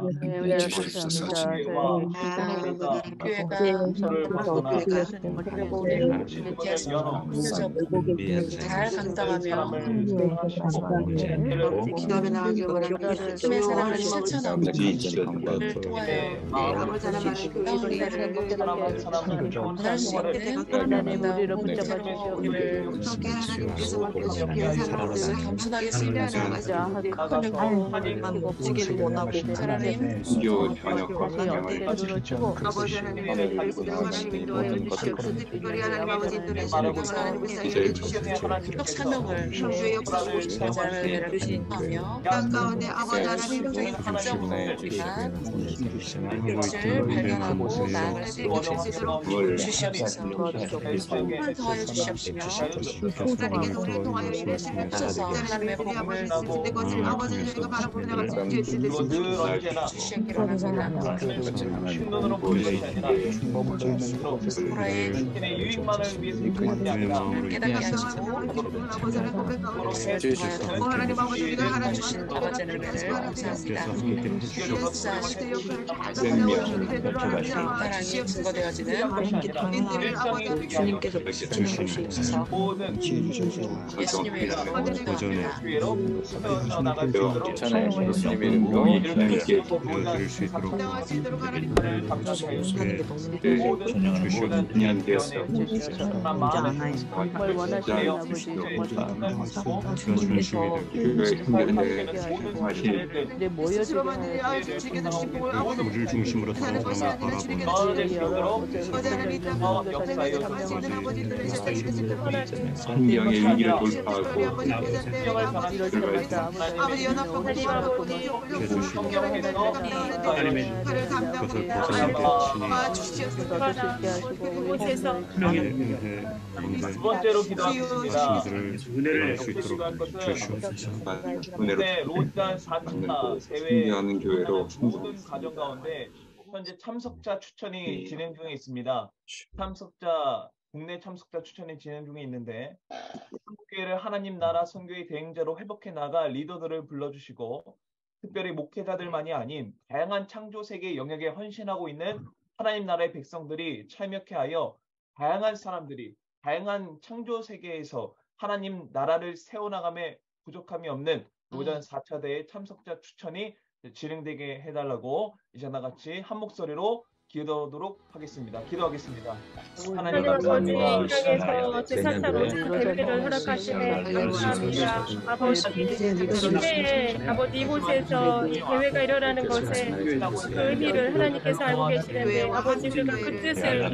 잘 감당하며 기도하며 나가길 원합니다. 힘의 사랑을 실천하고 를 통하여 할 수 있는 겸손하게 쓰임하는 엎지기를 원하고 하나님 신규 현역과 다시 방향을 연대를 눌러주고 아버지 하나님 은혜를 하나님 인도하여 주시옵소서. 특별히 하나님 아버지 인도네시아 하나님 우리 주시옵소서. 꼭 사명을 성주의 역사를 주신 자를 주신하며 땅 가운데 아버지 하나님 성경의 특정으로 우리가 빛을 발견하고 나아갈 수 있도록 주시옵소서. 힘을 더하여 주시옵시며 하나님께 성령 통하여 이르시는 하나님의 복음을 것을 아버지 우리가 바라보는 자가 주시옵소서. 주시기를 원합니다. 신론으로 보는 것이 아니라 신의 유익만을 위해서 행동하는 게 아니라 깨닫게 하시고 하나님 아버지 우리가 하나님 주신 아버지의 은혜를 감사합니다. 역사하시고 사랑이 증거되어지는 주님께서 주시는 것이 있어서 예수님의 이름으로 예수님의 이름으로 이렇게 드릴 수 있도록 정말 원하시는 아버지 주님께서 모여지게 하여 우리를 중심으로 성경의 위기를 돌파하고 두 번째로 기도하겠습니다. 은혜를 수 있도록 주시옵소서. 네, 로잔 4차 대회 승리하는 교회로 모든 과정 가운데 현재 참석자 추천이 진행 중에 있습니다. 국내 참석자 추천이 진행 중에 있는데 한국교회를 하나님 나라 선교의 대행자로 회복해 나가 리더들을 불러주시고 특별히 목회자들만이 아닌 다양한 창조 세계 영역에 헌신하고 있는 하나님 나라의 백성들이 참여케 하여 다양한 사람들이 다양한 창조 세계에서 하나님 나라를 세워나감에 부족함이 없는 로잔 4차 대회 참석자 추천이 진행되게 해달라고 이제와 같이 한 목소리로 기도하도록 하겠습니다. 기도하겠습니다. 하나님 감사합니다. 이 땅에서 제4차 로즈 대회를 허락하시네 감사합니다. 아버지 국내에 아버지 이곳에서 이 대회가 일어나는 것에 그 의미를 하나님께서 알고 계시는데 아버지 그 뜻을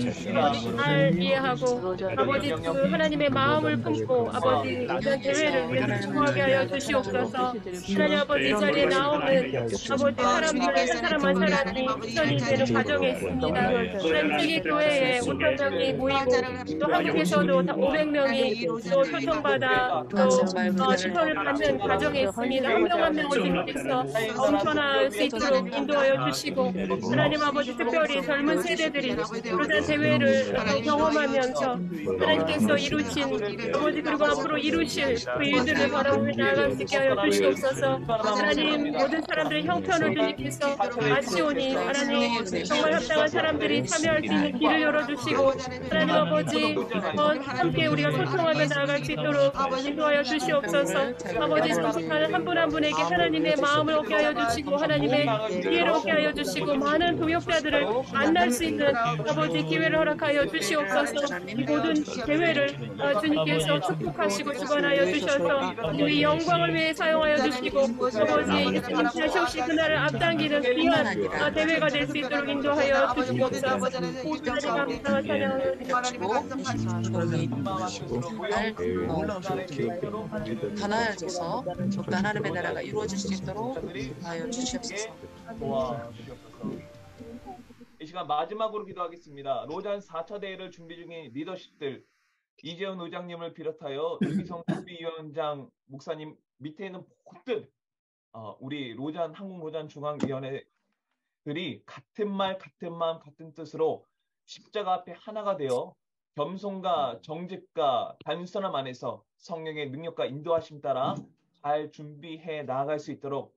잘 이해하고 아버지 그 하나님의 마음을 품고 아버지 이런 대회를 위해서 축복하게 하여 주시옵소서. 하나님 아버지 이 자리에 나오는 아버지 사람들 한 사람 한 사람이 추천이 되는 과정에 있습니다. 전 세계 교회에 5,000명이 모이고 또 한국에서도 500명이 또 초청받아 또 추천을 받는 과정에 있습니다. 한 명 한 명을 주님께서 엄천할 수 있도록 인도하여 주시고 하나님 아버지 특별히 젊은 세대들이 로잔 대회를 경험하면서 하나님께서 이루신 아버지 그리고 앞으로 이루실 그 일들을 바라보며 나아갈 수 있게 하여 주시옵소서. 하나님 모든 사람들의 형편을 주님께서 아시오니 하나님 정말 합당한 사람들이 참여할 수 있는 길을 열어주시고 하나님 아버지 함께 우리가 소통하며 나아갈 수 있도록 인도하여 주시옵소서. 아버지 소속하는 한 분 한 분에게 하나님의 마음을 얻게 하여 주시고 하나님의 기회를 얻게 하여 주시고 많은 동역자들을 만날 수 있는 아버지 기회를 허락하여 주시옵소서. 이 모든 대회를 주님께서 축복하시고 주관하여 주셔서 우리 영광을 위해 사용하여 주시고 아버지 예수님 다시 그날을 앞당기는 귀한 대회가 될 수 있도록 인도하여 주시옵소서. 모든 감사와 찬양을 가나안에서 하나님의 나라가 이루어질 수 있도록 하여 주시옵소서. 이 시간 마지막으로 기도하겠습니다. 로잔 4차 대회를 준비 중인 리더십들 이재훈 의장님을 비롯하여 유기성 준비위원장 목사님 밑에 있는 모든 우리 로잔 한국 로잔 중앙위원회들이 같은 말 같은 마음 같은 뜻으로 십자가 앞에 하나가 되어 겸손과 정직과 단순함 안에서 성령의 능력과 인도하심 따라 잘 준비해 나아갈 수 있도록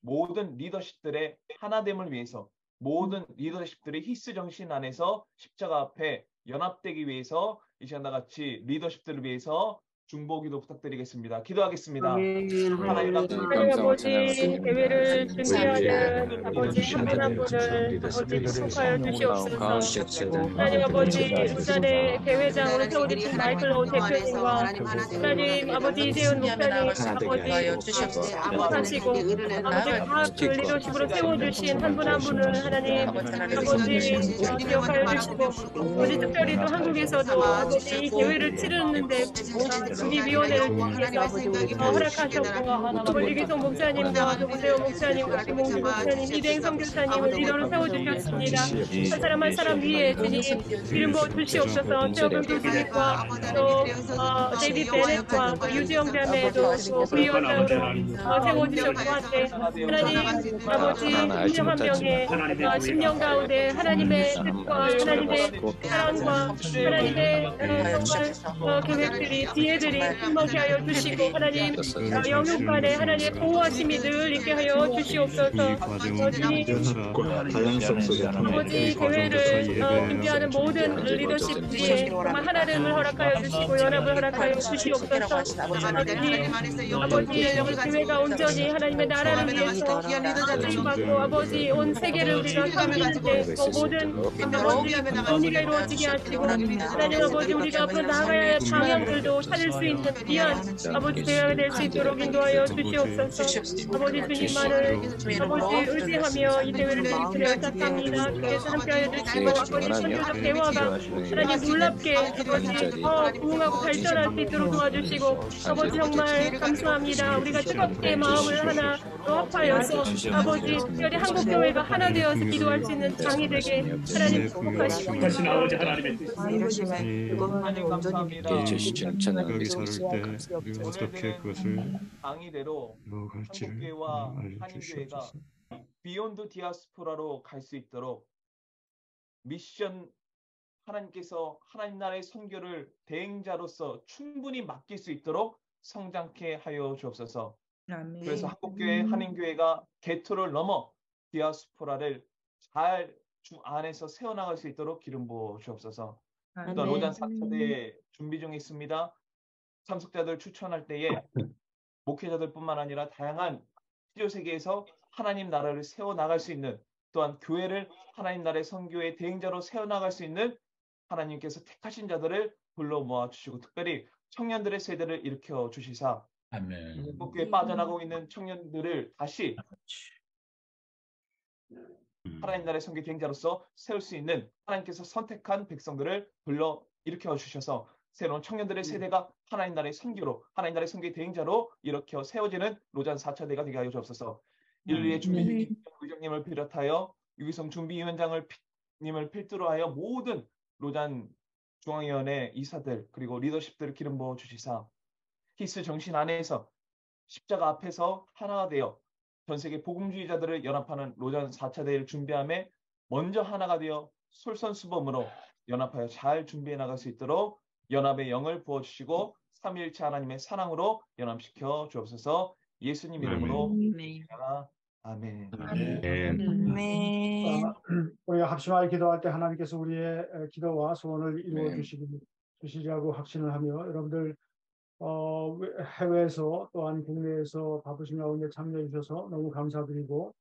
모든 리더십들의 하나됨을 위해서 모든 리더십들의 히스 정신 안에서 십자가 앞에 연합되기 위해서 이 시간과 같이 리더십들을 위해서 중보기도 부탁드리겠습니다. 기도하겠습니다. 하나님 아버지, 대회를 준비하는 아버지 한 분 한 분을 아버지 축복하여 주시옵소서. 하나님 아버지, 부산의 대회장으로 세워주신 마이클 오 대표님과 하나님 아버지 이재훈 목사님 아버지 축복하시고 아버지 각 리더십으로 세워주신 한 분 한 분을 하나님 아버지 기억하여 주시고 아버지 특별히 또 한국에서도 아버지 이 대회를 치르는데 준비위원회를 통해서 허락하셨고 아버지 기성 목사님과 조문대호 목사님과 김홍주 목사님 이대행 선교사님을 리더로 세워주셨습니다. 한 사람 한 사람 위에 주님 이름 부어 주시옵소서. 최혁은 교수님과 또 데이빗 베넷과 유지영 자매도 또 부위원장으로 세워주셨고 한데 하나님 아버지 한 명의 10년 가운데 하나님의 뜻과 하나님의 사랑과 하나님의 정말 계획들이 지혜들이 힘먹게 하여 주시고 하나님 영육간에 하나님의 보호하심이 늘 있게 하여 주시옵소서. 아버지 대회를 준비하는 모든 리더십들이 정말 하나님을 허락하여 주시고 연합을 허락하여 주시옵소서. 아버지 대회가 온전히 하나님의 나라를 위해서 쓰임받고 아버지 온 세계를 우리가 섬기는데 모든 정리가 이루어지게 하시고 하나님 아버지 우리가 앞으로 나아가야 할 방향들도 찾을 수 있는 귀한 아버지 대회가 될 수 있도록 인도하여 주시옵소서. 아버지 주님만을 아버지 의지하며 이 대회를 이끌어 짝합니다. 그래서 함께하여 주시고 아버지 선교적 대화가 하나님 놀랍게 아버지 더 부흥하고 발전할 수 있도록 도와주시고 아버지 정말 감사합니다. 우리가 뜨겁게 마음을 하나 또 합하여서 아버지 특별히 한국교회가 하나 되어서 기도할 수 있는 장이 되게 하나님 축복하시고 아버지 하나님의 감사합니다. 주시는 찬양을 때 우리가 어떻게 그것을 강의대로 한국교회와 한인교회가 비욘드 디아스포라로 갈 수 있도록 미션 하나님께서 하나님 나라의 선교를 대행자로서 충분히 맡길 수 있도록 성장케 하여 주옵소서. 그래서 한국교회 한인교회가 개토를 넘어 디아스포라를 잘 주 안에서 세워나갈 수 있도록 기름 부어 주옵소서. 또 로잔 4차대 준비 중에 있습니다. 참석자들 추천할 때에 목회자들뿐만 아니라 다양한 치료 세계에서 하나님 나라를 세워나갈 수 있는 또한 교회를 하나님 나라의 선교의 대행자로 세워나갈 수 있는 하나님께서 택하신 자들을 불러 모아주시고 특별히 청년들의 세대를 일으켜 주시사 한국교회에 빠져나가고 있는 청년들을 다시 하나님 나라의 선교 대행자로서 세울 수 있는 하나님께서 선택한 백성들을 불러 일으켜 주셔서 새로운 청년들의 세대가 하나님 나라의 선교로 하나님 나라의 선교의 대행자로 일으켜 세워지는 로잔 4차대가 되게 하여 주옵소서. 이를 위해 준비 중인 의장님을 비롯하여 유기성 준비위원장을 님을 필두로 하여 모든 로잔 중앙위원회 이사들 그리고 리더십들을 기름 부어 주시사 히스 정신 안에서 십자가 앞에서 하나가 되어 전 세계 복음주의자들을 연합하는 로잔 4차대를 준비함에 먼저 하나가 되어 솔선수범으로 연합하여 잘 준비해 나갈 수 있도록 연합의 영을 부어주시고 삼위일체 하나님의 사랑으로 연합시켜 주옵소서. 예수님 이름으로 아멘. 우리가 합심하여 기도할 때 하나님께서 우리의 기도와 소원을 이루어 주시리라고 확신을 하며 여러분들 해외에서 또한 국내에서 바쁘신 가운데 참여해 주셔서 너무 감사드리고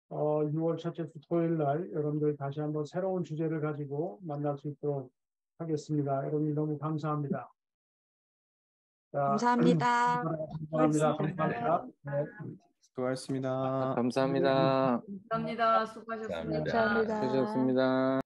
6월 첫째 주 토요일 날 여러분들 다시 한번 새로운 주제를 가지고 만날 수 있도록 하겠습니다. 여러분 너무 감사합니다. 자, 감사합니다. 감사합니다. 네. 수고하셨습니다. 감사합니다. 감사합니다. 수고하셨습니다. 감사합니다. 수고하셨습니다.